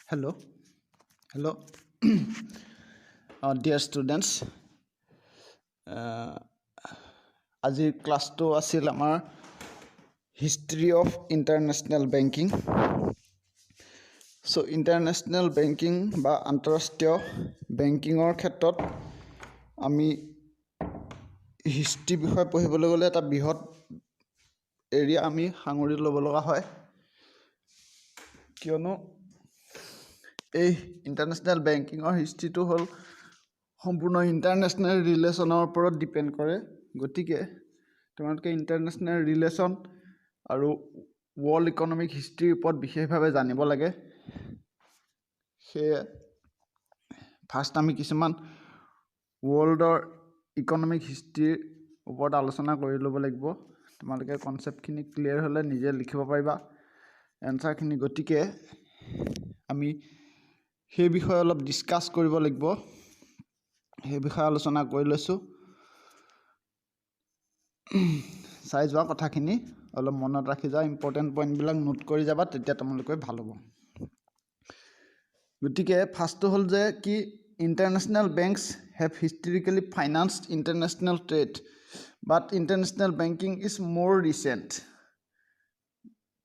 Hello, hello, dear students. আজিৰ ক্লাছটো আছিল আমাৰ history of international banking. So' international banking বা আন্তঃৰাষ্ট্ৰীয় বেংকিঙৰ ক্ষেত্ৰত আমি হিষ্ট্ৰী বিষয়ে পঢ়িবলৈ গ'লে এটা বৃহৎ এৰিয়া আমি সাঙুৰি ল'ব লগা হয়, কিয়নো এই ইণ্টাৰনেশ্যনেল বেংকিঙৰ হিষ্ট্ৰীটো হ'ল সম্পূৰ্ণ ইণ্টাৰনেশ্যনেল ৰিলেশ্যনৰ ওপৰত ডিপেণ্ড কৰে। গতিকে তোমালোকে ইণ্টাৰনেশ্যনেল ৰিলেশ্যন আৰু ৱৰ্ল্ড ইকনমিক হিষ্ট্ৰীৰ ওপৰত বিশেষভাৱে জানিব লাগে। সেয়ে ফাৰ্ষ্ট আমি কিছুমান ৱৰ্ল্ডৰ ইকনমিক হিষ্ট্ৰীৰ ওপৰত আলোচনা কৰি ল'ব লাগিব। তোমালোকে কনচেপ্টখিনি ক্লিয়াৰ হ'লে নিজে লিখিব পাৰিবা এনচাৰখিনি। গতিকে আমি সেই বিষয়ে অলপ ডিছকাছ কৰিব লাগিব, সেই বিষয়ে আলোচনা কৰি লৈছোঁ। চাই যোৱা কথাখিনি অলপ মনত ৰাখি যোৱা, ইম্পৰ্টেণ্ট পইণ্টবিলাক নোট কৰি যাবা, তেতিয়া তোমালোকে ভাল হ'ব। গতিকে ফাৰ্ষ্টটো হ'ল যে কি international banks have historically financed international trade but international banking is more recent.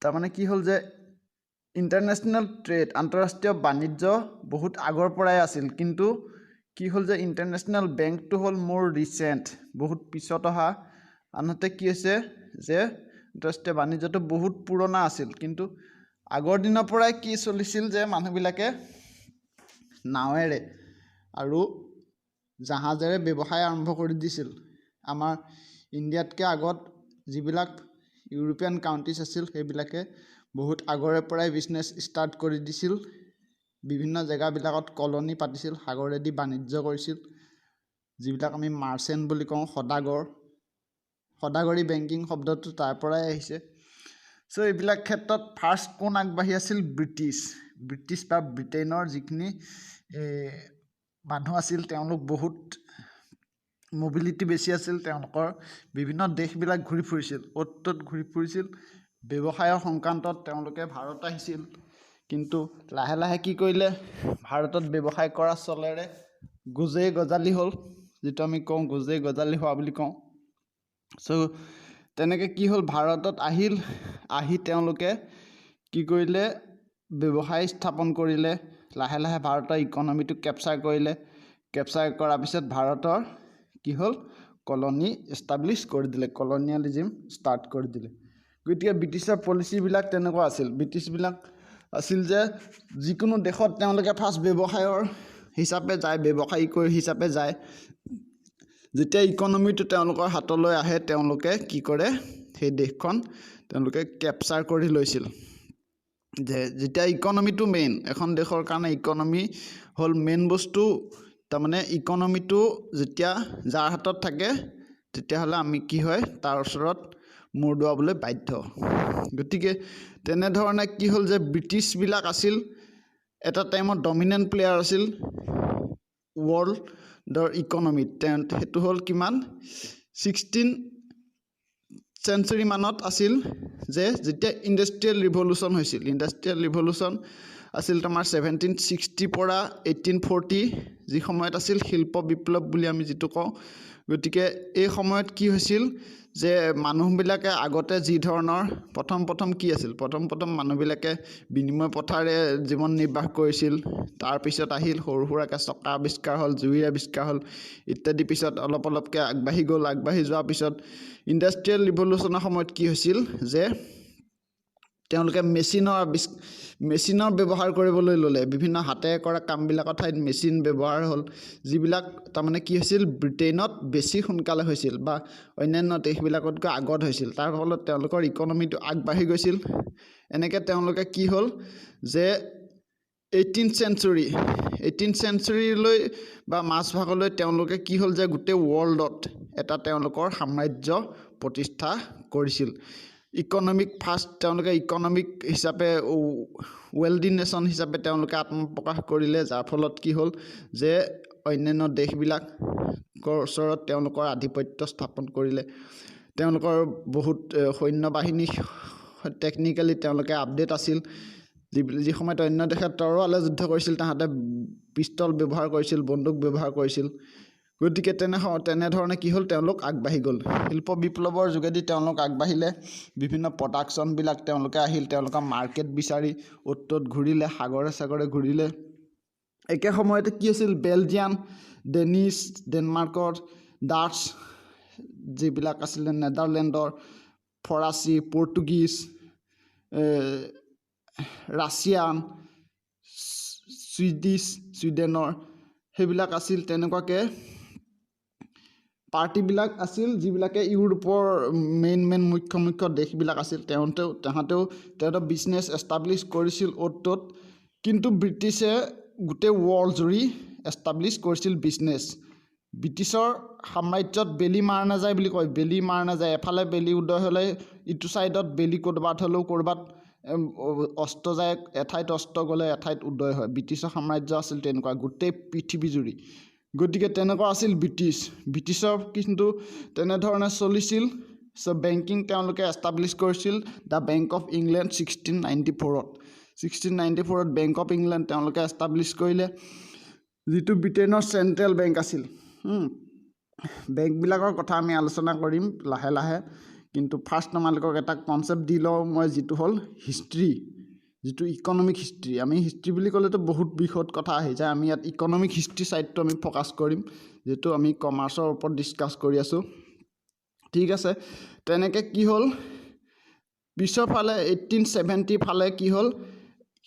তাৰমানে কি হ'ল যে ইণ্টাৰনেশ্যনেল ট্ৰেড আন্তঃৰাষ্ট্ৰীয় বাণিজ্য বহুত আগৰ পৰাই আছিল, কিন্তু কি হ'ল যে ইণ্টাৰনেশ্যনেল বেংকটো হ'ল মোৰ ৰিচেণ্ট, বহুত পিছত অহা। আনহাতে কি হৈছে যে আন্তঃৰাষ্ট্ৰীয় বাণিজ্যটো বহুত পুৰণা আছিল, কিন্তু আগৰ দিনৰ পৰাই কি চলিছিল যে মানুহবিলাকে নাৱেৰে আৰু জাহাজেৰে ব্যৱসায় আৰম্ভ কৰি দিছিল। আমাৰ ইণ্ডিয়াতকৈ আগত যিবিলাক ইউৰোপীয়ান কাণ্ট্ৰিজ আছিল সেইবিলাকে বহুত আগৰে পৰাই বিজনেছ ষ্টাৰ্ট কৰি দিছিল। বিভিন্ন জেগাবিলাকত কলনী পাতিছিল, সাগৰেদি বাণিজ্য কৰিছিল, যিবিলাক আমি মাৰ্চেণ্ট বুলি কওঁ, সদাগৰী বেংকিং শব্দটো তাৰ পৰাই আহিছে। চ' এইবিলাক ক্ষেত্ৰত ফাৰ্ষ্ট কোন আগবাঢ়ি আছিল? ব্ৰিটিছ বা ব্ৰিটেইনৰ যিখিনি মানুহ আছিল, তেওঁলোক বহুত মবিলিটি বেছি আছিল। তেওঁলোকৰ বিভিন্ন দেশবিলাক ঘূৰি ফুৰিছিল, অ'ত ত'ত ঘূৰি ফুৰিছিল। ব্যৱসায়ৰ সংক্ৰান্তত তেওঁলোকে ভাৰত আহিছিল, কিন্তু লাহে লাহে কি কৰিলে, ভাৰতত ব্যৱসায় কৰা চলেৰে গোজেই গজালি হ'ল, যিটো আমি কওঁ গোজেই গজালি হোৱা বুলি কওঁ। চ' তেনেকৈ কি হ'ল, ভাৰতত আহি তেওঁলোকে কি কৰিলে, ব্যৱসায় স্থাপন কৰিলে। লাহে লাহে ভাৰতৰ ইকনমিটো কেপচাৰ কৰিলে। কেপচাৰ কৰাৰ পিছত ভাৰতৰ কি হ'ল, কলনী এষ্টাব্লিছ কৰি দিলে, কলনিয়েলিজিম ষ্টাৰ্ট কৰি দিলে। গতিকে ব্ৰিটিছৰ পলিচিবিলাক তেনেকুৱা আছিল। ব্ৰিটিছবিলাক আছিল যে যিকোনো দেশত তেওঁলোকে ফাৰ্ষ্ট ব্যৱসায়ৰ হিচাপে যায়, ব্যৱসায়িক হিচাপে যায়। যেতিয়া ইকনমিটো তেওঁলোকৰ হাতলৈ আহে, তেওঁলোকে কি কৰে, সেই দেশখন তেওঁলোকে কেপচাৰ কৰি লৈছিল। যে যেতিয়া ইকনমিটো মেইন, এখন দেশৰ কাৰণে ইকনমি হ'ল মেইন বস্তু। তাৰমানে ইকনমিটো যেতিয়া যাৰ হাতত থাকে, তেতিয়াহ'লে আমি কি হয়, তাৰ ওচৰত মূৰ দোৱাবলৈ বাধ্য। গতিকে তেনেধৰণে কি হ'ল যে ব্ৰিটিছবিলাক আছিল এটা টাইমত ডমিনেণ্ট প্লেয়াৰ আছিল ৱৰ্ল্ডৰ ইকনমিত। সেইটো হ'ল কিমান, 16th চেঞ্চুৰী মানত আছিল, যে যেতিয়া ইণ্ডাষ্ট্ৰিয়েল ৰিভলিউশ্যন হৈছিল। ইণ্ডাষ্ট্ৰিয়েল ৰিভলিউশ্যন আছিল তোমাৰ 1760 পৰা 1840, যি সময়ত আছিল শিল্প বিপ্লৱ বুলি আমি যিটো কওঁ। গতিকে এই সময়ত কি হৈছিল যে মানুহবিলাকে আগতে যি ধৰণৰ প্ৰথম কি আছিল, প্ৰথম মানুহবিলাকে বিনিময় প্ৰথাৰে জীৱন নিৰ্বাহ কৰিছিল। তাৰপিছত আহিল সৰু সুৰাকৈ চকা আৱিষ্কাৰ হ'ল, জুইৰ আৱিষ্কাৰ হ'ল ইত্যাদি। পিছত অলপকৈ আগবাঢ়ি গ'ল। আগবাঢ়ি যোৱাৰ পিছত ইণ্ডাষ্ট্ৰিয়েল ৰিভলিউশ্যনৰ সময়ত কি হৈছিল যে তেওঁলোকে মেচিনৰ ব্যৱহাৰ কৰিবলৈ ল'লে। বিভিন্ন হাতেৰে কৰা কামবিলাকৰ ঠাইত মেচিন ব্যৱহাৰ হ'ল, যিবিলাক তাৰমানে কি হৈছিল, ব্ৰিটেইনত বেছি সোনকালে হৈছিল বা অন্যান্য দেশবিলাকতকৈ আগত হৈছিল। তাৰ ফলত তেওঁলোকৰ ইকনমিটো আগবাঢ়ি গৈছিল। এনেকৈ তেওঁলোকে কি হ'ল যে 18th চেঞ্চুৰীলৈ বা মাজভাগলৈ তেওঁলোকে কি হ'ল যে গোটেই ৱৰ্ল্ডত এটা তেওঁলোকৰ সাম্ৰাজ্য প্ৰতিষ্ঠা কৰিছিল। তেওঁলোকে ইকনমিক হিচাপে ৱেলডি নেশ্যন হিচাপে তেওঁলোকে আত্মপ্ৰকাশ কৰিলে, যাৰ ফলত কি হ'ল যে অন্যান্য দেশবিলাকৰ ওচৰত তেওঁলোকৰ আধিপত্য স্থাপন কৰিলে। তেওঁলোকৰ বহুত সৈন্য বাহিনী টেকনিকেলি তেওঁলোকে আপডেট আছিল। যি সময়ত অন্য দেশে তৰোৱালে যুদ্ধ কৰিছিল তাহাঁতে পিষ্টল ব্যৱহাৰ কৰিছিল, বন্দুক ব্যৱহাৰ কৰিছিল। গতিকে তেনেধৰণে কি হ'ল, তেওঁলোক আগবাঢ়ি গ'ল। শিল্প বিপ্লৱৰ যোগেদি তেওঁলোক আগবাঢ়িলে। বিভিন্ন প্ৰডাকশ্যনবিলাক তেওঁলোকে আহিল, তেওঁলোকৰ মাৰ্কেট বিচাৰি অ'ত ত'ত ঘূৰিলে, সাগৰে সাগৰে ঘূৰিলে। একে সময়তে কি আছিল, বেলজিয়াম, ডেনিছ, ডেনমাৰ্কৰ, ডাটছ যিবিলাক আছিলে, নেদাৰলেণ্ডৰ, ফৰাচী, পৰ্তুগীজ, ৰাছিয়ান, ছুইডেনৰ সেইবিলাক আছিল। তেনেকুৱাকৈ পাৰ্টিবিলাক আছিল যিবিলাকে ইউৰোপৰ মেইন মুখ্য দেশবিলাক আছিল। তাহাঁতেও বিজনেছ এষ্টাব্লিছ কৰিছিল অ'ত ত'ত। কিন্তু ব্ৰিটিছে গোটেই ৱৰ্ল্ড জুৰি এষ্টাব্লিছ কৰিছিল বিজনেছ। ব্ৰিটিছৰ সাম্ৰাজ্যত বেলি মাৰ নাযায় বুলি কয়, বেলি মাৰ নাযায়। এফালে বেলি উদয় হ'লে ইটো ছাইডত বেলি ক'ৰবাত অস্ত যায়, এঠাইত অস্ত গ'লে এঠাইত উদয় হয়। ব্ৰিটিছৰ সাম্ৰাজ্য আছিল তেনেকুৱা গোটেই পৃথিৱী জুৰি। গতিকে তেনেকুৱা আছিল ব্ৰিটিছৰ কিন্তু তেনেধৰণে চলিছিল। বেংকিং তেওঁলোকে এষ্টাব্লিছ কৰিছিল, the bank of England 1694 bank of England তেওঁলোকে এষ্টাব্লিছ কৰিলে, যিটো ব্ৰিটেইনৰ চেণ্ট্ৰেল বেংক আছিল। বেংকবিলাকৰ কথা আমি আলোচনা কৰিম লাহে লাহে। কিন্তু ফাৰ্ষ্ট তোমালোকক এটা কনচেপ্ট দি লওঁ মই, যিটো হ'ল হিষ্ট্ৰী, যিটো ইকনমিক হিষ্ট্ৰী। আমি হিষ্ট্ৰী বুলি ক'লেতো বহুত বৃহৎ কথা আহি যায়। আমি ইয়াত ইকনমিক হিষ্ট্ৰী ছাইডটো আমি ফ'কাছ কৰিম, যিটো আমি কমাৰ্চৰ ওপৰত ডিছকাছ কৰি আছোঁ। ঠিক আছে। তেনেকৈ কি হ'ল, পিছৰ ফালে 1870 ফালে কি হ'ল,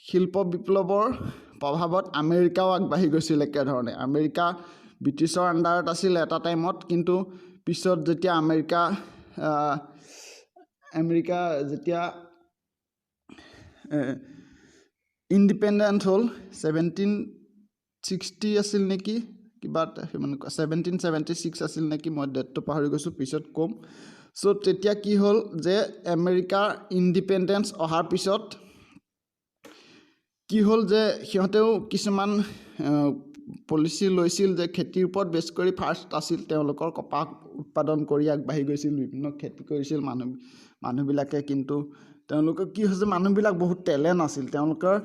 শিল্প বিপ্লৱৰ প্ৰভাৱত আমেৰিকাও আগবাঢ়ি গৈছিল একেধৰণে। আমেৰিকা ব্ৰিটিছৰ আণ্ডাৰত আছিল এটা টাইমত, কিন্তু পিছত যেতিয়া আমেৰিকা যেতিয়া ইণ্ডিপেণ্ডেণ্ট হ'ল, 1760 আছিল নেকি, কিবা মানে 1776 আছিল নেকি, মই ডেটটো পাহৰি গৈছোঁ, পিছত ক'ম। তেতিয়া কি হ'ল যে আমেৰিকাৰ ইণ্ডিপেণ্ডেঞ্চ অহাৰ পিছত কি হ'ল যে সিহঁতেও কিছুমান পলিচি লৈছিল যে খেতিৰ ওপৰত বেছ কৰি ফাৰ্ষ্ট আছিল তেওঁলোকৰ কপাহ উৎপাদন কৰি আগবাঢ়ি গৈছিল, বিভিন্ন খেতি কৰিছিল মানুহবিলাকে। কিন্তু তেওঁলোকৰ কি হৈছে, মানুহবিলাক বহুত টেলেণ্ট আছিল। তেওঁলোকৰ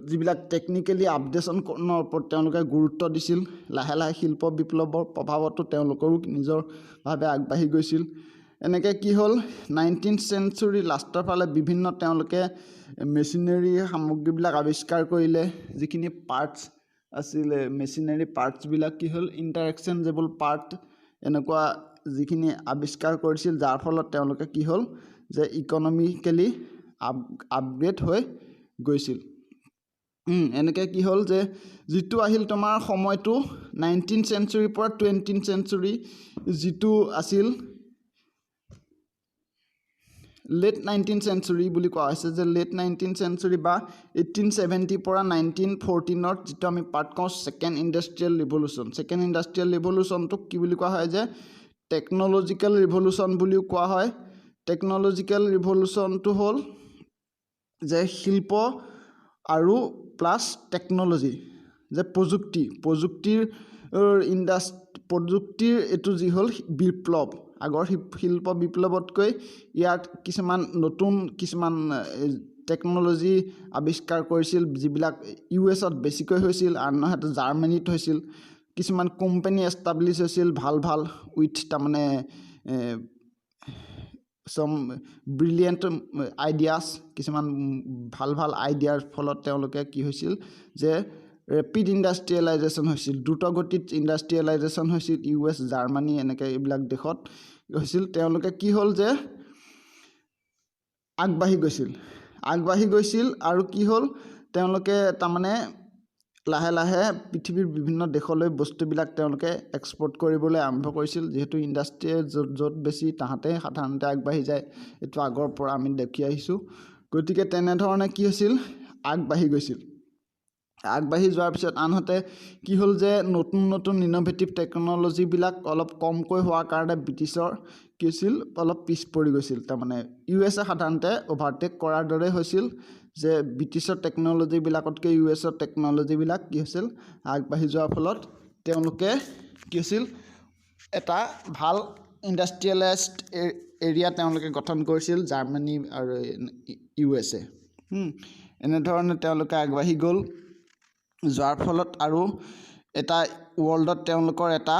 যিবিলাক টেকনিকেলি আপডেশ্যনৰ ওপৰত তেওঁলোকে গুৰুত্ব দিছিল। লাহে লাহে শিল্প বিপ্লৱৰ প্ৰভাৱতো তেওঁলোকৰো নিজৰভাৱে আগবাঢ়ি গৈছিল। এনেকৈ কি হ'ল, 19th century লাষ্টৰ ফালে বিভিন্ন তেওঁলোকে মেচিনেৰী সামগ্ৰীবিলাক আৱিষ্কাৰ কৰিলে। যিখিনি পাৰ্টছ আছিলে, মেচিনেৰী পাৰ্টছবিলাক কি হ'ল, ইণ্টাৰেক্সচেঞ্জেবল পাৰ্ট এনেকুৱা যিখিনি আৱিষ্কাৰ কৰিছিল, যাৰ ফলত তেওঁলোকে কি হ'ল যে ইকনমিকেলি আপগ্ৰেড হৈ গৈছিল। এনেকৈ কি হ'ল যে যিটো আহিল তোমাৰ সময়টো 19th century পৰা 20th century, যিটো আছিল লেট 19th century বুলি কোৱা হৈছে, যে লেট 19th century বা 1870 পৰা 1914 যিটো আমি পাৰ্ট কওঁ second industrial revolution. Second industrial ৰিভলিউশ্যনটোক কি বুলি কোৱা হয় যে টেকন'লজিকেল ৰিভলিউশ্যন বুলিও কোৱা হয়। টেকন'লজিকেল ৰিভলিউশ্যনটো হ'ল যে শিল্প আৰু প্লাছ টেকন'লজি, যে প্ৰযুক্তিৰ এইটো যি হ'ল বিপ্লৱ। আগৰ শিল্প বিপ্লৱতকৈ ইয়াত নতুন কিছুমান টেকন'লজি আৱিষ্কাৰ কৰিছিল, যিবিলাক US-ত বেছিকৈ হৈছিল, আনহাতে জাৰ্মানীত হৈছিল। কিছুমান কোম্পানী এষ্টাব্লিছ হৈছিল ভাল উইথ তাৰমানে ব্ৰিলিয়েণ্ট আইডিয়াছ, কিছুমান ভাল আইডিয়াৰ ফলত তেওঁলোকে কি হৈছিল যে ৰেপিড ইণ্ডাষ্ট্ৰিয়েলাইজেশ্যন হৈছিল, দ্ৰুতগতিত ইণ্ডাষ্ট্ৰিয়েলাইজেশ্যন হৈছিল। US, জাৰ্মানী এনেকৈ এইবিলাক দেশত হৈছিল। তেওঁলোকে কি হ'ল যে আগবাঢ়ি গৈছিল আৰু কি হ'ল, তেওঁলোকে তাৰমানে লাহে লাহে পৃথিৱীৰ বিভিন্ন দেশলৈ বস্তুবিলাক তেওঁলোকে এক্সপৰ্ট কৰিবলৈ আৰম্ভ কৰিছিল। যিহেতু ইণ্ডাষ্ট্ৰিয়ে য'ত বেছি তাহাঁতে সাধাৰণতে আগবাঢ়ি যায়, এইটো আগৰ পৰা আমি দেখি আহিছোঁ। গতিকে তেনেধৰণে কি হৈছিল, আগবাঢ়ি যোৱাৰ পিছত আনহাতে কি হ'ল যে নতুন ইন'ভেটিভ টেকন'লজিবিলাক অলপ কমকৈ হোৱাৰ কাৰণে ব্ৰিটিছৰ কি হৈছিল, অলপ পিছ পৰি গৈছিল। তাৰমানে US-এ সাধাৰণতে অভাৰটেক কৰাৰ দৰে হৈছিল, যে ব্ৰিটিছৰ টেকন'লজিবিলাকতকৈ US-ৰ টেকন'লজিবিলাক কি হৈছিল, আগবাঢ়ি যোৱাৰ ফলত তেওঁলোকে কি হৈছিল, এটা ভাল ইণ্ডাষ্ট্ৰিয়েলাইজড এৰিয়া তেওঁলোকে গঠন কৰিছিল, জাৰ্মানী আৰু US-এ। এনেধৰণে তেওঁলোকে আগবাঢ়ি গ'ল যোৱাৰ ফলত আৰু এটা ৱৰ্ল্ডত তেওঁলোকৰ এটা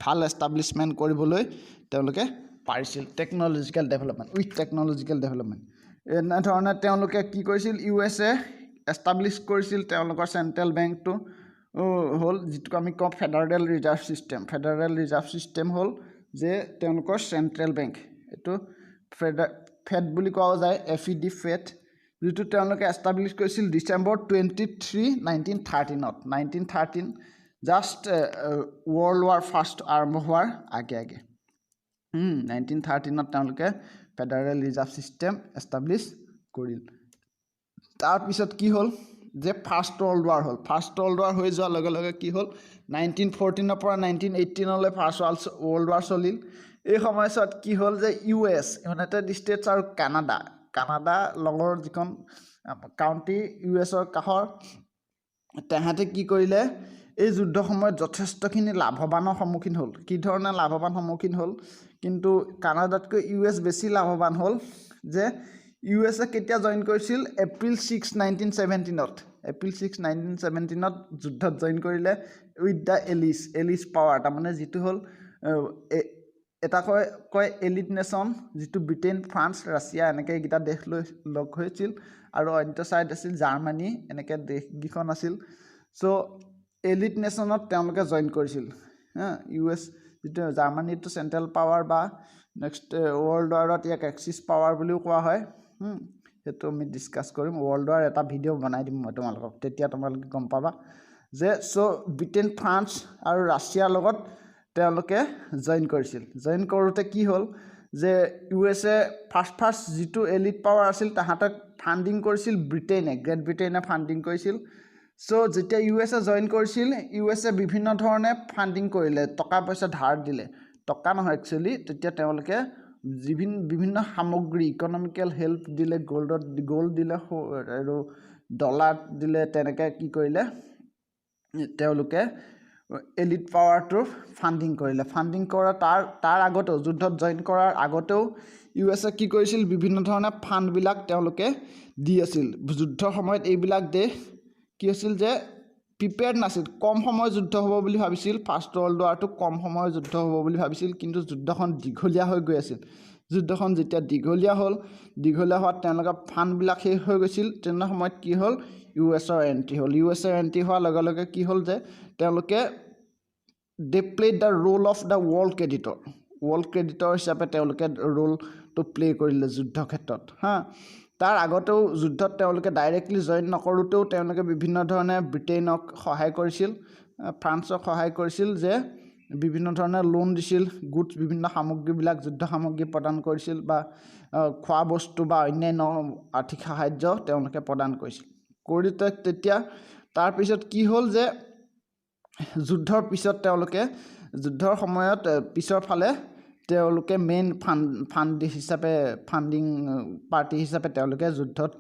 ভাল এষ্টাব্লিছমেণ্ট কৰিবলৈ তেওঁলোকে পাৰিছিল টেকন'লজিকেল ডেভেলপমেণ্ট এনেধৰণে তেওঁলোকে কি কৰিছিল USA এষ্টাব্লিছ কৰিছিল তেওঁলোকৰ চেণ্ট্ৰেল বেংকটো হ'ল যিটোক আমি কওঁ ফেডাৰেল ৰিজাৰ্ভ ছিষ্টেম হ'ল যে তেওঁলোকৰ চেণ্ট্ৰেল বেংক এইটো ফেড বুলি কোৱা যায় FED ফেড যিটো তেওঁলোকে এষ্টাব্লিছ কৰিছিল December 23, 1913 just world war first আৰম্ভ হোৱাৰ আগে 1913 তেওঁলোকে ফেডাৰেল ৰিজাৰ্ভ ছিষ্টেম এষ্টাব্লিছ কৰিল তাৰপিছত কি হ'ল যে ফাৰ্ষ্ট ৱৰ্ল্ড ৱাৰ হৈ যোৱাৰ লগে লগে কি হ'ল 1914 পৰা 1918 ফাৰ্ষ্ট ৱৰ্ল্ড ৱাৰ চলিল এই সময়ছোৱাত কি হ'ল যে US ইউনাইটেড ষ্টেটছ আৰু কানাডা লগৰ যিখন কাউণ্টি USৰ কাষৰ তেহাঁতে কি কৰিলে এই যুদ্ধ সময়ত যথেষ্টখিনি লাভৱানৰ সন্মুখীন হ'ল কি ধৰণে লাভৱান সন্মুখীন হ'ল কিন্তু কানাডাতকৈ US বেছি লাভৱান হ'ল যে USA কেতিয়া জইন কৰিছিল এপ্ৰিল 6, 1917 যুদ্ধত জইন কৰিলে উইথ দ্য এলিছ পাৱাৰ তাৰমানে যিটো হ'ল এটা কয় এলিট নেশ্যন যিটো ব্ৰিটেইন ফ্ৰান্স ৰাছিয়া এনেকৈ এইকেইটা দেশ লৈ লগ হৈছিল আৰু অন্য ছাইড আছিল জাৰ্মানী এনেকৈ দেশকেইখন আছিল চ' এলিট নেশ্যনত তেওঁলোকে জইন কৰিছিল US যিটো জাৰ্মানীটো চেণ্ট্ৰেল পাৱাৰ বা নেক্সট ৱৰ্ল্ড ৱাৰত ইয়াক এক্সিছ পাৱাৰ বুলিও কোৱা হয় সেইটো আমি ডিছকাছ কৰিম ৱৰ্ল্ড ৱাৰ এটা ভিডিঅ' বনাই দিম মই তোমালোকক তেতিয়া তোমালোকে গম পাবা যে চ' ব্ৰিটেইন ফ্ৰান্স আৰু ৰাছিয়াৰ লগত তেওঁলোকে জইন কৰিছিল জইন কৰোঁতে কি হ'ল যে USA ফাৰ্ষ্ট যিটো এলিট পাৱাৰ আছিল তাহাঁতক ফাণ্ডিং কৰিছিল গ্ৰেট ব্ৰিটেইনে ফাণ্ডিং কৰিছিল চ' যেতিয়া USA জইন কৰিছিল USA বিভিন্ন ধৰণে ফাণ্ডিং কৰিলে টকা পইচা ধাৰ দিলে টকা নহয় একচুৱেলি তেতিয়া তেওঁলোকে বিভিন্ন সামগ্ৰী ইকনমিকেল হেল্প দিলে গোল্ড দিলে আৰু ডলাৰ দিলে তেনেকৈ কি কৰিলে তেওঁলোকে এলিট পাৱাৰটো ফাণ্ডিং কৰিলে ফাণ্ডিং কৰা তাৰ আগতেও যুদ্ধত জইন কৰাৰ আগতেও USA কি কৰিছিল বিভিন্ন ধৰণে ফাণ্ডবিলাক তেওঁলোকে দি আছিল যুদ্ধৰ সময়ত এইবিলাক দেশ কি আছিল যে প্ৰিপেয়াৰ্ড নাছিল কম সময় যুদ্ধ হ'ব বুলি ভাবিছিল ফাৰ্ষ্ট ৱৰ্ল্ড ৱাৰটো কম সময়ৰ যুদ্ধ হ'ব বুলি ভাবিছিল কিন্তু যুদ্ধখন দীঘলীয়া হৈ গৈ আছিল যুদ্ধখন যেতিয়া দীঘলীয়া হোৱাত তেওঁলোকৰ ফাণ্ডবিলাক শেষ হৈ গৈছিল তেনে সময়ত কি হ'ল USৰ এণ্ট্ৰি হোৱাৰ লগে লগে কি হ'ল যে তেওঁলোকে they played the role of the world creditor হিচাপে তেওঁলোকে ৰোলটো প্লে কৰিলে যুদ্ধ ক্ষেত্ৰত তাৰ আগতেও যুদ্ধত তেওঁলোকে ডাইৰেক্টলি জইন নকৰোঁতেও তেওঁলোকে বিভিন্ন ধৰণে ব্ৰিটেইনক সহায় কৰিছিল ফ্ৰান্সক সহায় কৰিছিল যে বিভিন্ন ধৰণে লোন দিছিল গুডছ বিভিন্ন সামগ্ৰীবিলাক যুদ্ধ সামগ্ৰী প্ৰদান কৰিছিল বা খোৱা বস্তু বা অন্যান্য আৰ্থিক সাহায্য তেওঁলোকে প্ৰদান কৰিছিল তেতিয়া তাৰপিছত কি হ'ল যে যুদ্ধৰ পিছত তেওঁলোকে যুদ্ধৰ সময়ত পিছৰ ফালে তেওঁলোকে মেইন ফাণ্ডিং পাৰ্টি হিচাপে তেওঁলোকে যুদ্ধত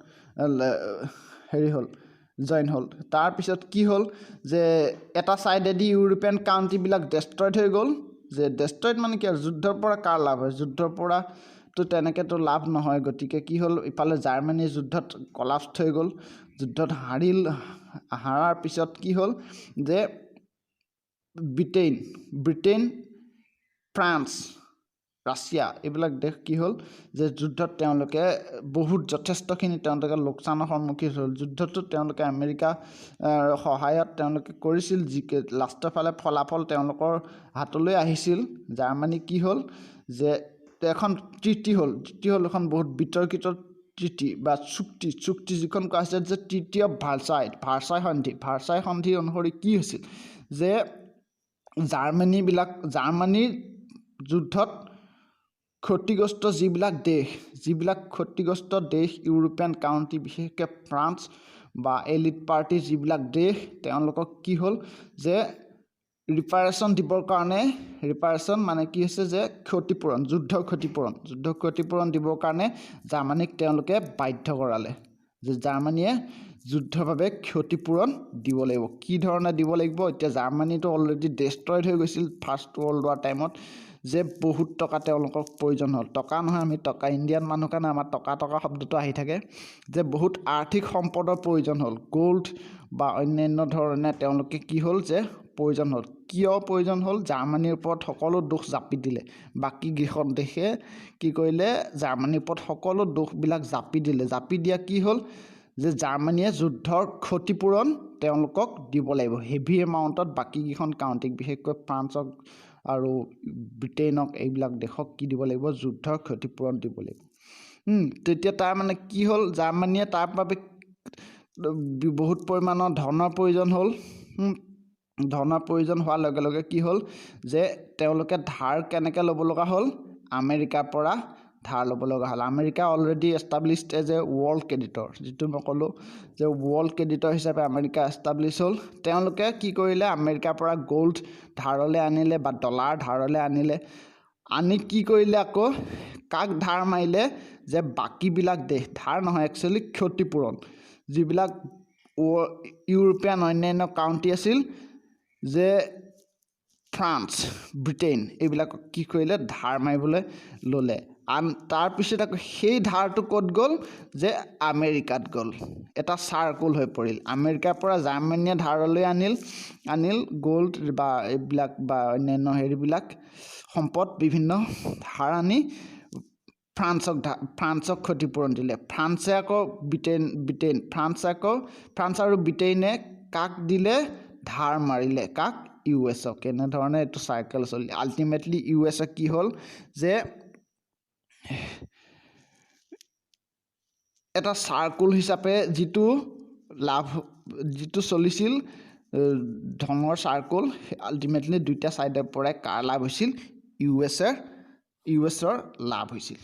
জইন হ'ল তাৰপিছত কি হ'ল যে এটা ছাইডেদি ইউৰোপিয়ান কাণ্ট্ৰিবিলাক ডেষ্ট্ৰইড হৈ গ'ল যে ডেষ্ট্ৰইড মানে কি আৰু যুদ্ধৰ পৰা কাৰ লাভ হয় যুদ্ধৰ পৰাতো তেনেকৈতো লাভ নহয় গতিকে কি হ'ল ইফালে জাৰ্মানী যুদ্ধত কলাপছ হৈ গ'ল যুদ্ধত হাৰাৰ পিছত কি হ'ল যে ব্ৰিটেইন ফ্ৰান্স ৰাছিয়া এইবিলাক দেশ কি হ'ল যে যুদ্ধত তেওঁলোকে যথেষ্টখিনি তেওঁলোকে লোকচানৰ সন্মুখীন হ'ল যুদ্ধটো তেওঁলোকে আমেৰিকা সহায়ত তেওঁলোকে কৰিছিল যি লাষ্টৰ ফালে ফলাফল তেওঁলোকৰ হাতলৈ আহিছিল জাৰ্মানী কি হ'ল যে এখন ট্ৰিটি হ'ল এখন বহুত বিতৰ্কিত ট্ৰিটি বা চুক্তি যিখন কোৱা হৈছে যে ট্ৰিটি অফ ভাৰ্চাই সন্ধি অনুসৰি কি হৈছিল যে জাৰ্মানীৰ যুদ্ধত ক্ষতিগ্ৰস্ত যিবিলাক ক্ষতিগ্ৰস্ত দেশ ইউৰোপিয়ান কাউণ্ট্ৰি বিশেষকৈ ফ্ৰান্স বা এলিট পাৰ্টি যিবিলাক দেশ তেওঁলোকক কি হ'ল যে ৰিপাৰেশ্যন দিবৰ কাৰণে মানে কি হৈছে যে যুদ্ধ ক্ষতিপূৰণ দিবৰ কাৰণে জাৰ্মানীক তেওঁলোকে বাধ্য কৰালে যে জাৰ্মানীয়ে যুদ্ধৰ বাবে ক্ষতিপূৰণ দিব লাগিব কি ধৰণে দিব লাগিব এতিয়া জাৰ্মানীটো অলৰেডি ডেষ্ট্ৰইড হৈ গৈছিল ফাৰ্ষ্ট ৱৰ্ল্ড ৱাৰ টাইমত যে বহুত টকা তেওঁলোকক প্ৰয়োজন হ'ল। টকা নহয়, আমি টকা ইণ্ডিয়ান মানুহ কাৰণে আমাৰ টকা শব্দটো আহি থাকে, যে বহুত আৰ্থিক সম্পদৰ প্ৰয়োজন হ'ল। গ'ল্ড বা অন্যান্য ধৰণে তেওঁলোকে কি হ'ল যে প্ৰয়োজন হ'ল। কিয় প্ৰয়োজন হ'ল? জাৰ্মানীৰ ওপৰত সকলো দোষ জাপি দিলে। বাকী কেইখন দেশে কি কৰিলে? জাৰ্মানীৰ ওপৰত সকলো দোষবিলাক জাপি দিলে। জাপি দিয়া কি হ'ল? যে জাৰ্মানীয়ে যুদ্ধৰ ক্ষতিপূৰণ তেওঁলোকক দিব লাগিব হেভি এমাউণ্টত। বাকীকেইখন কাউণ্ট্ৰিক, বিশেষকৈ ফ্ৰান্সক আৰু ব্ৰিটেইনক, এইবিলাক দেশক কি দিব লাগিব? যুদ্ধৰ ক্ষতিপূৰণ দিব লাগিব। তেতিয়া তাৰ মানে কি হ'ল? জাৰ্মানীয়ে তাৰ বাবে বহুত পৰিমাণৰ ধনৰ প্ৰয়োজন হ'ল। ধনৰ প্ৰয়োজন হোৱাৰ লগে লগে কি হ'ল? যে তেওঁলোকে ধাৰ কেনেকৈ ল'ব লগা হ'ল? আমেৰিকাৰ পৰা ধাৰ ল'ব লগা হ'ল। America already established as a world creditor, যিটো মই ক'লোঁ যে ৱৰ্ল্ড ক্ৰেডিটৰ হিচাপে আমেৰিকা এষ্টাব্লিছ হ'ল। তেওঁলোকে কি কৰিলে? আমেৰিকাৰ পৰা গ'ল্ড ধাৰলৈ আনিলে বা ডলাৰ ধাৰলৈ আনিলে। আনি কি কৰিলে? আকৌ কাক ধাৰ মাৰিলে? যে বাকীবিলাক দেশ, ধাৰ নহয় একচুৱেলি ক্ষতিপূৰণ, যিবিলাক ইউৰোপীয়ান অন্যান্য কাউণ্ট্ৰি আছিল, যে ফ্ৰান্স, ব্ৰিটেইন, এইবিলাকক কি কৰিলে? ধাৰ মাৰিবলৈ ল'লে। তাৰপিছত আকৌ সেই ধাৰটো ক'ত গ'ল? যে আমেৰিকাত গ'ল। এটা চাৰ্কুল হৈ পৰিল। আমেৰিকাৰ পৰা জাৰ্মানীয়ে ধাৰলৈ আনিল গ'ল্ড বা এইবিলাক বা অন্যান্য হেৰিবিলাক সম্পদ বিভিন্ন ধাৰ আনি ফ্ৰান্সক ক্ষতিপূৰণ দিলে। ফ্ৰান্সে আকৌ ফ্ৰান্স আৰু ব্ৰিটেইনে কাক দিলে? ধাৰ মাৰিলে। কাক? US-ক। এনেধৰণে এইটো চাইকেল চলি আল্টিমেটলি US-এ কি হ'ল? যে এটা চাৰ্কুল হিচাপে যিটো চলিছিল ধনৰ চাৰ্কুল, আল্টিমেটলি দুইটা ছাইডৰ পৰাই কাৰ লাভ হৈছিল? US-ৰ লাভ হৈছিল।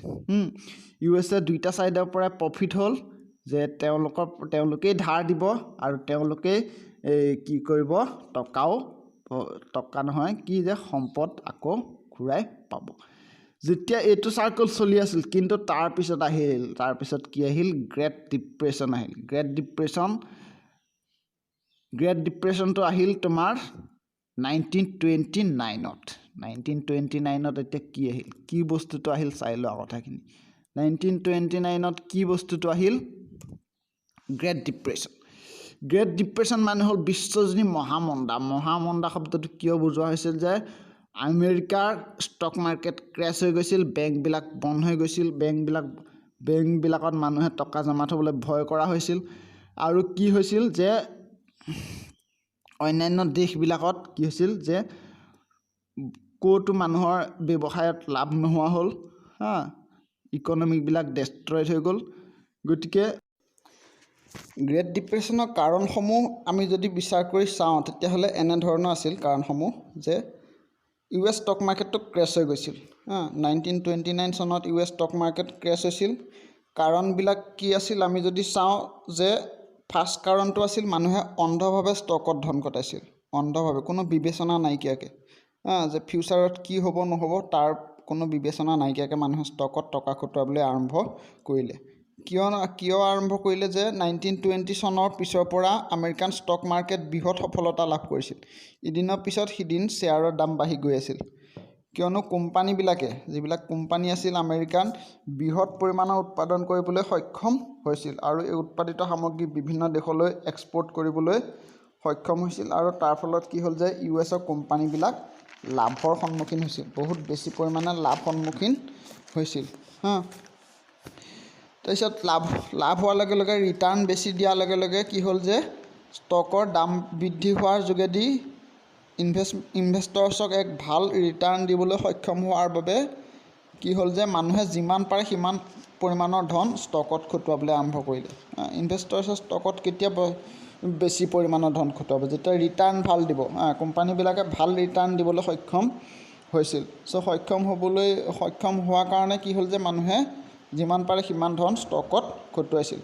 US-এ দুইটা ছাইডৰ পৰাই প্ৰফিট হ'ল, যে তেওঁলোকেই ধাৰ দিব আৰু তেওঁলোকেই কি কৰিব? টকা নহয় কি যে সম্পদ আকৌ ঘূৰাই পাব। যেতিয়া এইটো চাৰ্কুল চলি আছিল, কিন্তু তাৰপিছত কি আহিল? গ্ৰেট ডিপ্ৰেশ্যন আহিল। গ্ৰেট ডিপ্ৰেশ্যনটো আহিল তোমাৰ 1929-ত। 1929-ত এতিয়া কি আহিল? কি বস্তুটো আহিল চাই লোৱা কথাখিনি। 1929-ত কি বস্তুটো আহিল? Great depression. গ্ৰেট ডিপ্ৰেশ্যন মানে হ'ল বিশ্বজনীন মহামন্দা। মহামন্দা শব্দটো কিয় বুজোৱা হৈছিল? যে আমেৰিকাৰ ষ্টক মাৰ্কেট ক্ৰেছ হৈ গৈছিল, বেংকবিলাক বন্ধ হৈ গৈছিল, বেংকবিলাকত মানুহে টকা জমা থ'বলৈ ভয় কৰা হৈছিল। আৰু কি হৈছিল? যে অন্যান্য দেশবিলাকত কি হৈছিল? যে ক'তো মানুহৰ ব্যৱসায়ত লাভ নোহোৱা হ'ল, ইকনমিকবিলাক ডেষ্ট্ৰইড হৈ গ'ল। গতিকে গ্ৰেট ডিপ্ৰেশ্যনৰ কাৰণসমূহ আমি যদি বিচাৰ কৰি চাওঁ, তেতিয়াহ'লে এনেধৰণৰ আছিল কাৰণসমূহ, যে US ষ্টক মাৰ্কেটটো ক্ৰেছ হৈ গৈছিল। 1929 চনত US ষ্টক মাৰ্কেট ক্ৰেছ হৈছিল। কাৰণবিলাক কি আছিল? আমি যদি চাওঁ, যে ফাৰ্ষ্ট কাৰণটো আছিল মানুহে অন্ধভাৱে ষ্টকত ধন ঘটাইছিল। অন্ধভাৱে, কোনো বিবেচনা নাইকিয়াকৈ, যে ফিউচাৰত কি হ'ব নহ'ব তাৰ কোনো বিবেচনা নাইকিয়াকৈ মানুহে ষ্টকত টকা খটুৱাবলৈ আৰম্ভ কৰিলে। কিয় আৰম্ভ কৰিলে? যে 1920 চনৰ পিছৰ পৰা আমেৰিকান ষ্টক মাৰ্কেট বৃহৎ সফলতা লাভ কৰিছিল। ইদিনৰ পিছত সিদিন শ্বেয়াৰৰ দাম বাঢ়ি গৈ আছিল। কিয়নো কোম্পানীবিলাকে, যিবিলাক কোম্পানী আছিল আমেৰিকান, বৃহৎ পৰিমাণৰ উৎপাদন কৰিবলৈ সক্ষম হৈছিল আৰু এই উৎপাদিত সামগ্ৰী বিভিন্ন দেশলৈ এক্সপৰ্ট কৰিবলৈ সক্ষম হৈছিল। আৰু তাৰ ফলত কি হ'ল? যে US-ৰ কোম্পানীবিলাক লাভৰ সন্মুখীন হৈছিল, বহুত বেছি পৰিমাণে সন্মুখীন হৈছিল। তাৰপিছত লাভ হোৱাৰ লগে লগে, ৰিটাৰ্ণ বেছি দিয়াৰ লগে লগে কি হ'ল? যে ষ্টকৰ দাম বৃদ্ধি হোৱাৰ যোগেদি ইনভেষ্টৰ্ছক এক ভাল ৰিটাৰ্ণ দিবলৈ সক্ষম হোৱাৰ বাবে কি হ'ল? যে মানুহে যিমান পাৰে সিমান পৰিমাণৰ ধন ষ্টকত খটুৱাবলৈ আৰম্ভ কৰিলে। ইনভেষ্টৰ্ছে ষ্টকত কেতিয়া বেছি পৰিমাণৰ ধন খটুৱাব? যেতিয়া ৰিটাৰ্ণ ভাল দিব। কোম্পানীবিলাকে ভাল ৰিটাৰ্ণ দিবলৈ সক্ষম হৈছিল। সক্ষম হোৱাৰ কাৰণে কি হ'ল? যে মানুহে যিমান পাৰে সিমান ধন ষ্টকত খটুৱাইছিল।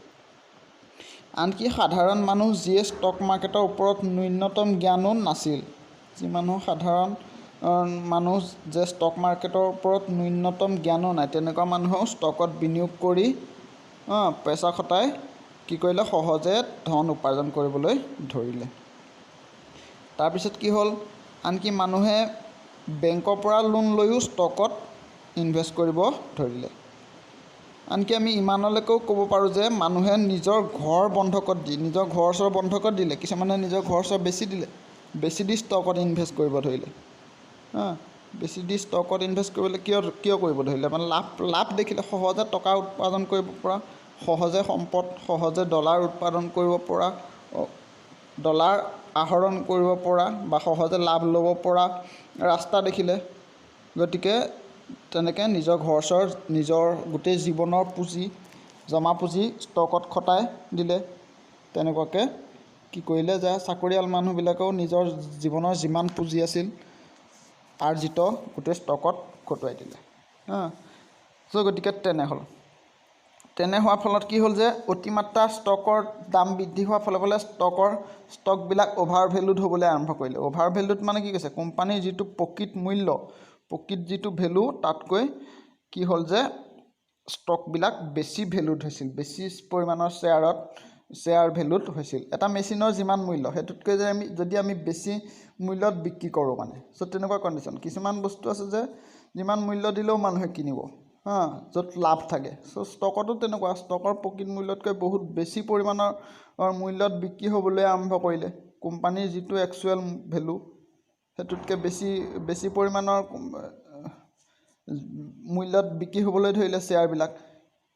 আনকি সাধাৰণ মানুহ, যিয়ে ষ্টক মাৰ্কেটৰ ওপৰত ন্যূনতম জ্ঞানো নাছিল, সাধাৰণ মানুহ যে ষ্টক মাৰ্কেটৰ ওপৰত ন্যূনতম জ্ঞানো নাই, তেনেকুৱা মানুহেও ষ্টকত বিনিয়োগ কৰি পইচা খটাই কি কৰিলে? সহজে ধন উপাৰ্জন কৰিবলৈ ধৰিলে। তাৰপিছত কি হ'ল? আনকি মানুহে বেংকৰ পৰা লোন লৈও ষ্টকত ইনভেষ্ট কৰিব ধৰিলে। আনকি আমি ইমানলৈকেও ক'ব পাৰোঁ যে মানুহে নিজৰ ঘৰ বন্ধকত দি নিজৰ ঘৰ চৰ বন্ধকত দিলে, কিছুমানে নিজৰ ঘৰ চৰ বেছি দি ষ্টকত ইনভেষ্ট কৰিব ধৰিলে। বেছি দি ষ্টকত ইনভেষ্ট কৰিবলৈ কিয় কৰিব ধৰিলে? মানে লাভ দেখিলে, সহজে টকা উৎপাদন কৰিব পৰা, সহজে সম্পদ, সহজে ডলাৰ উৎপাদন কৰিব পৰা, ডলাৰ আহৰণ কৰিব পৰা বা সহজে লাভ ল'ব পৰা ৰাস্তা দেখিলে। গতিকে তেনেকৈ নিজৰ ঘৰ চৰ, নিজৰ গোটেই জীৱনৰ পুঁজি, জমা পুঁজি ষ্টকত খটাই দিলে। তেনেকুৱাকৈ কি কৰিলে যে চাকৰিয়াল মানুহবিলাকেও নিজৰ জীৱনৰ যিমান পুঁজি আছিল আৰ্জিত গোটেই ষ্টকত খটুৱাই দিলে। চ' গতিকে তেনে হোৱাৰ ফলত কি হ'ল যে অতিমাত্ৰা ষ্টকৰ দাম বৃদ্ধি হোৱাৰ ফলে ষ্টকবিলাক অভাৰ ভেলুড হ'বলৈ আৰম্ভ কৰিলে। অভাৰ ভেলুড মানে কি কৈছে? কোম্পানীৰ যিটো প্ৰকৃত মূল্য, প্ৰকৃত যিটো ভেলু, তাতকৈ কি হ'ল যে ষ্টকবিলাক বেছি ভেলুড হৈছিল, বেছি পৰিমাণৰ শ্বেয়াৰ ভেলুড হৈছিল। এটা মেচিনৰ যিমান মূল্য, সেইটোতকৈ যদি আমি বেছি মূল্যত বিক্ৰী কৰোঁ মানে। চ' তেনেকুৱা কণ্ডিশ্যন। কিছুমান বস্তু আছে যে যিমান মূল্য দিলেও মানুহে কিনিব, য'ত লাভ থাকে। চ' ষ্টকতো তেনেকুৱা, ষ্টকৰ প্ৰকৃত মূল্যতকৈ বহুত বেছি পৰিমাণৰ মূল্যত বিক্ৰী হ'বলৈ আৰম্ভ কৰিলে। কোম্পানীৰ যিটো একচুৱেল ভেলু, সেইটোতকৈ বেছি পৰিমাণৰ মূল্যত বিক্ৰী হ'বলৈ ধৰিলে শ্বেয়াৰবিলাক।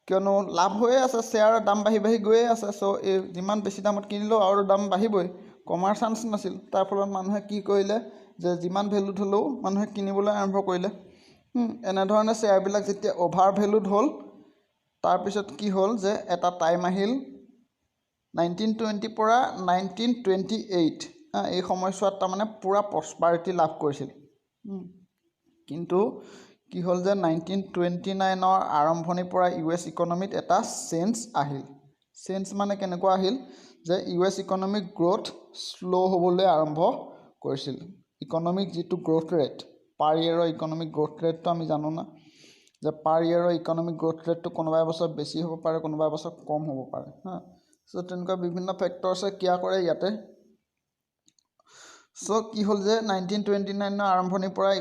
কিয়নো লাভ হৈয়ে আছে, শ্বেয়াৰৰ দাম বাঢ়ি গৈয়ে আছে। চ' এই যিমান বেছি দামত কিনিলেও আৰু দাম বাঢ়িবই, কমাৰ চান্স নাছিল। তাৰ ফলত মানুহে কি কৰিলে যে যিমান ভেলুড হ'লেও মানুহে কিনিবলৈ আৰম্ভ কৰিলে। এনেধৰণে শ্বেয়াৰবিলাক যেতিয়া অভাৰ ভেলুড হ'ল, তাৰপিছত কি হ'ল যে এটা টাইম আহিল 1920 পৰা 1928, এই সময়ছোৱাত তাৰমানে পূৰা প্ৰস্পাৰিটি লাভ কৰিছিল। কিন্তু কি হ'ল যে 1929ৰ আৰম্ভণিৰ পৰা US ইকনমিত এটা চেঞ্জ আহিল। চেঞ্জ মানে কেনেকুৱা আহিল যে US ইকনমিক গ্ৰ'থ শ্ল' হ'বলৈ আৰম্ভ কৰিছিল। ইকনমিক যিটো গ্ৰ'থ ৰেট, পাৰ ইয়েৰৰ ইকনমিক গ্ৰ'থ ৰেটটো আমি জানো না, যে পাৰ ইয়েৰৰ ইকনমিক গ্ৰ'থ ৰেটটো কোনোবা বছৰ বেছি হ'ব পাৰে, কোনোবা বছৰ কম হ'ব পাৰে। চ' তেনেকুৱা বিভিন্ন ফেক্টৰ্ছে ক্ৰিয়া কৰে ইয়াতে। চ' কি হ'ল যে 1929ৰ আৰম্ভণিৰ পৰা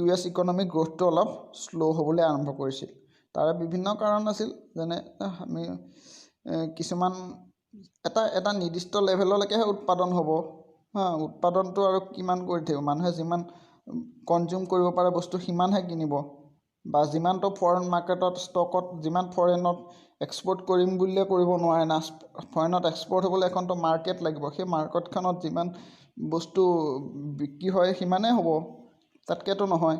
US ইকনমিক গ্ৰ'থটো অলপ শ্ল' হ'বলৈ আৰম্ভ কৰিছিল। তাৰে বিভিন্ন কাৰণ আছিল, যেনে আমি কিছুমান এটা নিৰ্দিষ্ট লেভেললৈকেহে উৎপাদন হ'ব। উৎপাদনটো আৰু কিমান কৰি থাকিব, মানুহে যিমান কনজিউম কৰিব পাৰে বস্তু সিমানহে কিনিব, বা যিমানটো ফৰেন মাৰ্কেটত ষ্টকত যিমান ফৰেনত এক্সপৰ্ট কৰিম বুলিলে কৰিব নোৱাৰে না। ফৰেনত এক্সপৰ্ট হ'বলৈ এখনতো মাৰ্কেট লাগিব, সেই মাৰ্কেটখনত যিমান বস্তু বিক্ৰী হয় সিমানেই হ'ব, তাতকৈতো নহয়।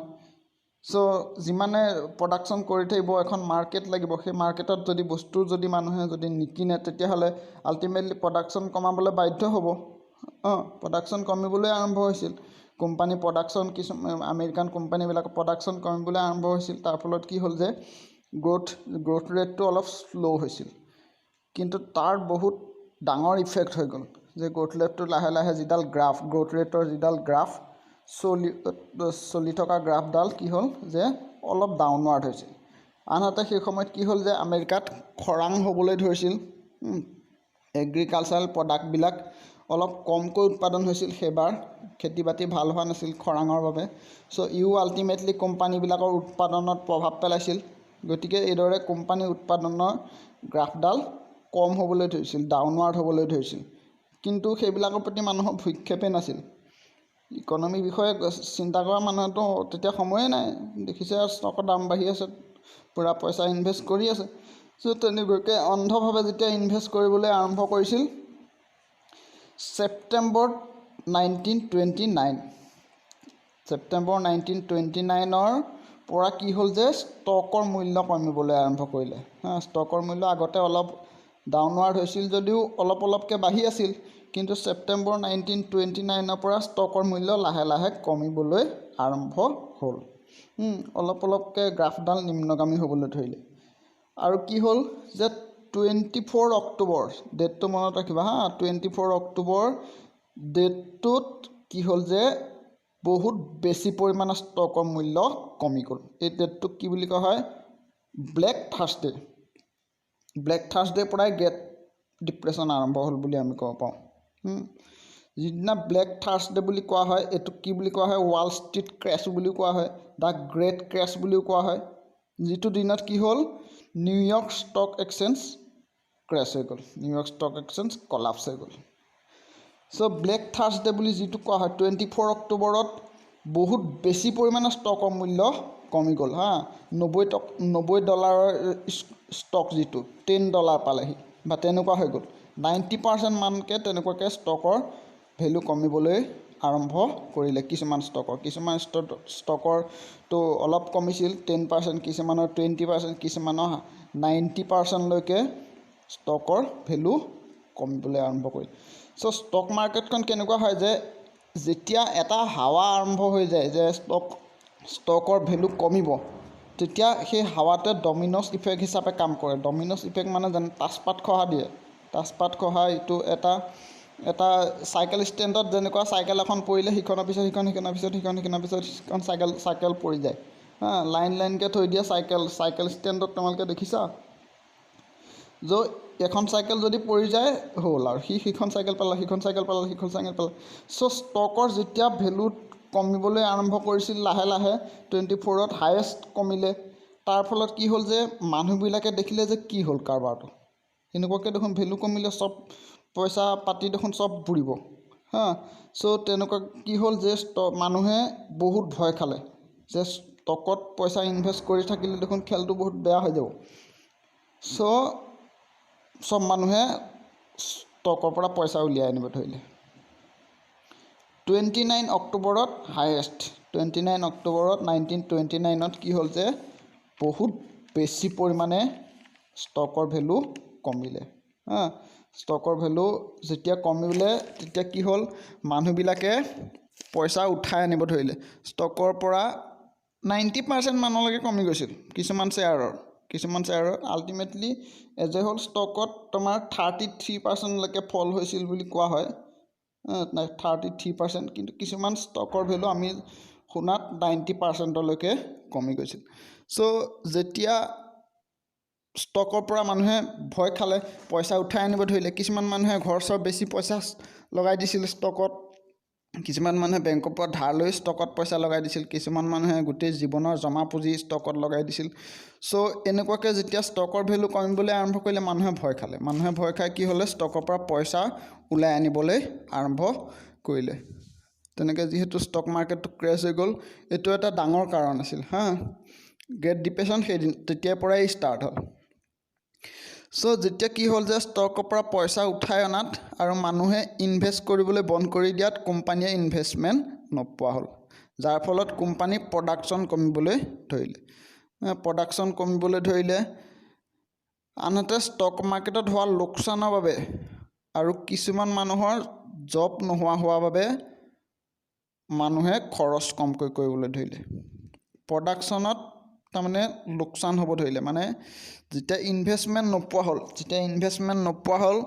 চ' যিমানে প্ৰডাকশ্যন কৰি থাকিব, এখন মাৰ্কেট লাগিব, সেই মাৰ্কেটত যদি বস্তু মানুহে নিকিনে, তেতিয়াহ'লে আল্টিমেটলি প্ৰডাকশ্যন কমাবলৈ বাধ্য হ'ব। প্ৰডাকশ্যন কমিবলৈ আৰম্ভ হৈছিল। কোম্পানী প্ৰডাকশ্যন, আমেৰিকান কোম্পানীবিলাকৰ প্ৰডাকশ্যন কমিবলৈ আৰম্ভ হৈছিল। তাৰ ফলত কি হ'ল যে গ্ৰ'থ ৰেটটো অলপ শ্ল' হৈছিল। কিন্তু তাৰ বহুত ডাঙৰ ইফেক্ট হৈ গ'ল যে গ্ৰ'থ ৰেটটো লাহে লাহে যিডাল গ্ৰাফ, গ্ৰ'থ ৰেটৰ যিডাল গ্ৰাফ চলি থকা গ্ৰাফডাল কি হ'ল যে অলপ ডাউনৱাৰ্ড হৈছিল। আনহাতে সেই সময়ত কি হ'ল যে আমেৰিকাত খৰাং হ'বলৈ ধৰিছিল। এগ্ৰিকালচাৰেল প্ৰডাক্টবিলাক অলপ কমকৈ উৎপাদন হৈছিল সেইবাৰ, খেতি বাতি ভাল হোৱা নাছিল খৰাঙৰ বাবে। চ' আল্টিমেটলি কোম্পানীবিলাকৰ উৎপাদনত প্ৰভাৱ পেলাইছিল। গতিকে এইদৰে কোম্পানী উৎপাদনৰ গ্ৰাফডাল কম হ'বলৈ ধৰিছিল, ডাউনৱাৰ্ড হ'বলৈ ধৰিছিল। কিন্তু সেইবিলাকৰ প্ৰতি মানুহৰ ভ্ৰক্ষেপেই নাছিল। ইকনমিৰ বিষয়ে চিন্তা কৰা মানুহেতো তেতিয়া সময়ে নাই, দেখিছে ষ্টকৰ দাম বাঢ়ি আছে, পূৰা পইচা ইনভেষ্ট কৰি আছে। চ' তেনেকুৱাকৈ অন্ধভাৱে যেতিয়া ইনভেষ্ট কৰিবলৈ আৰম্ভ কৰিছিল, ছেপ্টেম্বৰ 1929ৰ পৰা কি হ'ল যে ষ্টকৰ মূল্য কমিবলৈ আৰম্ভ কৰিলে। ষ্টকৰ মূল্য আগতে অলপ ডাউনৱাৰ্ড হৈছিল যদিও অলপকৈ বাঢ়ি আছিল, কিন্তু ছেপ্টেম্বৰ 1929ৰ পৰা ষ্টকৰ মূল্য লাহে লাহে কমিবলৈ আৰম্ভ হ'ল। অলপকৈ গ্ৰাফডাল নিম্নগামী হ'বলৈ ধৰিলে। আৰু কি হ'ল যে 24 অক্টোবৰ, ডেটটো মনত ৰাখিবা 24 অক্টোবৰ ডেটটোত কি হ'ল যে বহুত বেছি পৰিমাণৰ ষ্টকৰ মূল্য কমি গ'ল। এই ডেটটোক কি বুলি কোৱা হয়? Black Thursday. ব্লেক থাৰ্ছডেৰ পৰাই গ্ৰেট ডিপ্ৰেশ্যন আৰম্ভ হ'ল বুলি আমি ক'ব পাৰোঁ। যিদিনা ব্লেক থাৰ্ছডে বুলি কোৱা হয়, এইটো কি বুলি কোৱা হয়, ৱাল ষ্ট্ৰীট ক্ৰেছ বুলিও কোৱা হয়, দ্য গ্ৰেট ক্ৰেছ বুলিও কোৱা হয়। যিটো দিনত কি হ'ল, নিউয়ৰ্ক ষ্টক এক্সচেঞ্জ ক্ৰেছ হৈ গ'ল, নিউয়ৰ্ক ষ্টক এক্সচেঞ্জ কলাপছ হৈ গ'ল। চ' ব্লেক থাৰ্ছডে বুলি যিটো কোৱা হয়, 24 অক্টোবৰত বহুত বেছি পৰিমাণে ষ্টকৰ মূল্য কমি গ'ল হা। $90 ষ্টক যিটো $10 পালেহি বা তেনেকুৱা হৈ গ'ল। 90% মানকৈ তেনেকুৱাকৈ ষ্টকৰ ভেলু কমিবলৈ আৰম্ভ কৰিলে। কিছুমান ষ্টকৰটো অলপ কমিছিল 10%, কিছুমানৰ 20%, কিছুমানৰ 90%লৈকে ষ্টকৰ ভেলু কমিবলৈ আৰম্ভ কৰিলে। চ' ষ্টক মাৰ্কেটখন কেনেকুৱা হয় যে যেতিয়া এটা হাৱা আৰম্ভ হৈ যায় যে ষ্টকৰ ভেলু কমিব, তেতিয়া সেই হাৱাটোৱে ডমিনছ ইফেক্ট হিচাপে কাম কৰে। ডমিনছ ইফেক্ট মানে যেনে তাচপাত খহা দিয়ে। তাচপাত খহা এইটো এটা চাইকেল ষ্টেণ্ডত যেনেকুৱা চাইকেল এখন পৰিলে সিখনৰ পিছত সিখন, সিখনৰ পিছত সিখন, সিখনৰ পিছত সিখন চাইকেল পৰি যায় হা। লাইনকৈ থৈ দিয়ে চাইকেল ষ্টেণ্ডত তোমালোকে দেখিছা। য'ত এখন চাইকেল যদি পৰি যায় হ'ল আৰু সিখন চাইকেল পালা, সিখন চাইকেল পালা, সিখন চাইকেল পালা। চ' ষ্টকৰ যেতিয়া ভেলু কমিবলৈ আৰম্ভ কৰিছিল লাহে লাহে 24ত হায়েষ্ট কমিলে। তাৰ ফলত কি হ'ল যে মানুহবিলাকে দেখিলে যে কি হ'ল কাৰবাৰটো, এনেকুৱাকৈ দেখোন ভেলু কমিলে, চব পইচা পাতি দেখোন চব বুৰিব হা। চ' তেনেকুৱা কি হ'ল যে মানুহে বহুত ভয় খালে যে ষ্টকত পইচা ইনভেষ্ট কৰি থাকিলে দেখোন খেলটো বহুত বেয়া হৈ যাব। চ' চব মানুহে ষ্টকৰ পৰা পইচা উলিয়াই আনিব ধৰিলে। 29 অক্টোবৰত হায়েষ্ট, 29 অক্টোবৰত 1929ত কি হ'ল যে বহুত বেছি পৰিমাণে ষ্টকৰ ভেলু কমিলে হা। ষ্টকৰ ভেলু যেতিয়া কমিলে তেতিয়া কি হ'ল, মানুহবিলাকে পইচা উঠাই আনিব ধৰিলে। ষ্টকৰ পৰা 90% মানলৈকে কমি গৈছিল কিছুমান শ্বেয়াৰৰ। আল্টিমেটলি এজ এ হ'ল ষ্টকত তোমাৰ 33%লৈকে ফল হৈছিল বুলি কোৱা হয়, 33%। কিন্তু কিছুমান ষ্টকৰ ভেলু আমি শুনাত 90%লৈকে কমি গৈছিল। চ' যেতিয়া ষ্টকৰ পৰা মানুহে ভয় খালে, পইচা উঠাই আনিব ধৰিলে। কিছুমান মানুহে ঘৰ চৰ বেছি পইচা লগাই দিছিল ষ্টকত, কিছুমান মানুহে বেংকৰ পৰা ধাৰ লৈ ষ্টকত পইচা লগাই দিছিল, কিছুমান মানুহে গোটেই জীৱনৰ জমা পুঁজি ষ্টকত লগাই দিছিল। চ' এনেকুৱাকৈ যেতিয়া ষ্টকৰ ভেলু কমিবলৈ আৰম্ভ কৰিলে মানুহে ভয় খালে। মানুহে ভয় খাই কি হ'লে ষ্টকৰ পৰা পইচা ওলাই আনিবলৈ আৰম্ভ কৰিলে। তেনেকৈ যিহেতু ষ্টক মাৰ্কেটটো ক্ৰেছ হৈ গ'ল, এইটো এটা ডাঙৰ কাৰণ আছিল হা। গ্ৰেট ডিপ্ৰেশ্যন তেতিয়াৰ পৰাই ষ্টাৰ্ট হ'ল। চ' যেতিয়া কি হ'ল যে ষ্টকৰ পৰা পইচা উঠাই অনাত আৰু মানুহে ইনভেষ্ট কৰিবলৈ বন্ধ কৰি দিয়াত কোম্পানীয়ে ইনভেষ্টমেণ্ট নোপোৱা হ'ল, যাৰ ফলত কোম্পানীৰ প্ৰডাকশ্যন কমিবলৈ ধৰিলে। আনহাতে ষ্টক মাৰ্কেটত হোৱা লোকচানৰ বাবে আৰু কিছুমান মানুহৰ জব নোহোৱা হোৱাৰ বাবে মানুহে খৰচ কমকৈ কৰিবলৈ ধৰিলে। প্ৰডাকশ্যনত তাৰমানে লোকচান হ'ব ধৰিলে, মানে যেতিয়া ইনভেষ্টমেণ্ট নোপোৱা হ'ল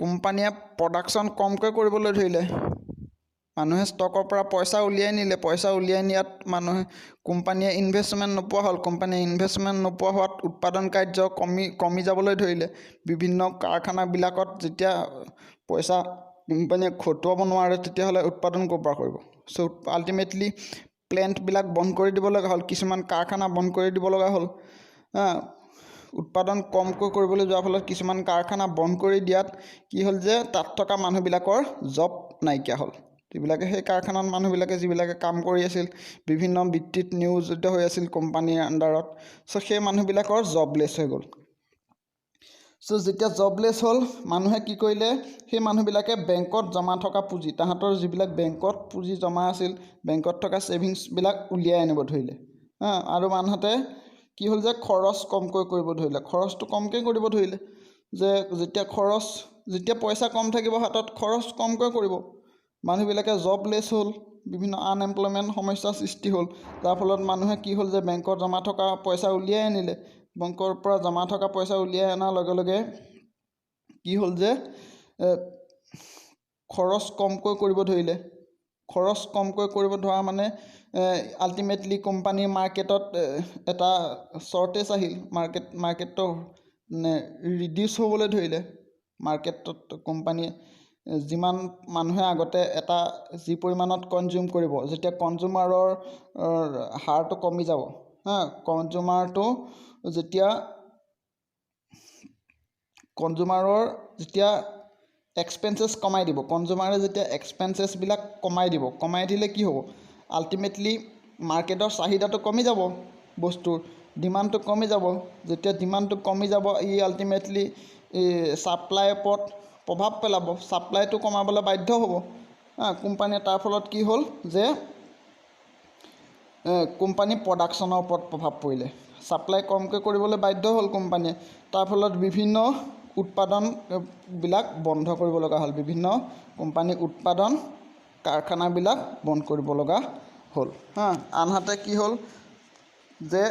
কোম্পানীয়ে প্ৰডাকশ্যন কমকৈ কৰিবলৈ ধৰিলে। মানুহে ষ্টকৰ পৰা পইচা উলিয়াই নিয়াত কোম্পানীয়ে ইনভেষ্টমেণ্ট নোপোৱা হ'ল। কোম্পানীয়ে ইনভেষ্টমেণ্ট নোপোৱা হোৱাত উৎপাদন কাৰ্য কমি যাবলৈ ধৰিলে। বিভিন্ন কাৰখানাবিলাকত যেতিয়া পইচা কোম্পানীয়ে খটুৱাব নোৱাৰে তেতিয়াহ'লে উৎপাদন ক'ৰ পৰা কৰিব। চ' আল্টিমেটলি প্লেণ্টবিলাক বন্ধ কৰি দিব লগা হ'ল, কিছুমান কাৰখানা বন্ধ কৰি দিব লগা হ'ল। উৎপাদন কমকৈ কৰিবলৈ যোৱাৰ ফলত কিছুমান কাৰখানা বন্ধ কৰি দিয়াত কি হ'ল যে তাত থকা মানুহবিলাকৰ জব নাইকিয়া হ'ল। যিবিলাকে সেই কাৰখানাত মানুহবিলাকে যিবিলাকে কাম কৰি আছিল, বিভিন্ন বৃত্তিত নিয়োজিত হৈ আছিল কোম্পানীৰ আণ্ডাৰত, চ' সেই মানুহবিলাকৰ জবলেছ হৈ গ'ল। চ' যেতিয়া জবলেছ হ'ল মানুহে কি কৰিলে, সেই মানুহবিলাকে বেংকত জমা থকা পুঁজি, তাহাঁতৰ যিবিলাক বেংকত পুঁজি জমা আছিল, বেংকত থকা ছেভিংছবিলাক উলিয়াই আনিব ধৰিলে আৰু আনহাতে কি হ'ল যে খৰচটো কমকৈ কৰিব ধৰিলে। যে যেতিয়া পইচা কম থাকিব হাতত খৰচ কমকৈ কৰিব। মানুহবিলাকে জবলেছ হ'ল, বিভিন্ন আনএমপ্লয়মেণ্ট সমস্যাৰ সৃষ্টি হ'ল, যাৰ ফলত মানুহে কি হ'ল যে বেংকত জমা থকা পইচা উলিয়াই আনিলে। বেংকৰ পৰা জমা থকা পইচা উলিয়াই অনাৰ লগে লগে কি হ'ল যে খৰচ কমকৈ কৰিব ধৰিলে। খৰচ কমকৈ কৰিব ধৰা মানে আল্টিমেটলি কোম্পানীৰ মাৰ্কেটত এটা শ্বৰ্টেজ আহিল, মাৰ্কেটটো ৰিডিউচ হ'বলৈ ধৰিলে। মাৰ্কেটত কোম্পানীয়ে যিমান মানুহে আগতে এটা যি পৰিমাণত কনজিউম কৰিব, যেতিয়া কনজিউমাৰৰ হাৰটো কমি যাব, কনজিউমাৰৰ যেতিয়া এক্সপেঞ্চেছ কমাই দিব, কনজিউমাৰে যেতিয়া এক্সপেঞ্চেছবিলাক কমাই দিলে কি হ'ব, আল্টিমেটলি মাৰ্কেটৰ চাহিদাটো কমি যাব, বস্তুৰ ডিমাণ্ডটো কমি যাব। যেতিয়া ডিমাণ্ডটো কমি যাব, ই আল্টিমেটলি ছাপ্লাইৰ ওপৰত প্ৰভাৱ পেলাব, ছাপ্লাইটো কমাবলৈ বাধ্য হ'ব কোম্পানীয়ে। তাৰ ফলত কি হ'ল যে কোম্পানী প্ৰডাকশ্যনৰ ওপৰত প্ৰভাৱ পৰিলে, ছাপ্লাই কমকৈ কৰিবলৈ বাধ্য হ'ল কোম্পানীয়ে। তাৰ ফলত বিভিন্ন উৎপাদনবিলাক বন্ধ কৰিব লগা হ'ল, বিভিন্ন কোম্পানী উৎপাদন কাৰখানাবিলাক বন্ধ কৰিব লগা হ'ল। আনহাতে কি হ'ল যে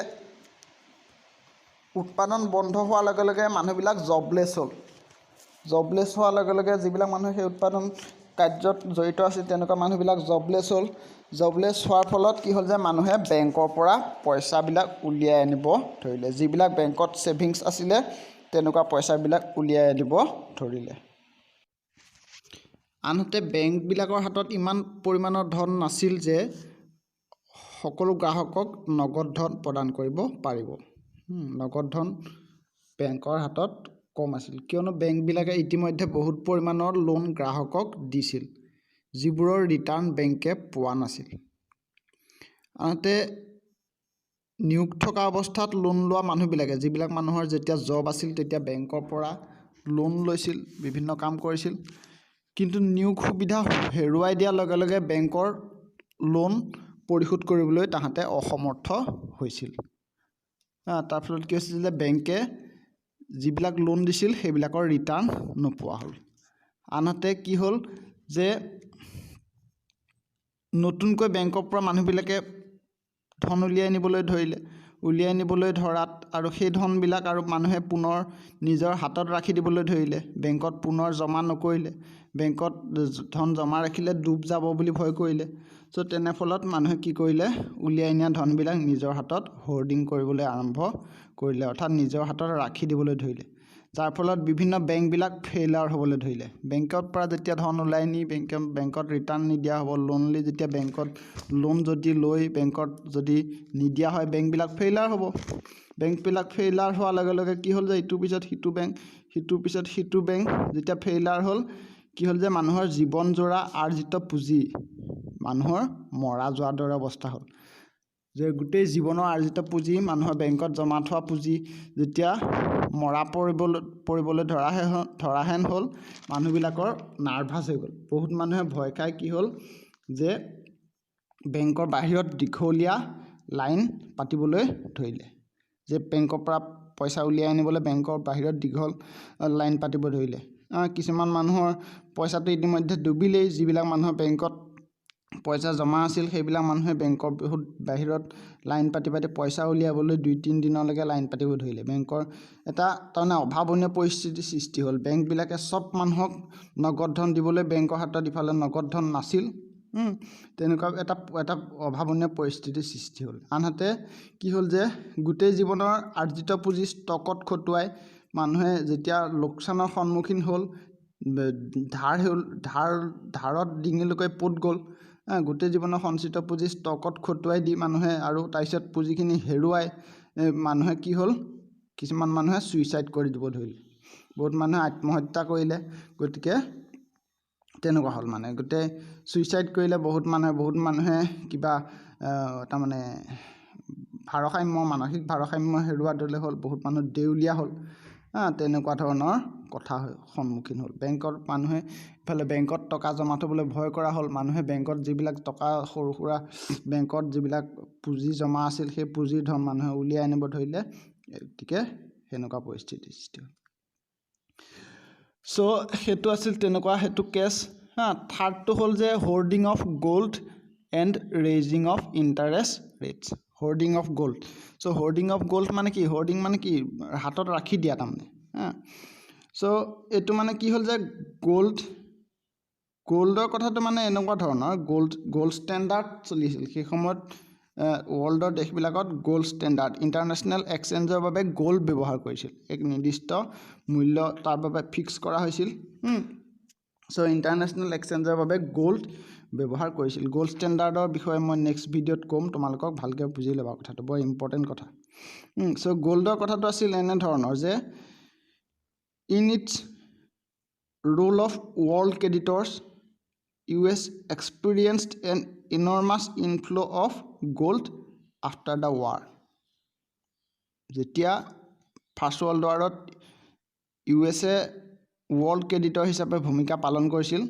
উৎপাদন বন্ধ হোৱাৰ লগে লগে মানুহবিলাক জবলেছ হ'ল। জবলেছ হোৱাৰ লগে লগে যিবিলাক মানুহ সেই উৎপাদন কাৰ্যত জড়িত আছিল তেনেকুৱা মানুহবিলাক জবলেছ হ'ল। জবলেছ হোৱাৰ ফলত কি হ'ল যে মানুহে বেংকৰ পৰা পইচাবিলাক উলিয়াই আনিব ধৰিলে, যিবিলাক বেংকত ছেভিংছ আছিলে তেনেকুৱা পইচাবিলাক উলিয়াই আনিব ধৰিলে। আনহাতে বেংকবিলাকৰ হাতত ইমান পৰিমাণৰ ধন নাছিল যে সকলো গ্ৰাহকক নগদ ধন প্ৰদান কৰিব পাৰিব। নগদ ধন বেংকৰ হাতত কম আছিল, কিয়নো বেংকবিলাকে ইতিমধ্যে বহুত পৰিমাণৰ লোন গ্ৰাহকক দিছিল, যিবোৰৰ ৰিটাৰ্ণ বেংকে পোৱা নাছিল। আনহাতে নিয়োগ থকা অৱস্থাত লোন লোৱা মানুহবিলাকে, যিবিলাক মানুহৰ যেতিয়া জব আছিল তেতিয়া বেংকৰ পৰা লোন লৈছিল, বিভিন্ন কাম কৰিছিল, কিন্তু নিয়োগ সুবিধা হেৰুৱাই দিয়াৰ লগে লগে বেংকৰ লোন পৰিশোধ কৰিবলৈ তাহাঁতে অসমৰ্থ হৈছিল। তাৰ ফলত কি হৈছিল যে বেংকে যিবিলাক লোন দিছিল সেইবিলাকৰ ৰিটাৰ্ণ নোপোৱা হ'ল। আনহাতে কি হ'ল যে নতুনকৈ বেংকৰ পৰা মানুহবিলাকে ধন উলিয়াই নিবলৈ ধৰাত আৰু সেই ধনবিলাক আৰু মানুহে পুনৰ নিজৰ হাতত ৰাখি দিবলৈ ধৰিলে, বেংকত পুনৰ জমা নকৰিলে, বেংকত ধন জমা ৰাখিলে ডুব যাব বুলি ভয় কৰিলে। চ' তেনে ফলত মানুহে কি কৰিলে, উলিয়াই নিয়া ধনবিলাক নিজৰ হাতত হোৰ্ডিং কৰিবলৈ আৰম্ভ কৰিলে, অৰ্থাৎ নিজৰ হাতত ৰাখি দিবলৈ ধৰিলে, যাৰ ফলত বিভিন্ন বেংকবিলাক ফেইলাৰ হ'বলৈ ধৰিলে। বেংকৰ পৰা যেতিয়া ধন ওলাই নি বেংকত ৰিটাৰ্ণ নিদিয়া হ'ব, লোন লৈ যেতিয়া বেংকত লোন যদি লৈ বেংকত যদি নিদিয়া হয়, বেংকবিলাক ফেইলাৰ হ'ব। বেংকবিলাক ফেইলাৰ হোৱাৰ লগে লগে কি হ'ল যে ইটোৰ পিছত সিটো বেংক, সিটোৰ পিছত সিটো বেংক যেতিয়া ফেইলাৰ হ'ল, কি হ'ল যে মানুহৰ জীৱনজোৰা আৰ্জিত পুঁজি মানুহৰ মৰা যোৱাৰ দৰে অৱস্থা হ'ল, যে গোটেই জীৱনৰ আৰ্জিত পুঁজি মানুহৰ বেংকত জমা থোৱা পুঁজি যেতিয়া মৰা পৰিবলৈ ধৰাহেন হ'ল, মানুহবিলাকৰ নাৰ্ভাছ হৈ গ'ল। বহুত মানুহে ভয় খাই কি হ'ল যে বেংকৰ বাহিৰত দীঘলীয়া লাইন পাতিবলৈ ধৰিলে, যে বেংকৰ পৰা পইচা উলিয়াই আনিবলৈ বেংকৰ বাহিৰত দীঘল লাইন পাতিব ধৰিলে। কিছুমান মানুহৰ পইচাটো ইতিমধ্যে ডুবিলেই, যিবিলাক মানুহৰ বেংকত পইচা জমা আছিল সেইবিলাক মানুহে বেংকৰ বহুত বাহিৰত লাইন পাতি পইচা উলিয়াবলৈ 2-3 দিনলৈকে লাইন পাতিব ধৰিলে। বেংকৰ এটা তাৰমানে অভাৱনীয় পৰিস্থিতিৰ সৃষ্টি হ'ল। বেংকবিলাকে চব মানুহক নগদ ধন দিবলৈ বেংকৰ হাতত ইফালে নগদ ধন নাছিল, তেনেকুৱা এটা অভাৱনীয় পৰিস্থিতিৰ সৃষ্টি হ'ল। আনহাতে কি হ'ল যে গোটেই জীৱনৰ আৰ্জিত পুঁজি ষ্টকত খটুৱাই মানুহে যেতিয়া লোকচানৰ সন্মুখীন হ'ল, ধাৰত ডিঙিলৈকে পোত গ'ল, গোটেই জীৱনৰ সঞ্চিত পুঁজি ষ্টকত খটুৱাই দি মানুহে আৰু তাৰপিছত পুঁজিখিনি হেৰুৱাই মানুহে কি হ'ল, কিছুমান মানুহে ছুইচাইড কৰি দিব ধৰিলে, বহুত মানুহে আত্মহত্যা কৰিলে। গতিকে তেনেকুৱা হ'ল, মানে গোটেই ছুইচাইড কৰিলে বহুত মানুহে কিবা তাৰমানে মানসিক ভাৰসাম্য হেৰুৱাৰ দৰে হ'ল, বহুত মানুহ দেউলীয়া হ'ল, তেনেকুৱা ধৰণৰ কথা সন্মুখীন হ'ল। বেংকত মানুহে ইফালে বেংকত টকা জমা থ'বলৈ ভয় কৰা হ'ল, মানুহে বেংকত যিবিলাক টকা সৰু সুৰা বেংকত যিবিলাক পুঁজি জমা আছিল সেই পুঁজিৰ ধন মানুহে উলিয়াই আনিব ধৰিলে, গতিকে সেনেকুৱা পৰিস্থিতিৰ সৃষ্টি হ'ল। চ' সেইটো আছিল সেইটো কেছ। থাৰ্ডটো হ'ল যে hoarding of gold and raising of interest rates. Hoarding of gold. So' hoarding of gold মানে কি, হোৰ্ডিং মানে কি, হাতত ৰাখি দিয়া তাৰমানে। চ' এইটো মানে কি হ'ল যে গ'ল্ডৰ কথাটো মানে এনেকুৱা ধৰণৰ, গ'ল্ড ষ্টেণ্ডাৰ্ড চলিছিল সেই সময়ত। ৱৰ্ল্ডৰ দেশবিলাকত গ'ল্ড ষ্টেণ্ডাৰ্ড, ইণ্টাৰনেশ্যনেল এক্সচেঞ্জৰ বাবে গ'ল্ড ব্যৱহাৰ কৰিছিল, এক নিৰ্দিষ্ট মূল্য তাৰ বাবে ফিক্স কৰা হৈছিল। সো ইণ্টাৰনেশ্যনেল এক্সচেঞ্জৰ বাবে গোল্ড ব্যৱহাৰ কৰিছিল গোল্ড ষ্টেণ্ডাৰ্ডৰ বিষয়ে মই নেক্সট ভিডিঅ'ত ক'ম তোমালোকক ভালকৈ বুজি ল'বা কথাটো বৰ ইম্পৰ্টেণ্ট কথা সো গোল্ডৰ কথাটো আছিল এনে ধৰণৰ যে in its role of world creditors US experienced an enormous inflow of gold after the war. যেতিয়া first world ৱাৰত USA world creditor হিচাপে ভূমিকা পালন কৰিছিল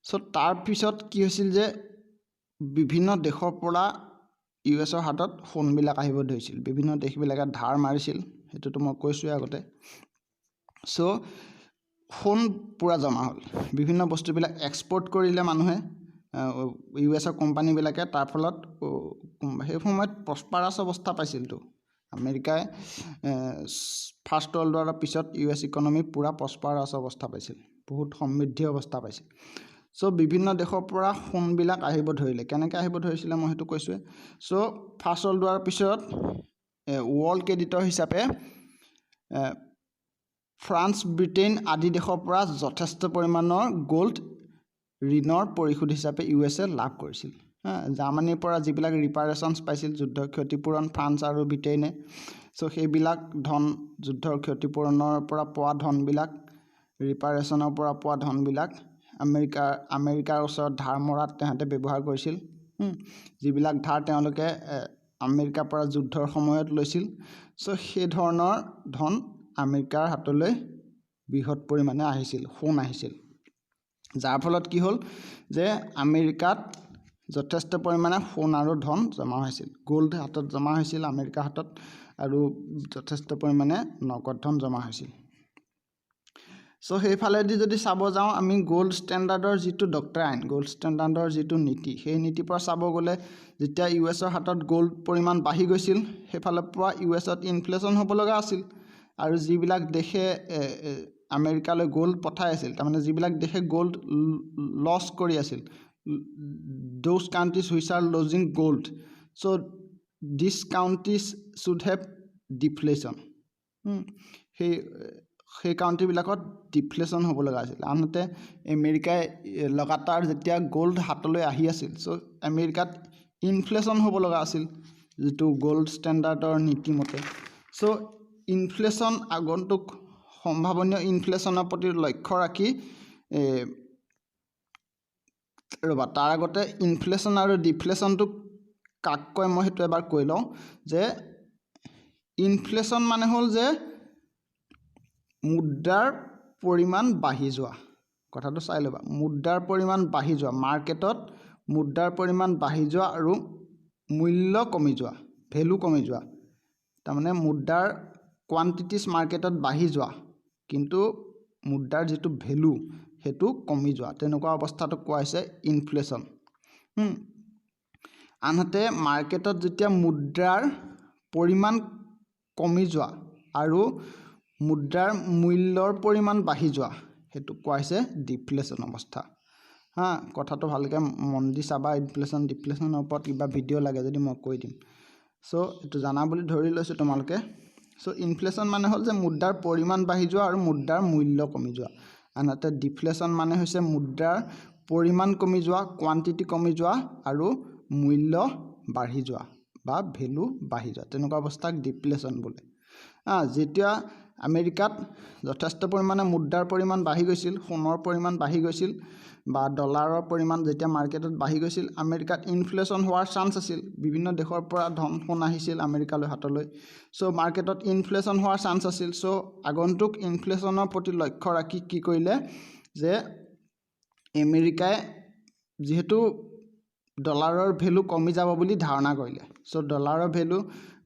সো তাৰপিছত কি হৈছিল যে বিভিন্ন দেশৰ পৰা USৰ হাতত সোণবিলাক আহিব ধৰিছিল বিভিন্ন দেশবিলাকে ধাৰ মাৰিছিল সেইটোতো মই কৈছোঁৱে আগতে সো সোণ পুৰা জমা হ'ল বিভিন্ন বস্তুবিলাক এক্সপৰ্ট কৰিলে মানুহে USৰ কোম্পানীবিলাকে তাৰ ফলত সেই সময়ত প্ৰস্পাৰাছ অৱস্থা পাইছিলতো আমেৰিকাই ফাৰ্ষ্ট ৱৰ্ল্ড ৱাৰৰ পিছত US ইকনমি পুৰা প্ৰস্পাৰাছ অৱস্থা পাইছিল বহুত সমৃদ্ধি অৱস্থা পাইছিল সো বিভিন্ন দেশৰ পৰা সোণবিলাক আহিব ধৰিলে কেনেকৈ আহিব ধৰিছিলে মই সেইটো কৈছোঁৱে সো ফাৰ্ষ্ট ৱৰ্ল্ড ৱাৰৰ পিছত ৱৰ্ল্ড ক্ৰেডিটৰ হিচাপে ফ্ৰান্স ব্ৰিটেইন আদি দেশৰ পৰা যথেষ্ট পৰিমাণৰ গোল্ড ঋণৰ পৰিশোধ হিচাপে USA লাভ কৰিছিল জাৰ্মানীৰ পৰা যিবিলাক ৰিপাৰেশ্যনছ পাইছিল যুদ্ধৰ ক্ষতিপূৰণ ফ্ৰান্স আৰু ব্ৰিটেইনে সো সেইবিলাক ধন যুদ্ধৰ ক্ষতিপূৰণৰ পৰা পোৱা ধনবিলাক ৰিপাৰেশ্যনৰ পৰা পোৱা ধনবিলাক আমেৰিকাৰ ওচৰত ধাৰ মৰাত তেহেঁতে ব্যৱহাৰ কৰিছিল যিবিলাক ধাৰ তেওঁলোকে আমেৰিকাৰ পৰা যুদ্ধৰ সময়ত লৈছিল সো সেই ধৰণৰ ধন আমেৰিকাৰ হাতলৈ বৃহৎ পৰিমাণে আহিছিল সোণ আহিছিল যাৰ ফলত কি হ'ল যে আমেৰিকাত যথেষ্ট পৰিমাণে সোণ আৰু ধন জমা হৈছিল গোল্ড হাতত জমা হৈছিল আমেৰিকাৰ হাতত আৰু যথেষ্ট পৰিমাণে নগদ ধন জমা হৈছিল সো সেইফালেদি যদি চাব যাওঁ আমি গোল্ড ষ্টেণ্ডাৰ্ডৰ যিটো ডক্ট্ৰাইন গোল্ড ষ্টেণ্ডাৰ্ডৰ যিটো নীতি সেই নীতিৰ পৰা চাব গ'লে যেতিয়া USৰ হাতত গোল্ড পৰিমাণ বাঢ়ি গৈছিল সেইফালৰ পৰা USত ইনফ্লেশ্যন হ'ব লগা আছিল আৰু যিবিলাক দেশে আমেৰিকালৈ গোল্ড পঠাই আছিল তাৰমানে যিবিলাক দেশে গোল্ড লছ কৰি আছিল those countries which are losing gold so these countries should have deflation সেই কাউণ্ট্ৰিবিলাকত ডিফ্লেশ্যন হ'ব লগা আছিল আনহাতে আমেৰিকাই লগাতাৰ যেতিয়া গোল্ড হাতলৈ আহি আছিল সো আমেৰিকাত ইনফ্লেশ্যন হ'ব লগা আছিল যিটো গোল্ড ষ্টেণ্ডাৰ্ডৰ নীতিমতে সো ইনফ্লেশ্যন আগন্তুক সম্ভাৱনীয় ইনফ্লেশ্যনৰ প্ৰতি লক্ষ্য ৰাখি ৰ'বা তাৰ আগতে ইনফ্লেশ্যন আৰু ডিফ্লেশ্যনটো কাক কয় মই সেইটো এবাৰ কৈ লওঁ যে ইনফ্লেশ্যন মানে হ'ল যে মুদ্ৰাৰ পৰিমাণ বাঢ়ি যোৱা কথাটো চাই ল'বা মুদ্ৰাৰ পৰিমাণ বাঢ়ি যোৱা মাৰ্কেটত মুদ্ৰাৰ পৰিমাণ বাঢ়ি যোৱা আৰু মূল্য কমি যোৱা ভেলু কমি যোৱা তাৰমানে মুদ্ৰাৰ কোৱান্টিটিছ মাৰ্কেটত বাঢ়ি যোৱা কিন্তু মুদ্ৰাৰ যিটো ভেলু সেইটো কমি যোৱা তেনেকুৱা অৱস্থাটো কোৱা হৈছে ইনফ্লেশ্যন আনহাতে মাৰ্কেটত যেতিয়া মুদ্ৰাৰ পৰিমাণ কমি যোৱা আৰু মুদ্ৰাৰ মূল্যৰ পৰিমাণ বাঢ়ি যোৱা সেইটো কোৱা হৈছে ডিফ্লেশ্যন অৱস্থা কথাটো ভালকৈ মন দি চাবা ইনফ্লেশ্যন ডিফ্লেশ্যনৰ ওপৰত কিবা ভিডিঅ' লাগে যদি মই কৈ দিম সো এইটো জানা বুলি ধৰি লৈছোঁ তোমালোকে সো ইনফ্লেশ্যন মানে হ'ল যে মুদ্ৰাৰ পৰিমাণ বাঢ়ি যোৱা আৰু মুদ্ৰাৰ মূল্য কমি যোৱা আনহাতে ডিফ্লেশ্যন মানে হৈছে মুদ্ৰাৰ পৰিমাণ কমি যোৱা কোৱান্টিটি কমি যোৱা আৰু মূল্য বাঢ়ি যোৱা বা ভেলু বাঢ়ি যোৱা তেনেকুৱা অৱস্থাক ডিফ্লেশ্যন বোলে যেতিয়া আমেৰিকাত যথেষ্ট পৰিমাণে মুদ্ৰাৰ পৰিমাণ বাঢ়ি গৈছিল সোণৰ পৰিমাণ বাঢ়ি গৈছিল বা ডলাৰৰ পৰিমাণ যেতিয়া মাৰ্কেটত বাঢ়ি গৈছিল আমেৰিকাত ইনফ্লেশ্যন হোৱাৰ চান্স আছিল বিভিন্ন দেশৰ পৰা ধন সোণ আহিছিল আমেৰিকালৈ হাতলৈ সো মাৰ্কেটত ইনফ্লেশ্যন হোৱাৰ চান্স আছিল সো আগন্তুক ইনফ্লেশ্যনৰ প্ৰতি লক্ষ্য ৰাখি কি কৰিলে যে আমেৰিকাই যিহেতু ডলাৰৰ ভেলু কমি যাব বুলি ধাৰণা কৰিলে সো ডলাৰৰ ভেলু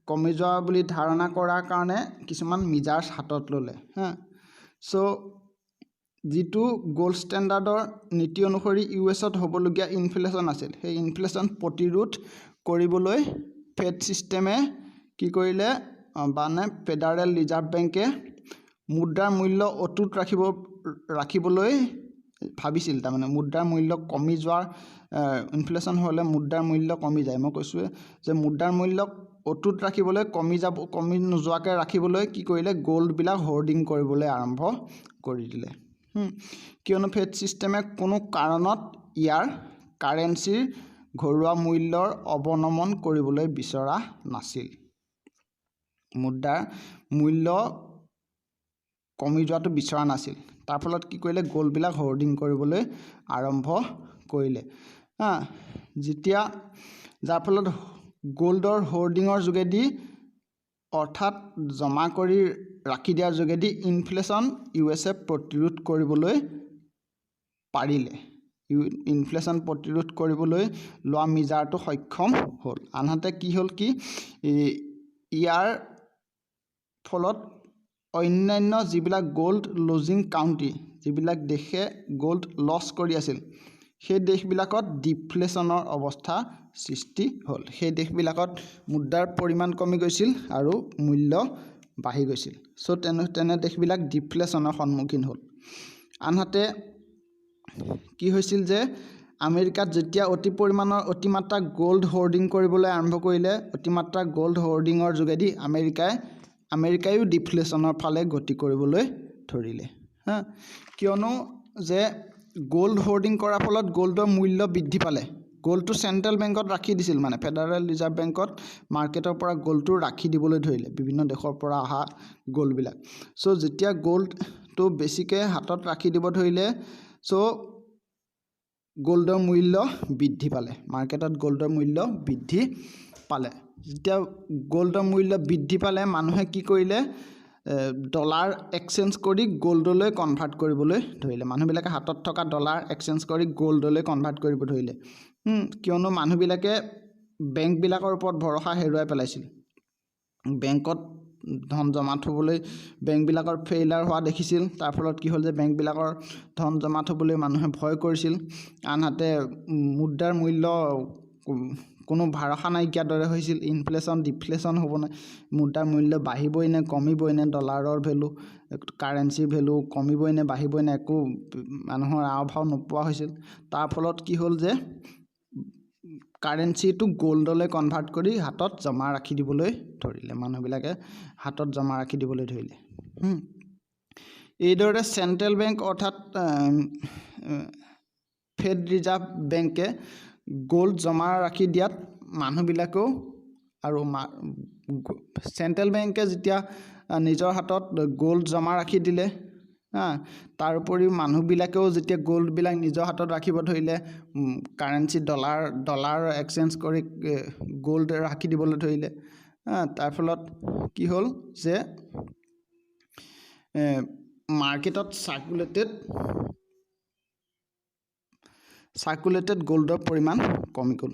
কমি যোৱা বুলি ধাৰণা কৰাৰ কাৰণে কিছুমান মিজাৰ্ছ হাতত ল'লে সো যিটো গোল্ড ষ্টেণ্ডাৰ্ডৰ নীতি অনুসৰি USত হ'বলগীয়া ইনফ্লেশ্যন আছিল সেই ইনফ্লেশ্যন প্ৰতিৰোধ কৰিবলৈ ফেড ছিষ্টেমে কি কৰিলে মানে ফেডাৰেল ৰিজাৰ্ভ বেংকে মুদ্ৰাৰ মূল্য অটুট ৰাখিবলৈ ভাবিছিল তাৰমানে মুদ্ৰাৰ মূল্য কমি যোৱাৰ ইনফ্লেশ্যন হ'লে মুদ্ৰাৰ মূল্য কমি যায় মই কৈছোঁৱে যে মুদ্ৰাৰ মূল্য অটুট ৰাখিবলৈ কমি নোযোৱাকৈ ৰাখিবলৈ কি কৰিলে গোল্ডবিলাক হোৰ্ডিং কৰিবলৈ আৰম্ভ কৰি দিলে কিয়নো ফেড ছিষ্টেমে কোনো কাৰণত ইয়াৰ কাৰেঞ্চিৰ ঘৰুৱা মূল্যৰ অৱনমন কৰিবলৈ বিচৰা নাছিল। মুদ্ৰাৰ মূল্য কমি যোৱাটো বিচৰা নাছিল। তাৰ ফলত কি কৰিলে, গ'ল্ডবিলাক হোৰ্ডিং কৰিবলৈ আৰম্ভ কৰিলে। যেতিয়া যাৰ ফলত গ'ল্ডৰ হোৰ্ডিঙৰ যোগেদি অৰ্থাৎ জমা কৰি ৰাখি দিয়াৰ যোগেদি ইনফ্লেশ্যন USA প্ৰতিৰোধ কৰিবলৈ পাৰিলে। ইনফ্লেশ্যন প্ৰতিৰোধ কৰিবলৈ লোৱা মিজাৰটো সক্ষম হ'ল। আনহাতে কি হ'ল কি, ইয়াৰ ফলত অন্যান্য যিবিলাক গ'ল্ড লজিং কাউণ্ট্ৰি, যিবিলাক দেশে গ'ল্ড লছ কৰি আছিল, সেই দেশবিলাকত ডিফ্লেশ্যনৰ অৱস্থা সৃষ্টি হ'ল। সেই দেশবিলাকত মুদ্ৰাৰ পৰিমাণ কমি গৈছিল আৰু মূল্য বাঢ়ি গৈছিল। চ' তেনে দেশবিলাক ডিফ্লেশ্যনৰ সন্মুখীন হ'ল। আনহাতে কি হৈছিল যে আমেৰিকাত যেতিয়া অতিমাত্ৰা গ'ল্ড হোৰ্ডিং কৰিবলৈ আৰম্ভ কৰিলে, অতিমাত্ৰা গ'ল্ড হোৰ্ডিঙৰ যোগেদি আমেৰিকায়ো ডিফ্লেশ্যনৰ ফালে গতি কৰিবলৈ ধৰিলে। কিয়নো যে গ'ল্ড হোৰ্ডিং কৰাৰ ফলত গ'ল্ডৰ মূল্য বৃদ্ধি পালে। গ'ল্ডটো চেণ্ট্ৰেল বেংকত ৰাখি দিছিল, মানে ফেডাৰেল ৰিজাৰ্ভ বেংকত মাৰ্কেটৰ পৰা গ'ল্ডটো ৰাখি দিবলৈ ধৰিলে, বিভিন্ন দেশৰ পৰা অহা গ'ল্ডবিলাক। চ' যেতিয়া গ'ল্ডটো বেছিকৈ হাতত ৰাখি দিব ধৰিলে, চ' গ'ল্ডৰ মূল্য বৃদ্ধি পালে, মাৰ্কেটত গ'ল্ডৰ মূল্য বৃদ্ধি পালে। যেতিয়া গ'ল্ডৰ মূল্য বৃদ্ধি পালে, মানুহে কি কৰিলে, ডলাৰ এক্সচেঞ্জ কৰি গ'ল্ডলৈ কনভাৰ্ট কৰিবলৈ ধৰিলে। মানুহবিলাকে হাতত থকা ডলাৰ এক্সচেঞ্জ কৰি গ'ল্ডলৈ কনভাৰ্ট কৰিব ধৰিলে। কিয়নো মানুহবিলাকে বেংকবিলাকৰ ওপৰত ভৰসা হেৰুৱাই পেলাইছিল। বেংকত ধন জমা থ'বলৈ বেংকবিলাকৰ ফেইলাৰ হোৱা দেখিছিল। তাৰ ফলত কি হ'ল যে বেংকবিলাকৰ ধন জমা থ'বলৈ মানুহে ভয় কৰিছিল। আনহাতে মুদ্ৰাৰ মূল্য কোনো ভৰসা নাইকিয়াৰ দৰে হৈছিল। ইনফ্লেশ্যন ডিফ্লেশ্যন হ'ব নে, মুদ্ৰাৰ মূল্য বাঢ়িবই নে কমিবই নে, ডলাৰৰ ভেলু কাৰেঞ্চিৰ ভেলু কমিবই নে বাঢ়িবই নে, একো মানুহৰ আওভাও নোপোৱা হৈছিল। তাৰ ফলত কি হ'ল যে কাৰেঞ্চিটো গ'ল্ডলৈ কনভাৰ্ট কৰি হাতত জমা ৰাখি দিবলৈ ধৰিলে, মানুহবিলাকে হাতত জমা ৰাখি দিবলৈ ধৰিলে। এইদৰে চেণ্ট্ৰেল বেংক অৰ্থাৎ ফেড ৰিজাৰ্ভ বেংকে গ'ল্ড জমা ৰাখি দিয়াত মানুহবিলাকেও আৰু চেণ্ট্ৰেল বেংকে যেতিয়া নিজৰ হাতত গ'ল্ড জমা ৰাখি দিলে, তাৰ উপৰিও মানুহবিলাকেও যেতিয়া গ'ল্ডবিলাক নিজৰ হাতত ৰাখিব ধৰিলে, কাৰেঞ্চি ডলাৰ এক্সচেঞ্জ কৰি গ'ল্ড ৰাখি দিবলৈ ধৰিলে। তাৰ ফলত কি হ'ল যে মাৰ্কেটত চাৰ্কুলেটেড গ'ল্ডৰ পৰিমাণ কমি গ'ল।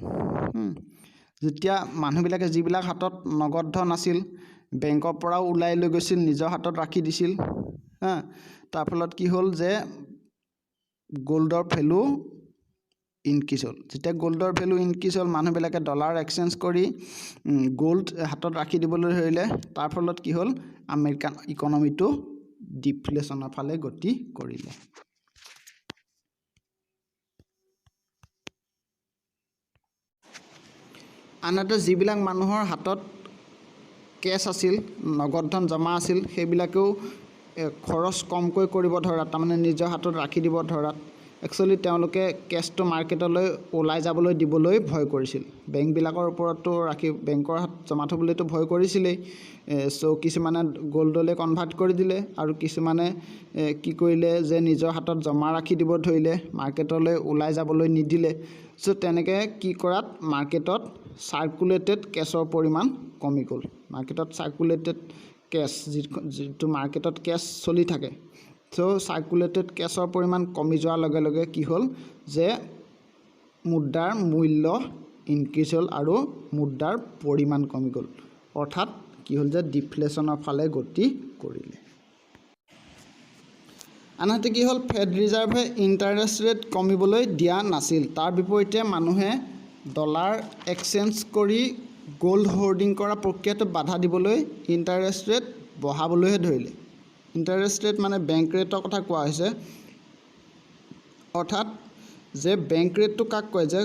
যেতিয়া মানুহবিলাকে যিবিলাক হাতত নগদ ধন আছিল, বেংকৰ পৰাও ওলাই লৈ গৈছিল, নিজৰ হাতত ৰাখি দিছিল। তাৰ ফলত কি হ'ল যে গ'ল্ডৰ ভেলু ইনক্ৰিজ হ'ল। যেতিয়া গ'ল্ডৰ ভেলু ইনক্ৰিজ হ'ল, মানুহবিলাকে ডলাৰ এক্সচেঞ্জ কৰি গ'ল্ড হাতত ৰাখি দিবলৈ ধৰিলে। তাৰ ফলত কি হ'ল, আমেৰিকান ইকনমিটো ডিফ্লেশ্যনৰ ফালে গতি কৰিলে। আনহাতে যিবিলাক মানুহৰ হাতত কেছ আছিল, নগদ ধন জমা আছিল, সেইবিলাকেও খৰচ কমকৈ কৰিব ধৰাত, তাৰমানে নিজৰ হাতত ৰাখি দিব ধৰাত, একচুৱেলি তেওঁলোকে কেছটো মাৰ্কেটলৈ ওলাই যাবলৈ দিবলৈ ভয় কৰিছিল। বেংকবিলাকৰ ওপৰতো বেংকৰ হাত জমা থ'বলৈতো ভয় কৰিছিলেই। চ' কিছুমানে গ'ল্ডলৈ কনভাৰ্ট কৰি দিলে আৰু কিছুমানে কি কৰিলে যে নিজৰ হাতত জমা ৰাখি দিব ধৰিলে, মাৰ্কেটলৈ ওলাই যাবলৈ নিদিলে। চ' তেনেকৈ কি কৰাত মাৰ্কেটত চাৰ্কুলেটেড কেছৰ পৰিমাণ কমি গ'ল। মাৰ্কেটত চাৰ্কুলেটেড কেছ, যিটো মাৰ্কেটত কেছ চলি থাকে, চ' চাৰ্কুলেটেড কেছৰ পৰিমাণ কমি যোৱাৰ লগে লগে কি হ'ল যে মুদ্ৰাৰ মূল্য ইনক্ৰিজ হ'ল আৰু মুদ্ৰাৰ পৰিমাণ কমি গ'ল। অৰ্থাৎ কি হ'ল যে ডিফ্লেশ্যনৰ ফালে গতি কৰিলে। আনহাতে কি হ'ল, ফেড ৰিজাৰ্ভে ইণ্টাৰেষ্ট ৰেট কমিবলৈ দিয়া নাছিল। তাৰ বিপৰীতে মানুহে ডলাৰ এক্সচেঞ্জ কৰি গ'ল্ড হোৰ্ডিং কৰা প্ৰক্ৰিয়াটো বাধা দিবলৈ ইণ্টাৰেষ্ট ৰেট বঢ়াবলৈহে ধৰিলে। ইণ্টাৰেষ্ট ৰেট মানে বেংক ৰেটৰ কথা কোৱা হৈছে। অৰ্থাৎ যে বেংক ৰেটটো কাক কয়, যে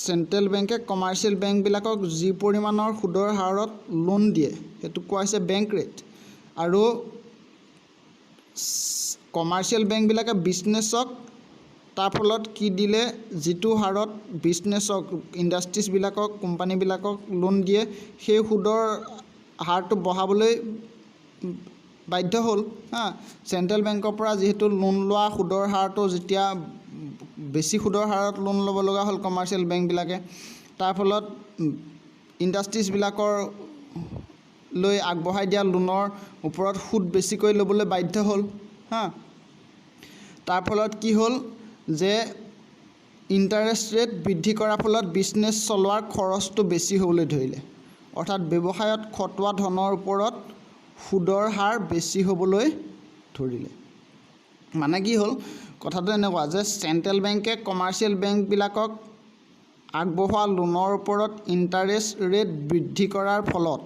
চেণ্ট্ৰেল বেংকে কমাৰ্চিয়েল বেংকবিলাকক যি পৰিমাণৰ সুদৰ হাৰত লোন দিয়ে, সেইটো কোৱা হৈছে বেংক ৰেট। আৰু কমাৰ্চিয়েল বেংকবিলাকে বিজনেছক তাৰ ফলত কি দিলে যিটো হাৰত বিজনেছক ইণ্ডাষ্ট্ৰিজবিলাকক কোম্পানীবিলাকক লোন দিয়ে সেই সুদৰ হাৰটো বঢ়াবলৈ বাধ্য হ'ল চেণ্ট্ৰেল বেংকৰ পৰা যিহেতু লোন লোৱা সুদৰ হাৰটো যেতিয়া বেছি সুদৰ হাৰত লোন ল'ব লগা হ'ল কমাৰ্চিয়েল বেংকবিলাকে তাৰ ফলত ইণ্ডাষ্ট্ৰিজবিলাকৰ লৈ আগবঢ়াই দিয়া লোনৰ ওপৰত সুদ বেছিকৈ ল'বলৈ বাধ্য হ'ল তাৰ ফলত কি হ'ল যে ইণ্টাৰেষ্ট ৰেট বৃদ্ধি কৰাৰ ফলত বিজনেছ চলোৱাৰ খৰচটো বেছি হ'বলৈ ধৰিলে অৰ্থাৎ ব্যৱসায়ত খটোৱা ধনৰ ওপৰত সুদৰ হাৰ বেছি হ'বলৈ ধৰিলে মানে কি হ'ল কথাটো এনেকুৱা যে চেণ্ট্ৰেল বেংকে কমাৰ্চিয়েল বেংকবিলাকক আগবঢ়োৱা লোনৰ ওপৰত ইণ্টাৰেষ্ট ৰেট বৃদ্ধি কৰাৰ ফলত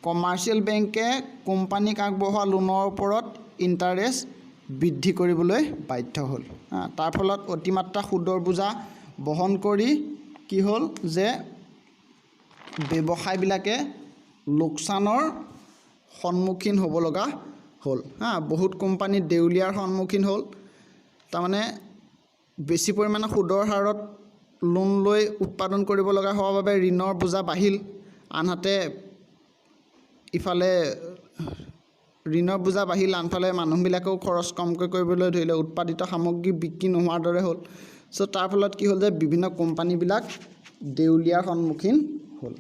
কমাৰ্চিয়েল বেংকে কোম্পানীক আগবঢ়োৱা লোনৰ ওপৰত ইণ্টাৰেষ্ট বৃদ্ধি কৰিবলৈ বাধ্য হ'ল তাৰ ফলত অতিমাত্ৰা সুদৰ বোজা বহন কৰি কি হ'ল যে ব্যৱসায়বিলাকে লোকচানৰ সন্মুখীন হ'ব লগা হ'ল বহুত কোম্পানী দেউলীয়াৰ সন্মুখীন হ'ল তাৰমানে বেছি পৰিমাণে সুদৰ হাৰত লোন লৈ উৎপাদন কৰিব লগা হোৱাৰ বাবে ঋণৰ বোজা বাঢ়িল আনহাতে ইফালে ঋণৰ বোজা বাঢ়িল আনফালে মানুহবিলাকেও খৰচ কমকৈ কৰিবলৈ ধৰিলে উৎপাদিত সামগ্ৰী বিক্ৰী নোহোৱাৰ দৰে হ'ল চ' তাৰ ফলত কি হ'ল যে বিভিন্ন কোম্পানীবিলাক দেউলীয়াৰ সন্মুখীন হ'ল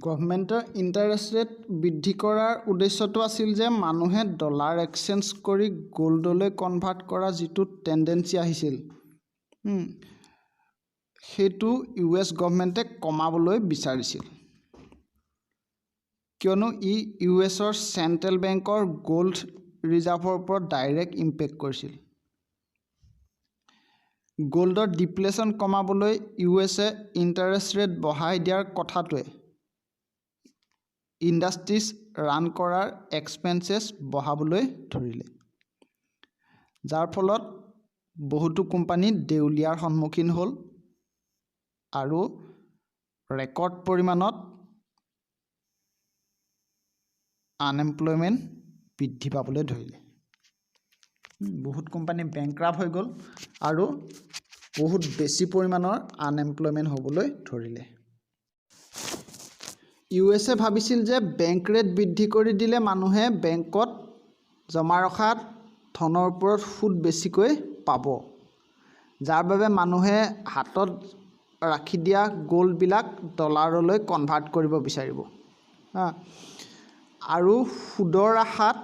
গভৰ্ণমেণ্টৰ ইণ্টাৰেষ্ট ৰেট বৃদ্ধি কৰাৰ উদ্দেশ্যটো আছিল যে মানুহে ডলাৰ এক্সচেঞ্জ কৰি গ'ল্ডলৈ কনভাৰ্ট কৰা যিটো টেণ্ডেঞ্চি আহিছিল সেইটো US গভৰ্ণমেণ্টে কমাবলৈ বিচাৰিছিল কিয়নো ই USৰ চেণ্ট্ৰেল বেংকৰ গ'ল্ড ৰিজাৰ্ভৰ ওপৰত ডাইৰেক্ট ইম্পেক্ট কৰিছিল গ'ল্ডৰ ডিপ্লেশ্যন কমাবলৈ USএ ইণ্টাৰেষ্ট ৰেট বঢ়াই দিয়াৰ কথাটোৱে ইণ্ডাষ্ট্ৰিজ ৰান কৰাৰ এক্সপেন্সেছ বঢ়াবলৈ ধৰিলে যাৰ ফলত বহুতো কোম্পানী দেউলীয়াৰ সন্মুখীন হ'ল আৰু ৰেকৰ্ড পৰিমাণত আনএমপ্লয়মেণ্ট বৃদ্ধি পাবলৈ ধৰিলে বহুত কোম্পানী বেংক্ৰাপ্ট হৈ গ'ল আৰু বহুত বেছি পৰিমাণৰ আনএমপ্লয়মেণ্ট হ'বলৈ ধৰিলে USএ ভাবিছিল যে বেংক ৰেট বৃদ্ধি কৰি দিলে মানুহে বেংকত জমা ৰখা ধনৰ ওপৰত সুদ বেছিকৈ পাব যাৰ বাবে মানুহে হাতত ৰাখি দিয়া গ'ল্ডবিলাক ডলাৰলৈ কনভাৰ্ট কৰিব বিচাৰিব আৰু সুদৰ আশাত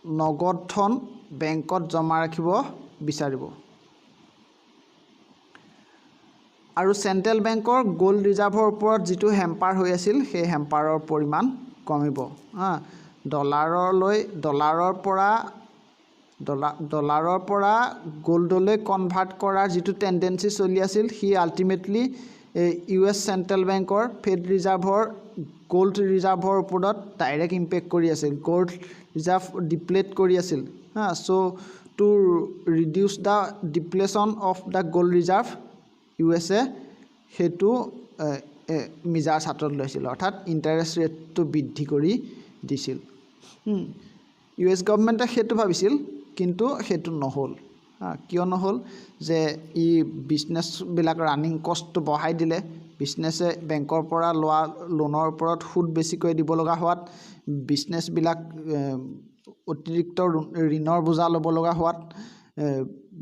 নগদ ধন বেংকত জমা ৰাখিব বিচাৰিব আৰু চেণ্ট্ৰেল বেংকৰ গ'ল্ড ৰিজাৰ্ভৰ ওপৰত যিটো হেম্পাৰ হৈ আছিল সেই হেম্পাৰৰ পৰিমাণ কমিব ডলাৰৰ পৰা গ'ল্ডলৈ কনভাৰ্ট কৰাৰ যিটো টেণ্ডেঞ্চি চলি আছিল সি আল্টিমেটলি US চেণ্ট্ৰেল বেংকৰ ফেড ৰিজাৰ্ভৰ গ'ল্ড ৰিজাৰ্ভৰ ওপৰত ডাইৰেক্ট ইম্পেক্ট কৰি আছিল গ'ল্ড ৰিজাৰ্ভ ডিপ্লেট কৰি আছিল so' to reduce the depletion of the gold reserve USএ সেইটো মিজাৰ্ছ হাতত লৈছিল অৰ্থাৎ ইণ্টাৰেষ্ট ৰেটটো বৃদ্ধি কৰি দিছিল US গভৰ্ণমেণ্টে সেইটো ভাবিছিল কিন্তু সেইটো নহ'ল কিয় নহ'ল যে ই বিজনেছবিলাক ৰানিং কষ্টটো বঢ়াই দিলে বিজনেছে বেংকৰ পৰা লোৱা লোনৰ ওপৰত সুদ বেছিকৈ দিব লগা হোৱাত বিজনেছবিলাক অতিৰিক্ত ঋণৰ বোজা ল'ব লগা হোৱাত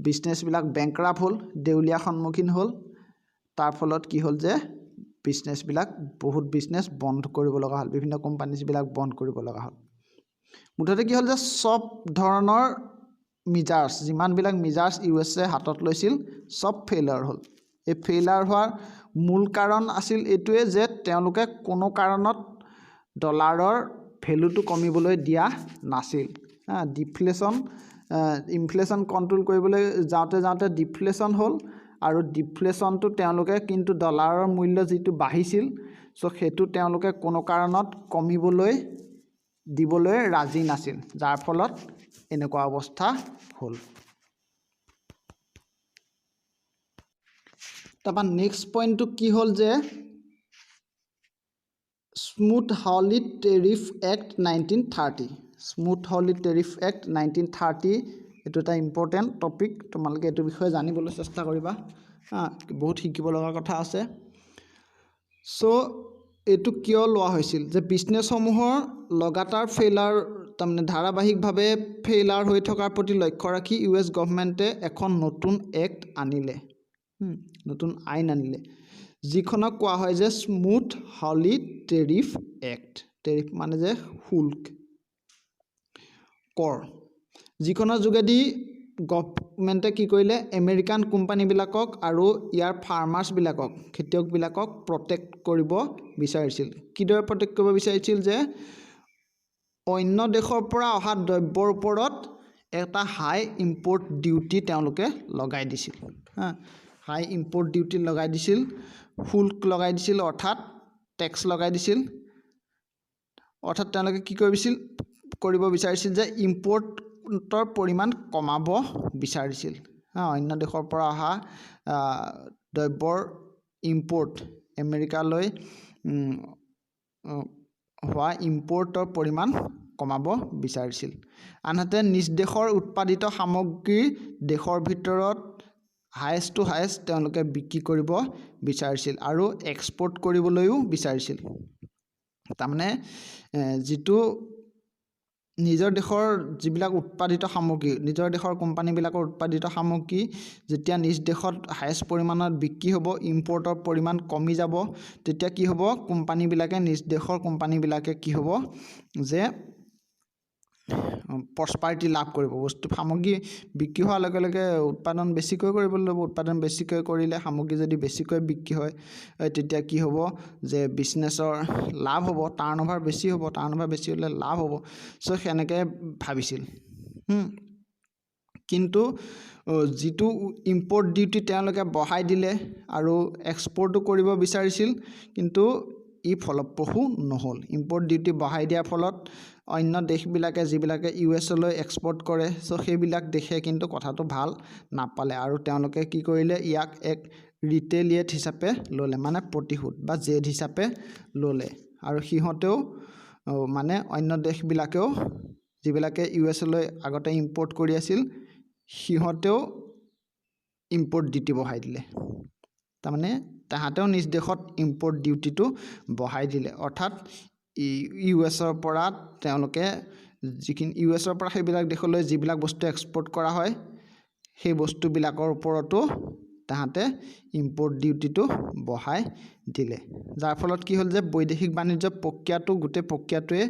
বিজনেছবিলাক বেংক্ৰাপ্ট হ'ল দেউলীয়া সন্মুখীন হ'ল তাৰ ফলত কি হ'ল যে বিজনেছবিলাক বহুত বিজনেছ বন্ধ কৰিব লগা হ'ল বিভিন্ন কোম্পানীজবিলাক বন্ধ কৰিব লগা হ'ল মুঠতে কি হ'ল যে সব ধৰণৰ মিজাৰ্ছ যিমানবিলাক মিজাৰ্ছ USএ হাতত লৈছিল সব ফেইলাৰ হ'ল এই ফেইলাৰ হোৱাৰ মূল কাৰণ আছিল এইটোৱে যে তেওঁলোকে কোনো কাৰণত ডলাৰৰ ভেলুটো কমিবলৈ দিয়া নাছিল ইনফ্লেশ্যন কণ্ট্ৰল কৰিবলৈ যাওঁতে ডিফ্লেশ্যন হ'ল আৰু ডিফ্লেশ্যনটো তেওঁলোকে কিন্তু ডলাৰৰ মূল্য যিটো বাঢ়িছিল চ' সেইটো তেওঁলোকে কোনো কাৰণত কমিবলৈ দিবলৈ ৰাজি নাছিল যাৰ ফলত এনেকুৱা অৱস্থা হ'ল তাৰপৰা নেক্সট পইণ্টটো কি হ'ল যে স্মুথ-হলি টেৰিফ এক্ট 1930 স্মুথ-হলি টেৰিফ এক্ট 1930 এইটো এটা ইম্পৰ্টেণ্ট টপিক তোমালোকে এইটো বিষয়ে জানিবলৈ চেষ্টা কৰিবা বহুত শিকিব লগা কথা আছে সো এইটো কিয় লোৱা হৈছিল যে বিজনেছসমূহৰ লগাতাৰ ফেইলাৰ তাৰমানে ধাৰাবাহিকভাৱে ফেইলাৰ হৈ থকাৰ প্ৰতি লক্ষ্য ৰাখি US গভৰ্ণমেণ্টে এখন নতুন এক্ট আনিলে নতুন আইন আনিলে যিখনক কোৱা হয় যে স্মুথ-হলি টেৰিফ এক্ট টেৰিফ মানে যে শুল্ক কৰ যিখনৰ যোগেদি গভৰ্ণমেণ্টে কি কৰিলে আমেৰিকান কোম্পানীবিলাকক আৰু ইয়াৰ ফাৰ্মাৰ্ছবিলাকক খেতিয়কবিলাকক প্ৰটেক্ট কৰিব বিচাৰিছিল কিদৰে প্ৰটেক্ট কৰিব বিচাৰিছিল যে অন্য দেশৰ পৰা অহা দ্ৰব্যৰ ওপৰত এটা হাই ইম্পৰ্ট ডিউটি তেওঁলোকে লগাই দিছিল হাই ইম্পৰ্ট ডিউটি লগাই দিছিল শুল্ক লগাই দিছিল অৰ্থাৎ টেক্স লগাই দিছিল অৰ্থাৎ তেওঁলোকে কি কৰিব বিচাৰিছিল যে ইম্পৰ্টৰ পৰিমাণ কমাব বিচাৰিছিল অন্য দেশৰ পৰা অহা দ্ৰব্যৰ ইম্পৰ্ট আমেৰিকালৈ হোৱা ইম্পৰ্টৰ পৰিমাণ কমাব বিচাৰিছিল আনহাতে নিজ দেশৰ উৎপাদিত সামগ্ৰী দেশৰ ভিতৰত হাইয়েষ্ট টু হাইয়েষ্ট তেওঁলোকে বিক্ৰী কৰিব বিচাৰিছিল আৰু এক্সপৰ্ট কৰিবলৈও বিচাৰিছিল তাৰমানে যিটো নিজৰ দেশৰ যিবিলাক উৎপাদিত সামগ্ৰী নিজৰ দেশৰ কোম্পানীবিলাকৰ উৎপাদিত সামগ্ৰী যেতিয়া নিজ দেশত হাইয়েষ্ট পৰিমাণত বিক্ৰী হ'ব ইম্পৰ্টৰ পৰিমাণ কমি যাব তেতিয়া কি হ'ব কোম্পানীবিলাকে নিজ দেশৰ কোম্পানীবিলাকে কি হ'ব যে প্ৰসপাৰিটি লাভ কৰিব বস্তু সামগ্ৰী বিক্ৰী হোৱাৰ লগে লগে উৎপাদন বেছিকৈ কৰিবলৈ ল'ব উৎপাদন বেছিকৈ কৰিলে সামগ্ৰী যদি বেছিকৈ বিক্ৰী হয় তেতিয়া কি হ'ব যে বিজনেছৰ লাভ হ'ব টাৰ্ণঅভাৰ বেছি হ'ব টাৰ্ণঅভাৰ বেছি হ'লে লাভ হ'ব সো সেনেকৈ ভাবিছিল কিন্তু যিটো ইম্পৰ্ট ডিউটি তেওঁলোকে বঢ়াই দিলে আৰু এক্সপৰ্টো কৰিব বিচাৰিছিল কিন্তু ই ফলপ্ৰসূ নহ'ল ইম্পৰ্ট ডিউটি বঢ়াই দিয়াৰ ফলত অন্য দেশবিলাকে যিবিলাকে ইউএছলৈ এক্সপৰ্ট কৰে সো সেইবিলাক দেশে কিন্তু কথাটো ভাল নাপালে আৰু তেওঁলোকে কি কৰিলে ইয়াক এক ৰিটেলিয়েট হিচাপে ল'লে মানে প্ৰতিশোধ বা জেদ হিচাপে ল'লে আৰু সিহঁতেও মানে অন্য দেশবিলাকেও যিবিলাকে ইউএছলৈ আগতে ইম্পৰ্ট কৰি আছিল সিহঁতেও ইম্পৰ্ট ডিউটি বঢ়াই দিলে তাৰমানে তাহাঁতেও নিজ দেশত ইম্পৰ্ট ডিউটিটো বঢ়াই দিলে অৰ্থাৎ ইউএছৰ পৰা তেওঁলোকে যিখিনি ইউএছৰ পৰা সেইবিলাক দেশলৈ যিবিলাক বস্তু এক্সপৰ্ট কৰা হয় সেই বস্তুবিলাকৰ ওপৰতো তাহাঁতে ইম্পৰ্ট ডিউটিটো বঢ়াই দিলে যাৰ ফলত কি হ'ল যে বৈদেশিক বাণিজ্য প্ৰক্ৰিয়াটো গোটেই প্ৰক্ৰিয়াটোৱে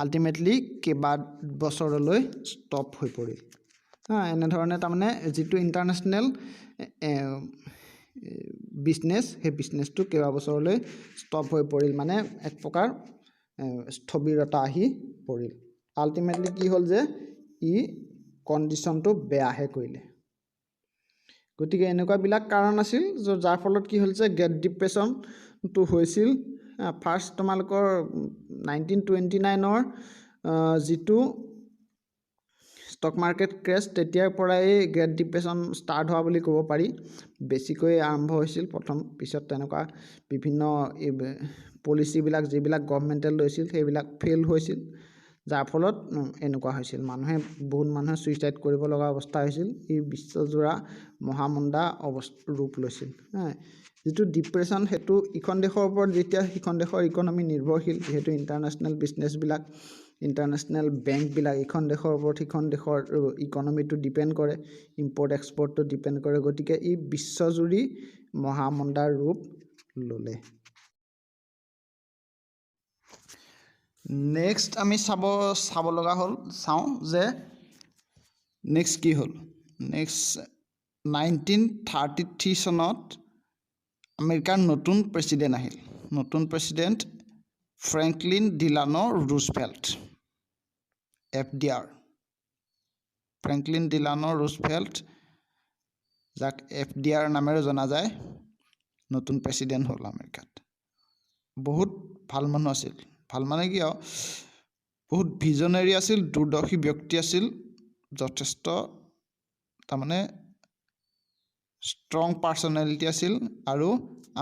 আল্টিমেটলি কেইবা বছৰলৈ ষ্টপ হৈ পৰিল এনেধৰণে তাৰমানে যিটো ইণ্টাৰনেশ্যনেল বিজনেছ সেই বিজনেছটো কেইবা বছৰলৈ ষ্টপ হৈ পৰিল মানে এক প্ৰকাৰ স্থবিৰতা আহি পৰিল আল্টিমেটলি কি হ'ল যে ই কণ্ডিশ্যনটো বেয়াহে কৰিলে গতিকে এনেকুৱাবিলাক কাৰণ আছিল যাৰ ফলত কি হ'ল যে গ্ৰেট ডিপ্ৰেশ্যনটো হৈছিল ফাৰ্ষ্ট তোমালোকৰ 1929ৰ যিটো ষ্টক মাৰ্কেট ক্ৰেছ তেতিয়াৰ পৰাই গ্ৰেট ডিপ্ৰেশ্যন ষ্টাৰ্ট হোৱা বুলি ক'ব পাৰি বেছিকৈ আৰম্ভ হৈছিল প্ৰথম পিছত তেনেকুৱা বিভিন্ন পলিচিবিলাক যিবিলাক গভৰ্ণমেণ্টে লৈছিল সেইবিলাক ফেইল হৈছিল যাৰ ফলত এনেকুৱা হৈছিল বহুত মানুহে ছুইচাইড কৰিব লগা অৱস্থা হৈছিল ই বিশ্বজোৰা মহামন্দা ৰূপ লৈছিল যিটো ডিপ্ৰেশ্যন সেইটো ইখন দেশৰ ওপৰত যেতিয়া সিখন দেশৰ ইকনমি নিৰ্ভৰশীল যিহেতু ইণ্টাৰনেশ্যনেল বিজনেছবিলাক ইণ্টাৰনেশ্যনেল বেংকবিলাক ইখন দেশৰ ওপৰত সিখন দেশৰ ইকনমিটো ডিপেণ্ড কৰে ইম্পৰ্ট এক্সপৰ্টটো ডিপেণ্ড কৰে গতিকে ই বিশ্বজুৰি মহামন্দাৰ ৰূপ ল'লে নেক্সট আমি চাব লগা চাওঁ যে নেক্সট কি হ'ল নেক্সট 1933 চনত আমেৰিকাৰ নতুন প্ৰেছিডেণ্ট আহিল নতুন president Franklin ডিলানো Roosevelt FDR Franklin ডিলানো Roosevelt যাক FDR নামেৰে জনা যায় নতুন প্ৰেছিডেণ্ট হ'ল আমেৰিকাত বহুত ভাল মানুহ আছিল ভাল মানে কি বহুত ভিজনাৰী আছিল দূৰদৰ্শী ব্যক্তি আছিল যথেষ্ট তাৰমানে ষ্ট্ৰং পাৰ্চনেলিটি আছিল আৰু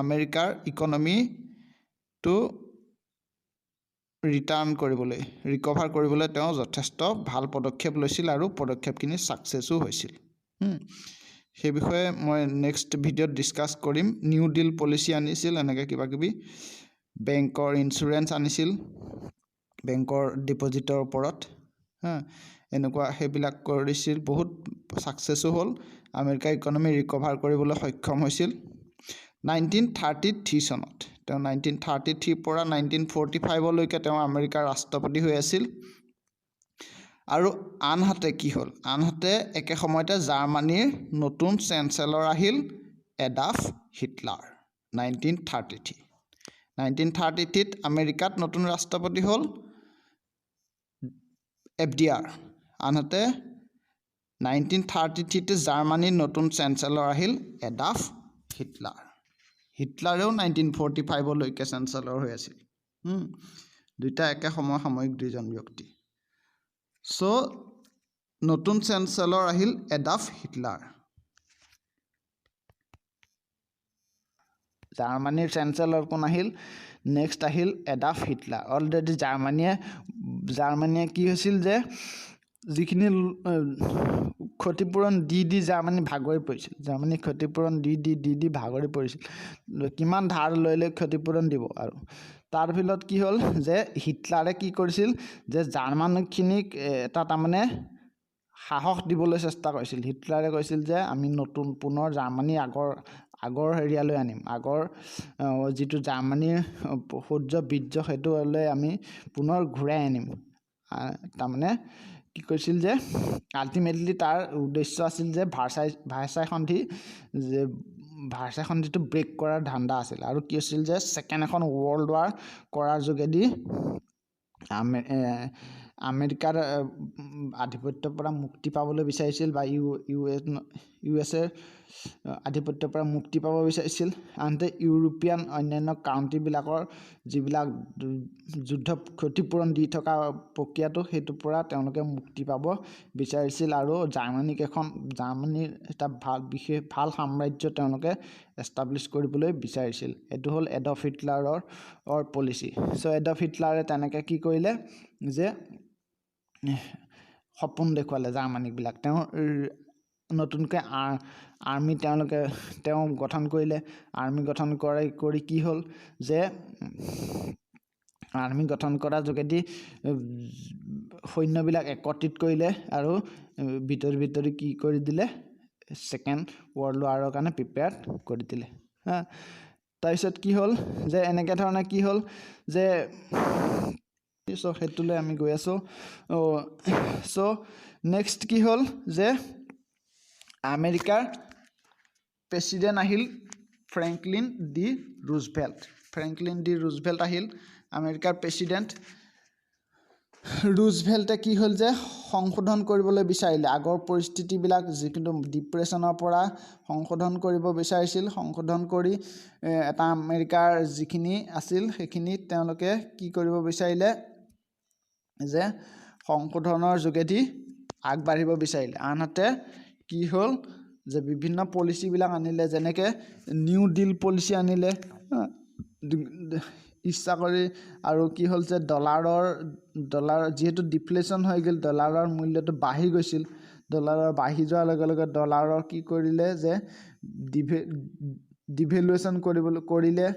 আমেৰিকাৰ ইকনমিটো ৰিকভাৰ কৰিবলৈ তেওঁ যথেষ্ট ভাল পদক্ষেপ লৈছিল আৰু পদক্ষেপখিনি ছাকচেছো হৈছিল। সেই বিষয়ে মই নেক্সট ভিডিঅ'ত ডিছকাছ কৰিম। নিউ ডিল পলিচি আনিছিল, এনেকৈ কিবা কিবি বেংকৰ ইঞ্চুৰেঞ্চ আনিছিল বেংকৰ ডিপজিটৰ ওপৰত, এনেকুৱা সেইবিলাক কৰিছিল, বহুত ছাকচেছো হ'ল। আমেৰিকাৰ ইকনমি ৰিকভাৰ কৰিবলৈ সক্ষম হৈছিল 1933 চনত। তেওঁ 1933 পৰা 1945লৈকে তেওঁ আমেৰিকাৰ ৰাষ্ট্ৰপতি হৈ আছিল। আৰু আনহাতে কি হ'ল, আনহাতে একে সময়তে জাৰ্মানীৰ নতুন চেঞ্চেলৰ আহিল এডাল্ফ হিটলাৰ 1933ত আমেৰিকাত নতুন ৰাষ্ট্ৰপতি হ'ল FDR। আনহাতে 1933তে জাৰ্মানীৰ নতুন চেঞ্চেলৰ আহিল এডাল্ফ হিটলাৰ। হিটলাৰেও 1945লৈকে চেঞ্চেলৰ হৈ আছিল। দুইটা একে সমসাময়িক দুইজন ব্যক্তি। চ' নতুন চেঞ্চেলৰ আহিল এডাল্ফ হিটলাৰ। জাৰ্মানীৰ চেঞ্চেলৰ কোন আহিল? নেক্সট আহিল এডাল্ফ হিটলাৰ। অলৰেডি জাৰ্মানীয়ে কি হৈছিল যে যিখিনি ক্ষতিপূৰণ দি জাৰ্মানী ভাগৰি পৰিছিল। জাৰ্মানী ক্ষতিপূৰণ দি ভাগৰি পৰিছিল। কিমান ধাৰ লৈ ক্ষতিপূৰণ দিব। আৰু তাৰ ফলত কি হ'ল যে হিটলাৰে কি কৰিছিল যে জাৰ্মানখিনিক এটা তাৰমানে সাহস দিবলৈ চেষ্টা কৰিছিল। হিটলাৰে কৈছিল যে আমি পুনৰ জাৰ্মানী আগৰ হেৰিয়ালৈ আনিম, আগৰ যিটো জাৰ্মানীৰ সৌৰ্য বীৰ্য সেইটোলৈ আমি পুনৰ ঘূৰাই আনিম। তাৰমানে কি কৈছিল যে আল্টিমেটলি তাৰ উদ্দেশ্য আছিল যে ভাৰ্চাই সন্ধিটো ব্ৰেক কৰাৰ ধান্দা আছিল। আৰু কি আছিল যে ছেকেণ্ড এখন ৱৰ্ল্ড ৱাৰ কৰাৰ যোগেদি আমেৰিকাৰ আধিপত্যৰ পৰা মুক্তি পাবলৈ বিচাৰিছিল, বা USA আধিপত্যৰ পৰা মুক্তি পাব বিচাৰিছিল। আনহাতে ইউৰোপীয়ান অন্যান্য কাউণ্ট্ৰিবিলাকৰ যিবিলাক যুদ্ধ ক্ষতিপূৰণ দি থকা প্ৰক্ৰিয়াটো সেইটোৰ পৰা তেওঁলোকে মুক্তি পাব বিচাৰিছিল। আৰু জাৰ্মানীৰ এটা ভাল সাম্ৰাজ্য তেওঁলোকে এষ্টাব্লিছ কৰিবলৈ বিচাৰিছিল। এইটো হ'ল এডল্ফ হিটলাৰৰ পলিচি। চ' এডল্ফ হিটলাৰে তেনেকৈ কি কৰিলে যে সপোন দেখুৱালে জাৰ্মানীবিলাক। তেওঁ নতুনকৈ আৰ্মি তেওঁ গঠন কৰিলে। আৰ্মি গঠন কৰি কি হ'ল যে আৰ্মি গঠন কৰাৰ যোগেদি সৈন্যবিলাক একত্ৰিত কৰিলে আৰু ভিতৰি কি কৰি দিলে, ছেকেণ্ড ৱৰ্ল্ড ৱাৰৰ কাৰণে প্ৰিপেয়াৰ কৰি দিলে। তাৰপিছত কি হ'ল যে এনেকৈ ধৰণে কি হ'ল যে সেইটোলৈ আমি গৈ আছোঁ। চ' নেক্সট কি হ'ল যে আমেৰিকাৰ প্ৰেছিডেণ্ট আহিল ফ্ৰেংকলিন ডি ৰুজভেল্ট আহিল আমেৰিকাৰ প্ৰেছিডেণ্ট। ৰুজভেল্টে কি হ'ল যে সংশোধন কৰিবলৈ বিচাৰিলে আগৰ পৰিস্থিতিবিলাক, যিকোনো ডিপ্ৰেশ্যনৰ পৰা সংশোধন কৰিব বিচাৰিছিল। সংশোধন কৰি এটা আমেৰিকাৰ যিখিনি আছিল সেইখিনি তেওঁলোকে কি কৰিব বিচাৰিলে যে সংশোধনৰ যোগেদি আগবাঢ়িব বিচাৰিলে। আনহাতে কি হ'ল যে বিভিন্ন পলিচিবিলাক আনিলে, যেনেকৈ নিউ ডিল পলিচি আনিলে ইচ্ছা কৰি। আৰু কি হ'ল যে ডলাৰ যিহেতু ডিফ্লেশ্যন হৈ গ'ল, ডলাৰৰ মূল্যটো বাঢ়ি গৈছিল। ডলাৰৰ বাঢ়ি যোৱাৰ লগে লগে ডলাৰৰ কি কৰিলে যে ডিভেলুৱেশ্যন কৰিলে।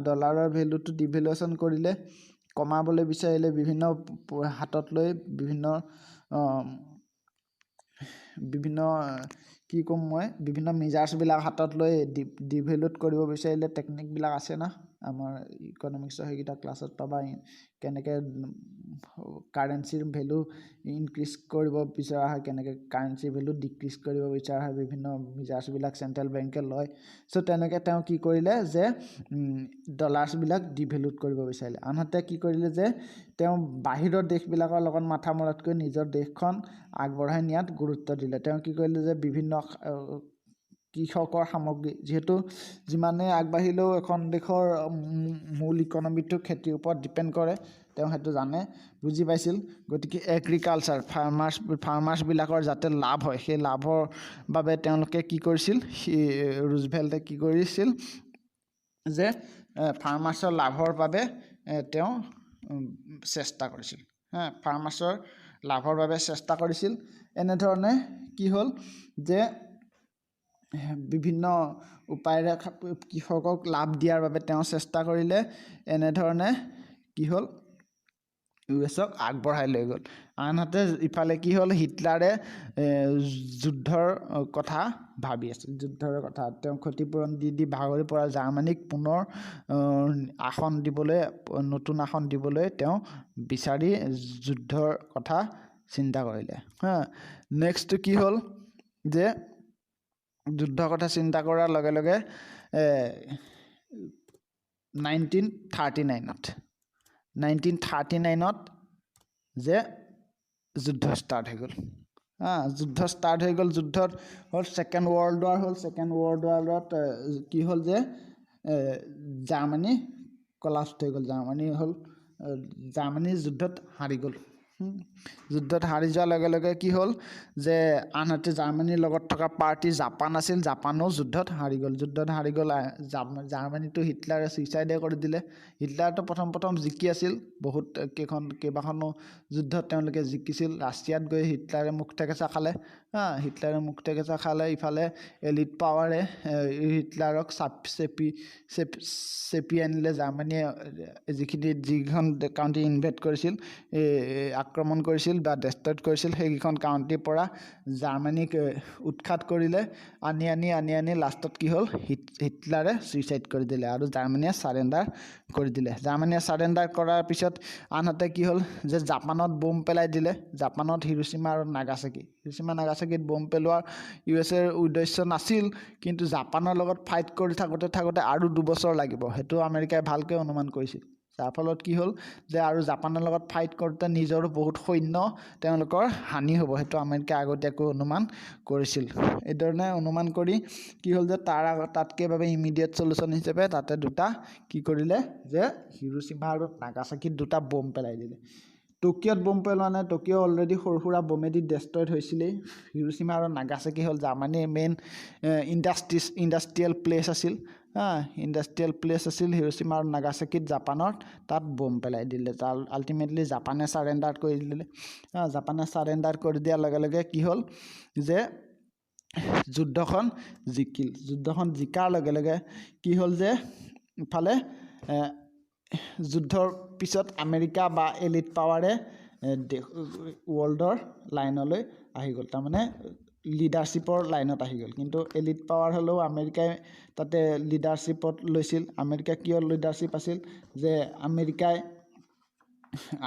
ডলাৰৰ ভেলুটো ডিভেলুৱেশ্যন কৰিলে, কমাবলৈ বিচাৰিলে। বিভিন্ন হাতত লৈ বিভিন্ন বিভিন্ন মেজাৰ্ছবিলাক হাতত লৈ ডিভেলুট কৰিব বিচাৰিলে। টেকনিকবিলাক আছে না আমাৰ ইকনমিক্সৰ, সেইকেইটা ক্লাছত পাবা। কেনেকৈ কাৰেঞ্চিৰ ভেলু ইনক্ৰিজ কৰিব বিচৰা হয়, কেনেকৈ কাৰেঞ্চিৰ ভেলু ডিক্ৰিজ কৰিব বিচৰা হয়, বিভিন্ন মেজাৰ্ছবিলাক চেণ্ট্ৰেল বেংকে লয়। চ' তেনেকৈ তেওঁ কি কৰিলে যে ডলাৰ্ছবিলাক ডিভেলুট কৰিব বিচাৰিলে। আনহাতে কি কৰিলে যে তেওঁ বাহিৰৰ দেশবিলাকৰ লগত মাথা মৰাতকৈ নিজৰ দেশখন আগবঢ়াই নিয়াত গুৰুত্ব দিলে। তেওঁ কি কৰিলে যে বিভিন্ন কৃষকৰ সামগ্ৰী, যিহেতু যিমানে আগবাঢ়িলেও এখন দেশৰ মূল ইকনমিটো খেতিৰ ওপৰত ডিপেণ্ড কৰে, তেওঁ সেইটো বুজি পাইছিল। গতিকে এগ্ৰিকালচাৰ ফাৰ্মাৰ্ছবিলাকৰ যাতে লাভ হয়, সেই লাভৰ বাবে তেওঁলোকে কি কৰিছিল, ৰুজভেল্টে কি কৰিছিল যে ফাৰ্মাৰ্ছৰ লাভৰ বাবে তেওঁ চেষ্টা কৰিছিল ফাৰ্মাৰ্ছৰ লাভৰ বাবে চেষ্টা কৰিছিল এনেধৰণে কি হ'ল যে বিভিন্ন উপায়েৰে কৃষকক লাভ দিয়াৰ বাবে তেওঁ চেষ্টা কৰিলে এনেধৰণে কি হ'ল ইউএছক আগবঢ়াই লৈ গ'ল আনহাতে ইফালে কি হ'ল হিটলাৰে যুদ্ধৰ কথা ভাবি আছিল যুদ্ধৰ কথা তেওঁ ক্ষতিপূৰণ দি ভাগৰি পৰা জাৰ্মানীক পুনৰ নতুন আসন দিবলৈ তেওঁ বিচাৰি যুদ্ধৰ কথা চিন্তা কৰিলে নেক্সট কি হ'ল যে যুদ্ধৰ কথা চিন্তা কৰাৰ লগে লগে 1939ত যে যুদ্ধ ষ্টাৰ্ট হৈ গ'ল যুদ্ধত হ'ল ছেকেণ্ড ৱৰ্ল্ড ৱাৰ হ'ল ছেকেণ্ড ৱৰ্ল্ড ৱাৰত কি হ'ল যে জাৰ্মানী কলাপ্স হৈ গ'ল জাৰ্মানী যুদ্ধত হাৰি গ'ল যুদ্ধত হাৰি যোৱাৰ লগে লগে কি হ'ল যে আনহাতে জাৰ্মানীৰ লগত থকা পাৰ্টি জাপান আছিল জাপানো যুদ্ধত হাৰি গ'ল জাৰ্মানীটো হিটলাৰে ছুইচাইডে কৰি দিলে হিটলাৰটো প্ৰথম জিকি আছিল বহুত কেইবাখনো যুদ্ধত তেওঁলোকে জিকিছিল ৰাছিয়াত গৈ হিটলাৰে মুখ ঠেকেচা খালে ইফালে এলিট পাৱাৰে হিটলাৰক চেপি আনিলে জাৰ্মানীয়ে যিখন কাউণ্ট্ৰি ইনভেড কৰিছিল আক্ৰমণ কৰিছিল বা ডেষ্ট্ৰয়ড কৰিছিল সেইকেইখন কাউণ্ট্ৰিৰ পৰা জাৰ্মানীক উৎখাত কৰিলে আনি লাষ্টত কি হ'ল হিটলাৰে ছুইচাইড কৰি দিলে আৰু জাৰ্মানীয়ে ছাৰেণ্ডাৰ কৰি দিলে জাৰ্মানীয়ে ছাৰেণ্ডাৰ কৰাৰ পিছত আনহাতে কি হ'ল যে জাপানত বোম পেলাই দিলে জাপানত হিৰোশ্বিমা আৰু নাগাচাকিত বোম পেলোৱাৰ ইউএছএৰ উদ্দেশ্য নাছিল কিন্তু জাপানৰ লগত ফাইট কৰি থাকোঁতে আৰু 2 বছৰ লাগিব সেইটো আমেৰিকাই ভালকৈ অনুমান কৰিছিল যাৰ ফলত কি হ'ল যে আৰু জাপানৰ লগত ফাইট কৰোঁতে নিজৰো বহুত সৈন্য তেওঁলোকৰ হানি হ'ব সেইটো আমেৰিকাই আগতীয়াকৈ অনুমান কৰিছিল এইধৰণে অনুমান কৰি কি হ'ল যে তাতকৈ বাবে ইমিডিয়েট চলিউশ্যন হিচাপে তাতে দুটা কি কৰিলে যে হিৰোশ্বিমা আৰু নাগাচাকিত 2টা বোম পেলাই দিলে টকিঅ'ত বোম পেলোৱা নাই টকিঅ' অলৰেডি সৰু সুৰা বোমেদি ডেষ্ট্ৰয়ড হৈছিলেই হিৰোশ্বিমা আৰু নাগাচাকি হ'ল জাৰ্মানীৰ মেইন ইণ্ডাষ্ট্ৰিয়েল প্লেচ আছিল হিৰোশ্বিমা আৰু নাগাচাকিত জাপানৰ তাত বোম পেলাই দিলে আল্টিমেটলি জাপানে ছাৰেণ্ডাৰ কৰি দিলে জাপানে ছাৰেণ্ডাৰ কৰি দিয়াৰ লগে লগে কি হ'ল যে যুদ্ধখন জিকাৰ লগে লগে কি হ'ল যে ইফালে যুদ্ধৰ পিছত আমেৰিকা বা এলিট পাৱাৰে ৱৰ্ল্ডৰ লাইনলৈ আহি গ'ল তাৰমানে লিডাৰশ্বিপৰ লাইনত আহি গ'ল কিন্তু এলিট পাৱাৰ হ'লেও আমেৰিকাই তাতে লিডাৰশ্বিপত লৈছিল আমেৰিকা কিয় লিডাৰশ্বিপ আছিল যে আমেৰিকাই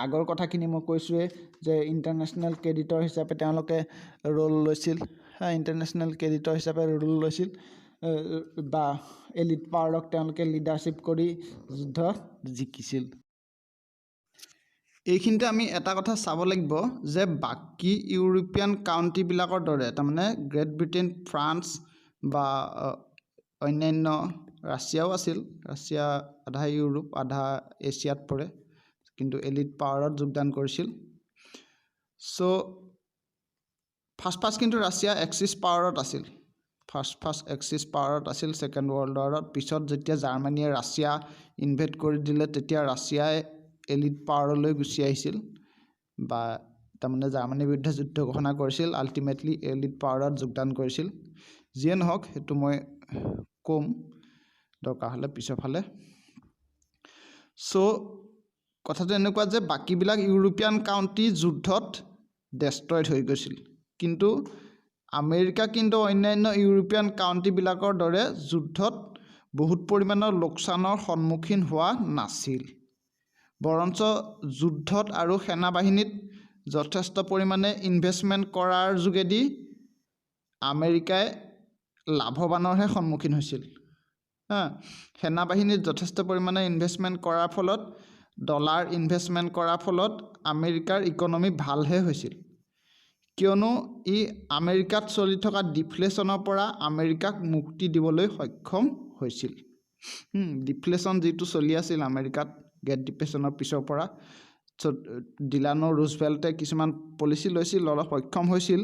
আগৰ কথাখিনি মই কৈছোঁৱে যে ইণ্টাৰনেশ্যনেল ক্ৰেডিটৰ হিচাপে তেওঁলোকে ৰোল লৈছিল বা এলিট পাৱাৰক তেওঁলোকে লিডাৰশ্বিপ কৰি যুদ্ধত জিকিছিল এইখিনিতে আমি এটা কথা চাব লাগিব যে বাকী ইউৰোপিয়ান কাউণ্ট্ৰিবিলাকৰ দৰে তাৰমানে গ্ৰেট ব্ৰিটেইন ফ্ৰান্স বা অন্যান্য ৰাছিয়াও আছিল ৰাছিয়া আধা ইউৰোপ আধা এছিয়াত পৰে কিন্তু এলিট পাৱাৰত যোগদান কৰিছিল ফাৰ্ষ্ট কিন্তু ৰাছিয়া এক্সিছ পাৱাৰত আছিল এক্সিছ পাৱাৰত আছিল ছেকেণ্ড ৱৰ্ল্ড ৱাৰত পিছত যেতিয়া জাৰ্মানীয়ে ৰাছিয়া ইনভেড কৰি দিলে তেতিয়া ৰাছিয়াই এলিট পাৱাৰলৈ গুচি আহিছিল বা তাৰমানে জাৰ্মানীৰ বিৰুদ্ধে যুদ্ধ ঘোষণা কৰিছিল আল্টিমেটলি এলিট পাৱাৰত যোগদান কৰিছিল যিয়ে নহওক সেইটো মই ক'ম দৰকাৰ হ'লে পিছৰ ফালে কথাটো এনেকুৱা যে বাকীবিলাক ইউৰোপিয়ান কাউণ্ট্ৰি যুদ্ধত ডেষ্ট্ৰয়ড হৈ গৈছিল কিন্তু আমেৰিকা কিন্তু অন্যান্য ইউৰোপিয়ান কাউণ্ট্ৰিবিলাকৰ দৰে যুদ্ধত বহুত পৰিমাণৰ লোকচানৰ সন্মুখীন হোৱা নাছিল বৰঞ্চ যুদ্ধত আৰু সেনাবাহিনীত যথেষ্ট পৰিমাণে ইনভেষ্টমেণ্ট কৰাৰ যোগেদি আমেৰিকাই লাভৱানৰহে সন্মুখীন হৈছিল সেনাবাহিনীত যথেষ্ট পৰিমাণে ইনভেষ্টমেণ্ট কৰাৰ ফলত ডলাৰ ইনভেষ্টমেণ্ট কৰাৰ ফলত আমেৰিকাৰ ইকনমি ভালহে হৈছিল কিয়নো ই আমেৰিকাত চলি থকা ডিফ্লেশ্যনৰ পৰা আমেৰিকাক মুক্তি দিবলৈ সক্ষম হৈছিল ডিফ্লেশ্যন যিটো চলি আছিল আমেৰিকাত গ্ৰেট ডিপ্ৰেশ্যনৰ পিছৰ পৰা ডিলানো ৰুজভেল্টে কিছুমান পলিচি লৈছিল অলপ সক্ষম হৈছিল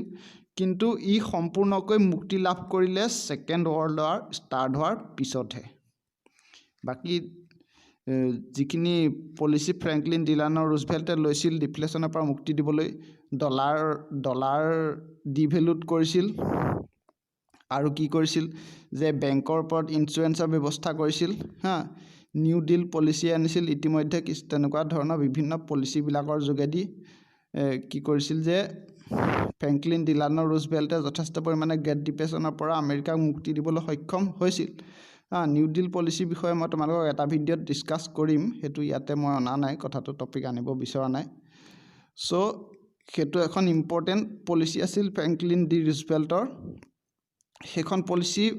কিন্তু ই সম্পূৰ্ণকৈ মুক্তি লাভ কৰিলে ছেকেণ্ড ৱৰ্ল্ড ৱাৰ ষ্টাৰ্ট হোৱাৰ পিছতহে বাকী যিখিনি পলিচি ফ্ৰেংকলিন ডিলানো ৰুজভেল্টে লৈছিল ডিফ্লেশ্যনৰ পৰা মুক্তি দিবলৈ ডলাৰ ডিভেলুট কৰিছিল আৰু কি কৰিছিল যে বেংকৰ ওপৰত ইঞ্চুৰেঞ্চৰ ব্যৱস্থা কৰিছিল নিউ ডিল পলিচি আনিছিল ইতিমধ্যে তেনেকুৱা ধৰণৰ বিভিন্ন পলিচিবিলাকৰ যোগেদি কি কৰিছিল যে ফ্ৰেংকলিন ডিলানো ৰুজভেল্টে যথেষ্ট পৰিমাণে গ্ৰেট ডিপ্ৰেশ্যনৰ পৰা আমেৰিকাক মুক্তি দিবলৈ সক্ষম হৈছিল নিউ ডিল পলিচিৰ বিষয়ে মই তোমালোকক এটা ভিডিঅ'ত ডিছকাছ কৰিম সেইটো ইয়াতে মই অনা নাই কথাটো টপিক আনিব বিচৰা নাই চ' সেইটো এখন ইম্পৰ্টেণ্ট পলিচি আছিল ফ্ৰেংকলিন ডি ৰুজভেল্টৰ সেইখন পলিচিৰ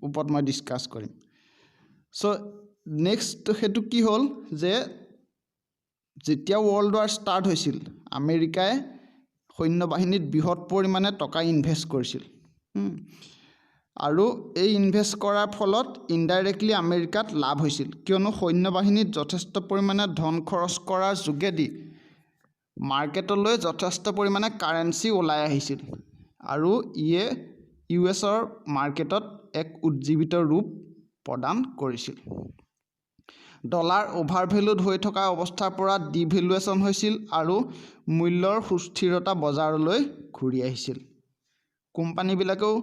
ওপৰত মই ডিছকাছ কৰিম চ' নেক্সট সেইটো কি হ'ল যে যেতিয়া ৱৰ্ল্ড ৱাৰ ষ্টাৰ্ট হৈছিল আমেৰিকাই সৈন্য বাহিনীত বৃহৎ পৰিমাণে টকা ইনভেষ্ট কৰিছিল আৰু এই ইনভেষ্ট কৰাৰ ফলত ইনডাইৰেক্টলি আমেৰিকাত লাভ হৈছিল কিয়নো সৈন্য বাহিনীত যথেষ্ট পৰিমাণে ধন খৰচ কৰাৰ যোগেদি মাৰ্কেটলৈ যথেষ্ট পৰিমাণে কাৰেঞ্চি ওলাই আহিছিল আৰু ইয়ে ইউএছৰ মাৰ্কেটত এক উজ্জীৱিত ৰূপ প্ৰদান কৰিছিল ডলাৰ অভাৰভেলুড হৈ থকা অৱস্থাৰ পৰা ডিভেলুৱেশ্যন হৈছিল আৰু মূল্যৰ সুস্থিৰতা বজাৰলৈ ঘূৰি আহিছিল কোম্পানীবিলাকেও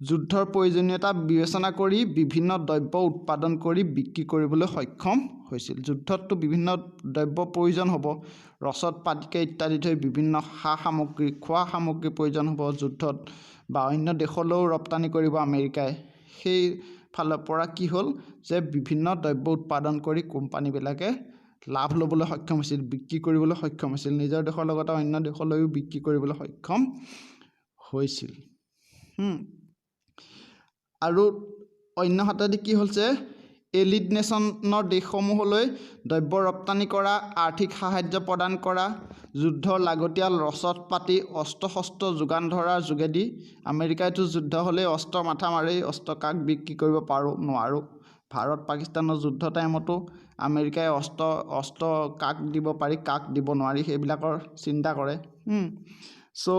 যুদ্ধৰ প্ৰয়োজনীয়তা বিবেচনা কৰি বিভিন্ন দ্ৰব্য উৎপাদন কৰি বিক্ৰী কৰিবলৈ সক্ষম হৈছিল যুদ্ধততো বিভিন্ন দ্ৰব্য প্ৰয়োজন হ'ব ৰসদ পাতিকে ইত্যাদি ধৰি বিভিন্ন সা সামগ্ৰী খোৱা সামগ্ৰী প্ৰয়োজন হ'ব যুদ্ধত বা অন্য দেশলৈও ৰপ্তানি কৰিব আমেৰিকাই সেই ফালৰ পৰা কি হ'ল যে বিভিন্ন দ্ৰব্য উৎপাদন কৰি কোম্পানীবিলাকে লাভ ল'বলৈ সক্ষম হৈছিল বিক্ৰী কৰিবলৈ সক্ষম হৈছিল নিজৰ দেশৰ লগতে অন্য দেশলৈও বিক্ৰী কৰিবলৈ সক্ষম হৈছিল আৰু অন্য হাতেদি কি হৈছে এলিড নেশ্যনৰ দেশসমূহলৈ দ্ৰব্য ৰপ্তানি কৰা আৰ্থিক সাহায্য প্ৰদান কৰা যুদ্ধৰ লাগতিয়াল ৰসদ পাতি অস্ত্ৰ শস্ত্ৰ যোগান ধৰাৰ যোগেদি আমেৰিকাইতো যুদ্ধ হ'লেই অস্ত্ৰ মাথা মাৰি অস্ত্ৰ কাক বিক্ৰী কৰিব নোৱাৰোঁ ভাৰত পাকিস্তানৰ যুদ্ধ টাইমতো আমেৰিকাই অস্ত্ৰ কাক দিব পাৰি কাক দিব নোৱাৰি সেইবিলাকৰ চিন্তা কৰে চ'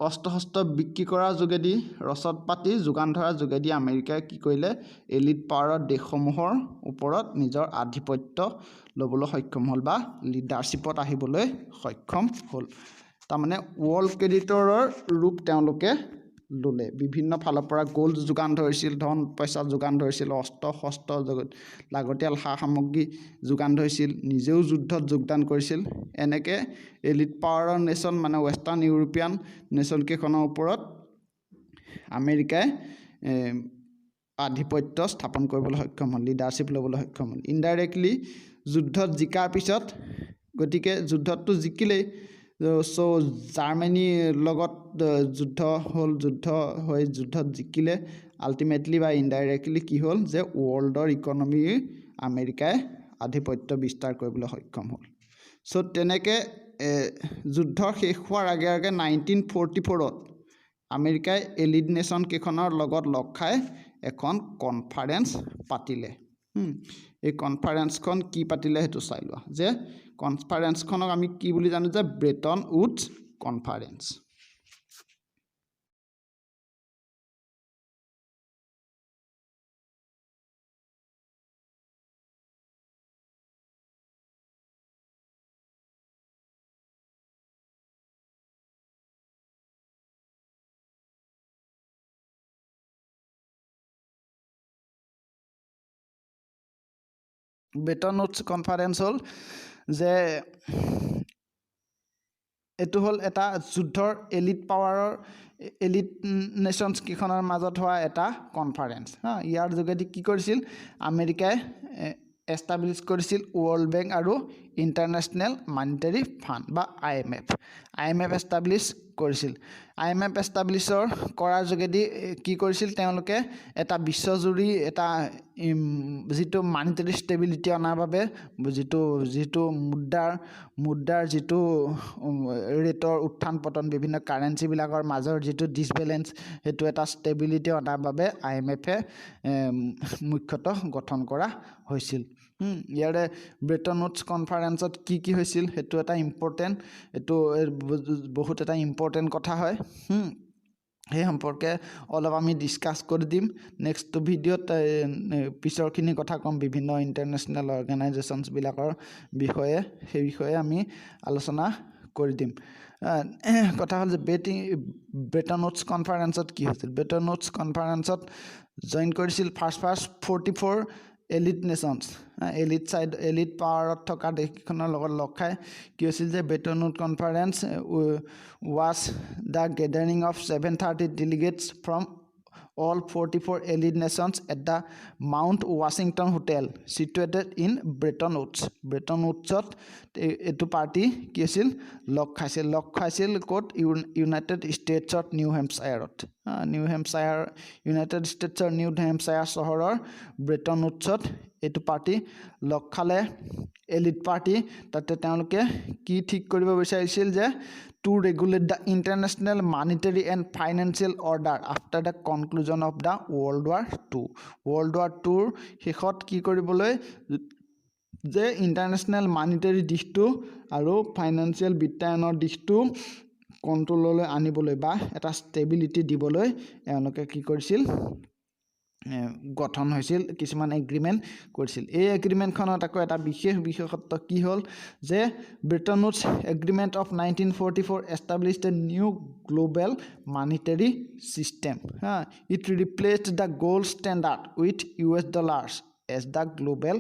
অস্ত্ৰ শস্ত্ৰ বিক্ৰী কৰাৰ যোগেদি ৰসদ পাতি যোগান ধৰাৰ যোগেদি আমেৰিকাই কি কৰিলে এলিট পাৱাৰৰ দেশসমূহৰ ওপৰত নিজৰ আধিপত্য ল'বলৈ সক্ষম হ'ল বা লিডাৰশ্বিপত আহিবলৈ সক্ষম হ'ল তাৰমানে ৱৰ্ল্ড ক্ৰেডিটৰৰ ৰূপ তেওঁলোকে ল'লে বিভিন্ন ফালৰ পৰা গ'ল্ড যোগান ধৰিছিল ধন পইচা যোগান ধৰিছিল অস্ত্ৰ শস্ত্ৰ লাগতিয়াল সা সামগ্ৰী যোগান ধৰিছিল নিজেও যুদ্ধত যোগদান কৰিছিল এনেকৈ এলিট পাৱাৰৰ নেশ্যন মানে ৱেষ্টাৰ্ণ ইউৰোপীয়ান নেশ্যন কেইখনৰ ওপৰত আমেৰিকাই আধিপত্য স্থাপন কৰিবলৈ সক্ষম হ'ল লিডাৰশ্বিপ ল'বলৈ সক্ষম হ'ল ইনডাইৰেক্টলি যুদ্ধত জিকাৰ পিছত গতিকে যুদ্ধততো জিকিলেই চ' জাৰ্মানীৰ লগত যুদ্ধ হ'ল যুদ্ধ হৈ যুদ্ধত জিকিলে আল্টিমেটলি বা ইনডাইৰেক্টলি কি হ'ল যে ৱৰ্ল্ডৰ ইকনমি আমেৰিকাই আধিপত্য বিস্তাৰ কৰিবলৈ সক্ষম হ'ল চ' তেনেকৈ যুদ্ধ শেষ হোৱাৰ আগে আগে 1944ত আমেৰিকাই এলিড নেশ্যন কেইখনৰ লগত লগ খাই এখন কনফাৰেঞ্চ পাতিলে এই কনফাৰেঞ্চখন কি পাতিলে সেইটো চাই লোৱা যে কনফাৰেঞ্চখনক আমি কি বুলি জানো যে Bretton Woods conference Bretton Woods conference হ'ল যে এইটো হ'ল এটা যুদ্ধৰ এলিট পাৱাৰৰ এলিট নেশ্যনছ কেইখনৰ মাজত হোৱা এটা কনফাৰেঞ্চ ইয়াৰ যোগেদি কি কৰিছিল আমেৰিকাই এষ্টাব্লিছ কৰিছিল ৱৰ্ল্ড বেংক আৰু ইণ্টাৰনেশ্যনেল মনিটাৰী ফাণ্ড বা IMF এষ্টাব্লিছ কৰিছিল IMF এষ্টাব্লিছৰ কৰাৰ যোগেদি কি কৰিছিল তেওঁলোকে এটা বিশ্বজুৰি এটা যিটো মনিটাৰী ষ্টেবিলিটি অনাৰ বাবে যিটো মুদ্ৰাৰ যিটো ৰেটৰ উত্থান পতন বিভিন্ন কাৰেঞ্চিবিলাকৰ মাজৰ যিটো ডিছবেলেঞ্চ সেইটো এটা ষ্টেবিলিটি অনাৰ বাবে IMFে মুখ্যতঃ গঠন কৰা হৈছিল ইয়াৰে ব্ৰেটন উডছ কনফাৰেঞ্চত কি হৈছিল সেইটো এটা ইম্পৰ্টেণ্ট এইটো বহুত এটা ইম্পৰ্টেণ্ট কথা হয় সেই সম্পৰ্কে অলপ আমি ডিছকাছ কৰি দিম নেক্সট ভিডিঅ'ত পিছৰখিনি কথা ক'ম বিভিন্ন ইণ্টাৰনেশ্যনেল অৰ্গেনাইজেশ্যনছবিলাকৰ বিষয়ে সেই বিষয়ে আমি আলোচনা কৰি দিম কথা হ'ল যে ব্ৰেটন উডছ কনফাৰেন্সত কি হৈছিল ব্ৰেটন উডছ কনফাৰেন্সত জইন কৰিছিল ফাৰ্ষ্ট 44 এলিট নেশ্যনছ এলিট পাৱাৰত থকা দেশকেইখনৰ লগত লগ খাই কি হৈছিল যে Bretton Woods conference was the gathering of 730 delegates from all 44 elite nations at the Mount Washington Hotel situated in Bretton Woods. Bretton Woodsত এটো পাৰ্টি কি আছিল লগ খাইছিল কোট ইউনাইটেড ষ্টেটছত নিউ হেম্পশ্বায়াৰত ইউনাইটেড ষ্টেটছৰ নিউ হেম্পশ্বায়াৰ চহৰৰ ব্ৰেটন উডছত এটো পাৰ্টি লগ খালে এলিট পাৰ্টি তাতে তেওঁলোকে কি ঠিক কৰিব বিচাৰিছিল যে to regulate the international monetary and financial order after the conclusion of the World War II. World War II শেষত কি কৰিবলৈ যে ইণ্টাৰনেশ্যনেল মানিটাৰী দিশটো আৰু ফাইনেন্সিয়েল বিত্তায়নৰ দিশটো কণ্ট্ৰললৈ আনিবলৈ বা এটা ষ্টেবিলিটি দিবলৈ এওঁলোকে কি কৰিছিল গঠন হৈছিল কিছুমান এগ্ৰিমেণ্ট কৰিছিল এই এগ্ৰিমেণ্টখনত আকৌ এটা বিশেষত্ব কি হ'ল যে Bretton Woods agreement of 1944 established a new global monetary system it replaced the gold standard with US dollars as the global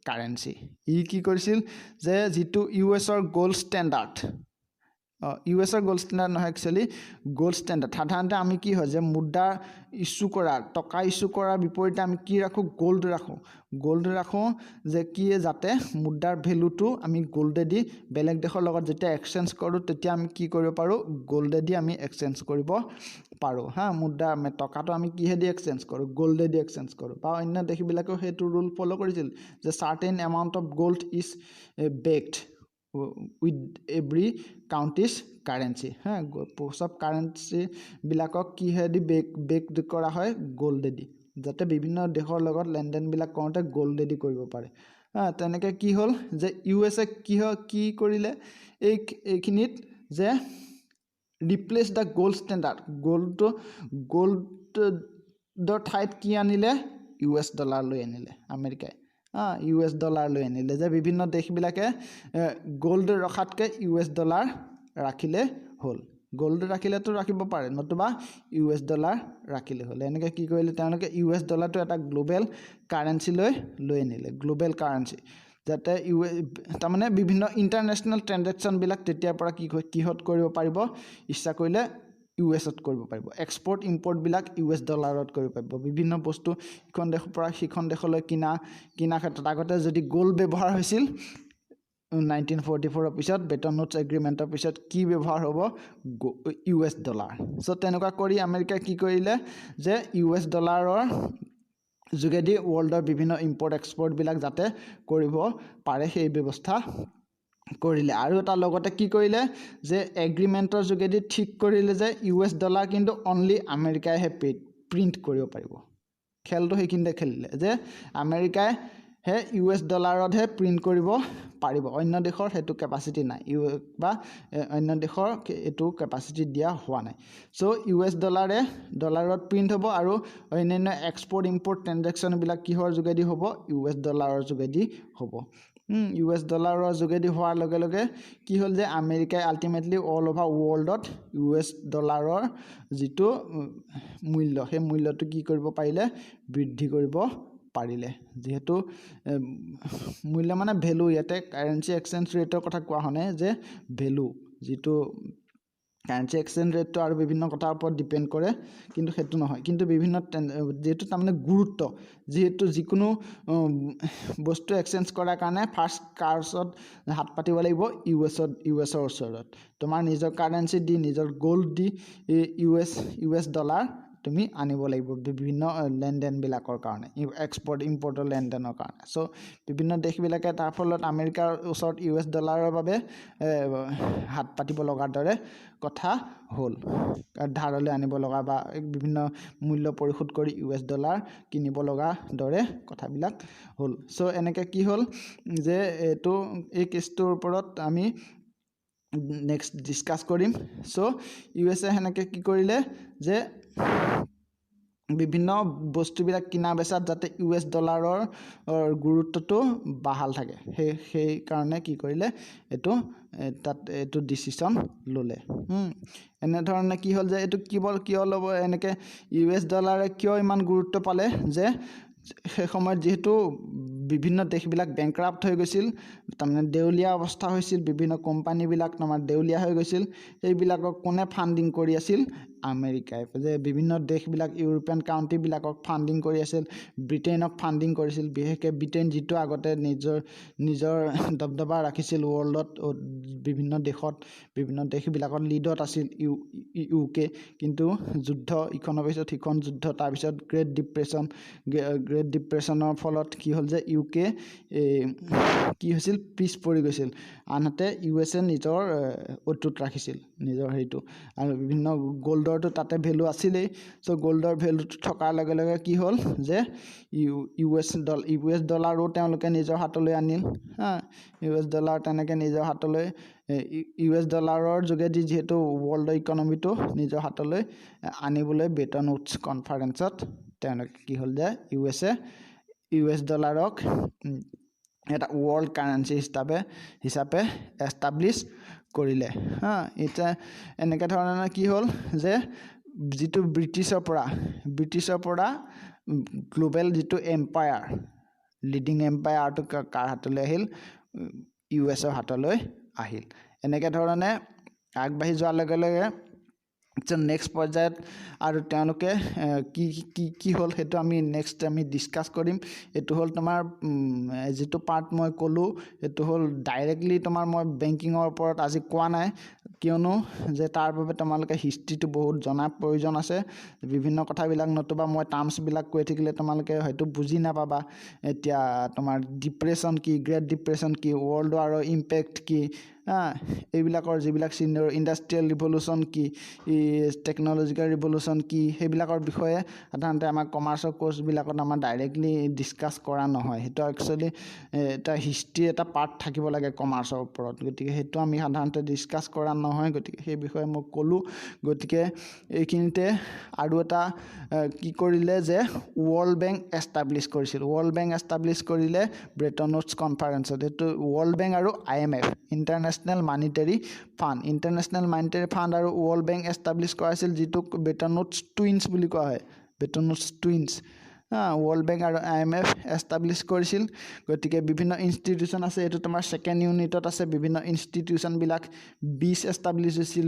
currency ই কি কৰিছিল যে যিটো ইউএছৰ গোল্ড ষ্টেণ্ডাৰ্ড ইউএছৰ গোল্ড ষ্টেণ্ডাৰ্ড নহয় একচুৱেলি গোল্ড ষ্টেণ্ডাৰ্ড সাধাৰণতে আমি কি হয় যে মুদ্ৰা ইস্যু কৰাৰ টকা ইস্যু কৰাৰ বিপৰীতে আমি কি ৰাখোঁ গোল্ড ৰাখোঁ যে কি যাতে মুদ্ৰাৰ ভেলুটো আমি গোল্ডেদি বেলেগ দেশৰ লগত যেতিয়া এক্সচেঞ্জ কৰোঁ তেতিয়া আমি কি কৰিব পাৰোঁ গোল্ডেদি আমি এক্সচেঞ্জ কৰিব পাৰোঁ মুদ্ৰা টকাটো আমি কিহেদি এক্সচেঞ্জ কৰোঁ গোল্ডেদি এক্সচেঞ্জ কৰোঁ বা অন্য দেশবিলাকেও সেইটো ৰুল ফ'ল' কৰিছিল যে certain amount of gold is baked with every country's currency সব কাৰেঞ্চিবিলাকক কিহেদি বেক কৰা হয় গোল্ডেদি যাতে বিভিন্ন দেশৰ লগত লেনদেনবিলাক কৰোঁতে গোল্ডেদি কৰিব পাৰে তেনেকৈ কি হ'ল যে ইউএছএ কি কৰিলে এইখিনিত যে ৰিপ্লেচ দ্য গোল্ড ষ্টেণ্ডাৰ্ড গোল্ডৰ ঠাইত কি আনিলে US ডলাৰ লৈ আনিলে আমেৰিকাই US ডলাৰ লৈ আনিলে যে বিভিন্ন দেশবিলাকে গোল্ড ৰখাতকৈ US ডলাৰ ৰাখিলে হ'ল গোল্ড ৰাখিলেতো ৰাখিব পাৰে নতুবা US ডলাৰ ৰাখিলে হ'ল এনেকৈ কি কৰিলে তেওঁলোকে US ডলাৰটো এটা গ্লোবেল কাৰেঞ্চি লৈ আনিলে গ্লোবেল কাৰেঞ্চি যাতে তাৰমানে বিভিন্ন ইণ্টাৰনেশ্যনেল ট্ৰেনজেকশ্যনবিলাক তেতিয়াৰ পৰা কিহত কৰিব পাৰিব ইচ্ছা কৰিলে ইউএছত কৰিব পাৰিব এক্সপৰ্ট ইম্পৰ্টবিলাক US ডলাৰত কৰিব পাৰিব বিভিন্ন বস্তু ইখন দেশৰ পৰা সিখন দেশলৈ কিনা ক্ষেত্ৰত আগতে যদি গোল্ড ব্যৱহাৰ হৈছিল 1944 পিছত ব্ৰেটন উডছ এগ্ৰিমেণ্টৰ পিছত কি ব্যৱহাৰ হ'ব US ডলাৰ চ' তেনেকুৱা কৰি আমেৰিকাই কি কৰিলে যে US ডলাৰৰ যোগেদি ৱৰ্ল্ডৰ বিভিন্ন ইম্পৰ্ট এক্সপৰ্টবিলাক যাতে কৰিব পাৰে সেই ব্যৱস্থা কৰিলে আৰু এটা লগতে কি কৰিলে যে এগ্ৰিমেণ্টৰ যোগেদি ঠিক কৰিলে যে US ডলাৰ কিন্তু অনলি আমেৰিকাইহে প্ৰিণ্ট কৰিব পাৰিব খেলটো সেইখিনিতে খেলিলে যে আমেৰিকাই US ডলাৰতহে প্ৰিণ্ট কৰিব পাৰিব অন্য দেশৰ সেইটো কেপাচিটি নাই বা অন্য দেশৰ এইটো কেপাচিটি দিয়া হোৱা নাই চ' US ডলাৰত প্ৰিণ্ট হ'ব আৰু অন্যান্য এক্সপৰ্ট ইম্পৰ্ট ট্ৰেনজেকশ্যনবিলাক কিহৰ যোগেদি হ'ব US ডলাৰৰ যোগেদি হ'ব US ডলাৰৰ যোগেদি হোৱাৰ লগে লগে কি হ'ল যে আমেৰিকাই আল্টিমেটলি অল অভাৰ ৱৰ্ল্ডত US ডলাৰৰ যিটো মূল্য সেই মূল্যটো কি কৰিব পাৰিলে বৃদ্ধি কৰিব পাৰিলে যেহেতু মূল্য মানে ভেলু ইয়াতে কাৰেঞ্চি এক্সচেঞ্জ ৰেটৰ কথা কোৱা হোৱা নাই যে ভেলু যিটো কাৰেঞ্চি এক্সচেঞ্জ ৰেটটো আৰু বিভিন্ন কথাৰ ওপৰত ডিপেণ্ড কৰে কিন্তু সেইটো নহয় কিন্তু বিভিন্ন যিহেতু তাৰমানে গুৰুত্ব যিহেতু যিকোনো বস্তু এক্সচেঞ্জ কৰাৰ কাৰণে ফাৰ্ষ্ট কাৰ্ছত হাত পাতিব লাগিব ইউএছৰ ওচৰত তোমাৰ নিজৰ কাৰেঞ্চি দি নিজৰ গোল্ড দি US ডলাৰ তুমি আনিব লাগিব বিভিন্ন লেনদেনবিলাকৰ কাৰণে এক্সপৰ্ট ইম্পৰ্টৰ লেনদেনৰ কাৰণে চ' বিভিন্ন দেশবিলাকে তাৰ ফলত আমেৰিকাৰ ওচৰত US ডলাৰৰ বাবে হাত পাতিব লগাৰ দৰে কথা হ'ল ধাৰলৈ আনিব লগা বা বিভিন্ন মূল্য পৰিশোধ কৰি US ডলাৰ কিনিব লগা দৰে কথাবিলাক হ'ল চ' এনেকৈ কি হ'ল যে এই কেছটোৰ ওপৰত আমি নেক্সট ডিছকাছ কৰিম। চ' USA সেনেকৈ কি কৰিলে যে বিভিন্ন বস্তুবিলাক কিনা বেচাত যাতে US ডলাৰৰ গুৰুত্বটো বাহাল থাকে, সেইকাৰণে কি কৰিলে এইটো ডিচিশ্যন ল'লে। এনেধৰণে কি হ'ল যে এইটো কিয় ল'ব, এনেকৈ US ডলাৰে কিয় ইমান গুৰুত্ব পালে যে সেই সময়ত যিহেতু বিভিন্ন দেশবিলাক বেংক্ৰাপ্ট হৈ গৈছিল, তাৰমানে দেউলীয়া অৱস্থা হৈছিল, বিভিন্ন কোম্পানীবিলাক তোমাৰ দেউলীয়া হৈ গৈছিল, সেইবিলাকক কোনে ফাণ্ডিং কৰি আছিল? আমেৰিকাই। যে বিভিন্ন দেশবিলাক ইউৰোপিয়ান কাউণ্ট্ৰিবিলাকক ফাণ্ডিং কৰি আছিল, ব্ৰিটেইনক ফাণ্ডিং কৰিছিল, বিশেষকৈ ব্ৰিটেইন যিটো আগতে নিজৰ দবদবা ৰাখিছিল ৱৰ্ল্ডত, বিভিন্ন দেশবিলাকত লিডত আছিল UK, কিন্তু যুদ্ধ ইখনৰ পিছত সিখন যুদ্ধ, তাৰপিছত গ্ৰেট ডিপ্ৰেশ্যনৰ ফলত কি হ'ল যে UK কি হৈছিল, পিছ পৰি গৈছিল। আনহাতে USA নিজৰ অটুট ৰাখিছিল নিজৰ হেৰিটো, আৰু বিভিন্ন গ'ল্ডৰটো তাতে ভেলু আছিলেই। চ' গ'ল্ডৰ ভেলুটো থকাৰ লগে লগে কি হ'ল যে US ডলাৰো তেওঁলোকে নিজৰ হাতলৈ আনিল। US ডলাৰ তেনেকৈ নিজৰ হাতলৈ, US ডলাৰৰ যোগেদি যিহেতু ৱৰ্ল্ডৰ ইকনমিটো নিজৰ হাতলৈ আনিবলৈ ব্ৰেটন উডছ কনফাৰেন্সত তেওঁলোকে কি হ'ল যে US ডলাৰক এটা ৱৰ্ল্ড কাৰেঞ্চি হিচাপে এষ্টাব্লিছ কৰিলে। এতিয়া এনেকৈ ধৰণে কি হ'ল যে যিটো ব্ৰিটিছৰ পৰা গ্ল'বেল যিটো এম্পায়াৰ, লিডিং এম্পায়াৰটো কাৰ হাতলৈ আহিল? USৰ হাতলৈ আহিল। এনেকৈ ধৰণে আগবাঢ়ি যোৱাৰ লগে লগে নেক্সট পৰ্যায়ত আৰু তেওঁলোকে কি হ'ল সেইটো আমি নেক্সট ডিছকাছ কৰিম। এইটো হ'ল তোমাৰ যিটো পাৰ্ট মই ক'লোঁ, এইটো হ'ল ডাইৰেক্টলি তোমাৰ মই বেংকিঙৰ ওপৰত আজি কোৱা নাই, কিয়নো যে তাৰ বাবে তোমালোকে হিষ্ট্ৰীটো বহুত জনাৰ প্ৰয়োজন আছে। বিভিন্ন কথাবিলাক নতুবা মই টাৰ্মছবিলাক কৈ থাকিলে তোমালোকে হয়তো বুজি নাপাবা। এতিয়া তোমাৰ ডিপ্ৰেশ্যন কি, গ্ৰেট ডিপ্ৰেশ্যন কি, ৱৰ্ল্ড ৱাৰৰ ইম্পেক্ট কি, এইবিলাকৰ যিবিলাক চিনাৰিঅ', ইণ্ডাষ্ট্ৰিয়েল ৰিভলিউশ্যন কি, টেকন'লজিকেল ৰিভলিউশ্যন কি, সেইবিলাকৰ বিষয়ে সাধাৰণতে আমাৰ কমাৰ্চৰ কোৰ্চবিলাকত আমাৰ ডাইৰেক্টলি ডিছকাছ কৰা নহয়। সেইটো একচুৱেলি এটা হিষ্ট্ৰী এটা পাৰ্ট থাকিব লাগে কমাৰ্চৰ ওপৰত, গতিকে সেইটো আমি সাধাৰণতে ডিছকাছ কৰা নহয়, গতিকে সেই বিষয়ে মই ক'লোঁ। গতিকে এইখিনিতে আৰু এটা কি কৰিলে যে ৱৰ্ল্ড বেংক এষ্টাব্লিছ কৰিছিল। ৱৰ্ল্ড বেংক এষ্টাব্লিছ কৰিলে ব্ৰেটন উডছ কনফাৰেন্সত। এইটো ৱৰ্ল্ড বেংক আৰু IMF, ইণ্টাৰনেশ্যনেল মানিটাৰী ফাণ্ড আৰু ৱৰ্ল্ড বেংক এষ্টাব্লিছ কৰা হৈছিল, যিটোক ব্ৰেটন উডছ টুইনছ বুলি কোৱা হয়। Bretton Woods twins, world bank আৰু IMF এষ্টাব্লিছ কৰিছিল। গতিকে বিভিন্ন ইনষ্টিটিউশ্যন আছে, এইটো তোমাৰ ছেকেণ্ড ইউনিটত আছে। বিভিন্ন ইনষ্টিটিউশ্যনবিলাক 20 এষ্টাব্লিছ হৈছিল।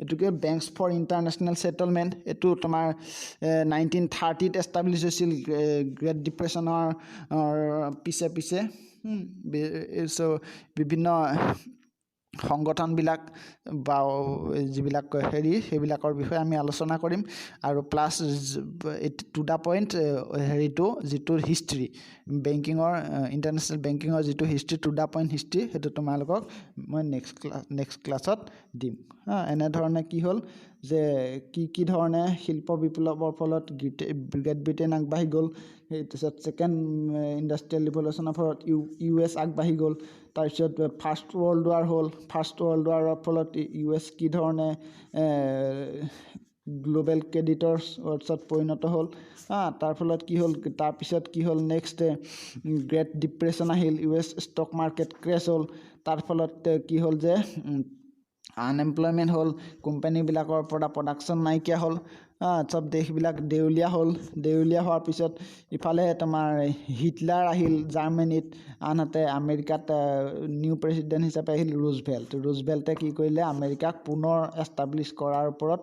এইটোকে বেংকছ ফৰ ইণ্টাৰনেশ্যনেল ছেটেলমেণ্ট, এইটো তোমাৰ 1930ত এষ্টাব্লিছ হৈছিল, গ্ৰেট ডিপ্ৰেশ্যনৰ পিছে চ' বিভিন্ন সংগঠনবিলাক বা যিবিলাক সেইবিলাকৰ বিষয়ে আমি আলোচনা কৰিম। আৰু প্লাছ টু দা পইণ্ট হেৰিটো যিটো হিষ্ট্ৰী বেংকিঙৰ, ইণ্টাৰনেশ্যনেল বেংকিঙৰ যিটো history, to the point history, সেইটো তোমালোকক মই নেক্সট ক্লাছত দিম। এনেধৰণে কি হ'ল যে কি ধৰণে শিল্প বিপ্লৱৰ ফলত গ্ৰেট ব্ৰিটেইন আগবাঢ়ি গ'ল, তাৰপিছত ছেকেণ্ড ইণ্ডাষ্ট্ৰিয়েল ৰিভলিউশ্যনৰ ফলত US আগবাঢ়ি গ'ল, তাৰপিছত ফাৰ্ষ্ট ৱৰ্ল্ড ৱাৰ হ'ল। ফাৰ্ষ্ট ৱৰ্ল্ড ৱাৰৰ ফলত US কি ধৰণে গ্ল'বেল ক্ৰেডিটৰ্ছত পৰিণত হ'ল। তাৰ ফলত কি হ'ল, তাৰপিছত কি হ'ল, নেক্সট গ্ৰেট ডিপ্ৰেশ্যন আহিল, US ষ্টক মাৰ্কেট ক্ৰেছ হ'ল। তাৰ ফলত কি হ'ল যে আনএমপ্লয়মেণ্ট হ'ল, কোম্পানীবিলাকৰ পৰা প্ৰডাকশ্যন নাইকিয়া হ'ল, চব দেশবিলাক দেউলীয়া হ'ল। দেউলীয়া হোৱাৰ পিছত ইফালে তোমাৰ হিটলাৰ আহিল জাৰ্মানীত, আনহাতে আমেৰিকাত নিউ প্ৰেছিডেণ্ট হিচাপে আহিল ৰুজভেল্টে কি কৰিলে, আমেৰিকাক পুনৰ এষ্টাব্লিছ কৰাৰ ওপৰত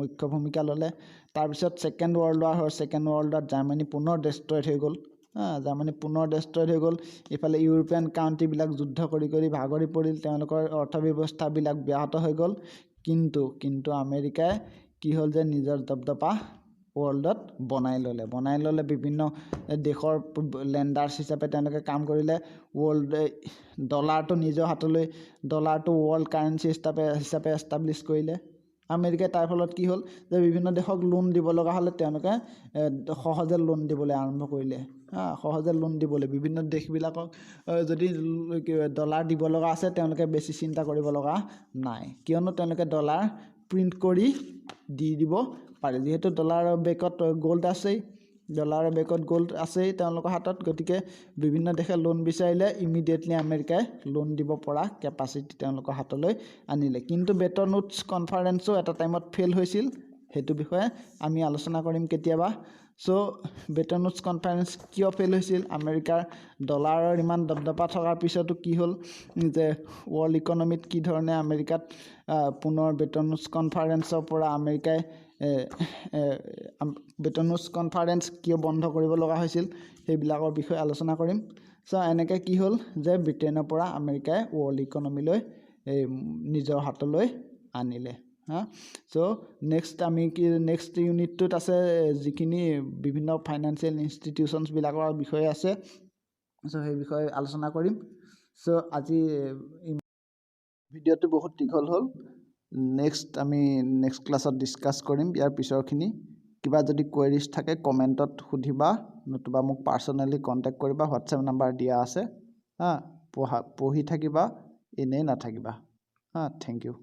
মুখ্য ভূমিকা ল'লে। তাৰপিছত ছেকেণ্ড ৱৰ্ল্ড ৱাৰ হ'ল। ছেকেণ্ড ৱৰ্ল্ড ৱাৰত জাৰ্মানী পুনৰ ডেষ্ট্ৰইড হৈ গ'ল। ইফালে ইউৰোপিয়ান কাউণ্ট্ৰিবিলাক যুদ্ধ কৰি ভাগৰি পৰিল, তেওঁলোকৰ অৰ্থব্যৱস্থাবিলাক ব্যাহত হৈ গ'ল। কিন্তু আমেৰিকাই কি হ'ল যে নিজৰ দবদবা ৱৰ্ল্ডত বনাই ল'লে। বিভিন্ন দেশৰ লেণ্ডাৰ্ছ হিচাপে তেওঁলোকে কাম কৰিলে। ডলাৰটো নিজৰ হাতলৈ, ডলাৰটো ৱৰ্ল্ড কাৰেঞ্চি হিচাপে এষ্টাব্লিছ কৰিলে। আমেৰিকাই তাৰ ফলত কি হ'ল যে বিভিন্ন দেশক লোন দিব লগা হ'লে তেওঁলোকে সহজে লোন দিবলৈ আৰম্ভ কৰিলে সহজে লোন দিবলৈ বিভিন্ন দেশবিলাকক যদি ডলাৰ দিব লগা আছে তেওঁলোকে বেছি চিন্তা কৰিব লগা নাই কিয়নো তেওঁলোকে ডলাৰ প্ৰিণ্ট কৰি দি দিব পাৰে যিহেতু ডলাৰৰ বেকত গোল্ড আছেই ডলাৰৰ বেকত গোল্ড আছেই তেওঁলোকৰ হাতত গতিকে বিভিন্ন দেশে লোন বিচাৰিলে ইমিডিয়েটলি আমেৰিকাই লোন দিব পৰা কেপাচিটি তেওঁলোকৰ হাতলৈ আনিলে কিন্তু বেটন উডছ কনফাৰেন্সো এটা টাইমত ফেইল হৈছিল সেইটো বিষয়ে আমি আলোচনা কৰিম কেতিয়াবা সো বেটন উডছ কনফাৰেন্স কিয় ফেইল হৈছিল আমেৰিকাৰ ডলাৰৰ ইমান দবদবা থকাৰ পিছতো কি হ'ল যে ৱৰ্ল্ড ইকনমিত কি ধৰণে আমেৰিকাত পুনৰ বেটন উডছ কনফাৰেন্সৰ পৰা আমেৰিকাই বেটন উডছ কনফাৰেন্স কিয় বন্ধ কৰিব লগা হৈছিল সেইবিলাকৰ বিষয়ে আলোচনা কৰিম সো এনেকৈ কি হ'ল যে ব্ৰিটেইনৰ পৰা আমেৰিকাই ৱৰ্ল্ড ইকনমিলৈ নিজৰ হাতলৈ আনিলে সো নেক্সট আমি কি নেক্সট ইউনিটটোত আছে যিখিনি বিভিন্ন ফাইনেন্সিয়েল ইনষ্টিটিউশ্যনছবিলাকৰ বিষয়ে আছে সো সেই বিষয়ে আলোচনা কৰিম সো আজি ভিডিঅ'টো বহুত দীঘল হ'ল নেক্সট আমি নেক্সট ক্লাছত ডিছকাছ কৰিম ইয়াৰ পিছৰখিনি কিবা যদি কোৱেৰিজ থাকে কমেণ্টত সুধিবা নতুবা মোক পাৰ্চনেলি কণ্টেক্ট কৰিবা হোৱাটছএপ নাম্বাৰ দিয়া আছে পঢ়ি থাকিবা এনেই নাথাকিবা থেংক ইউ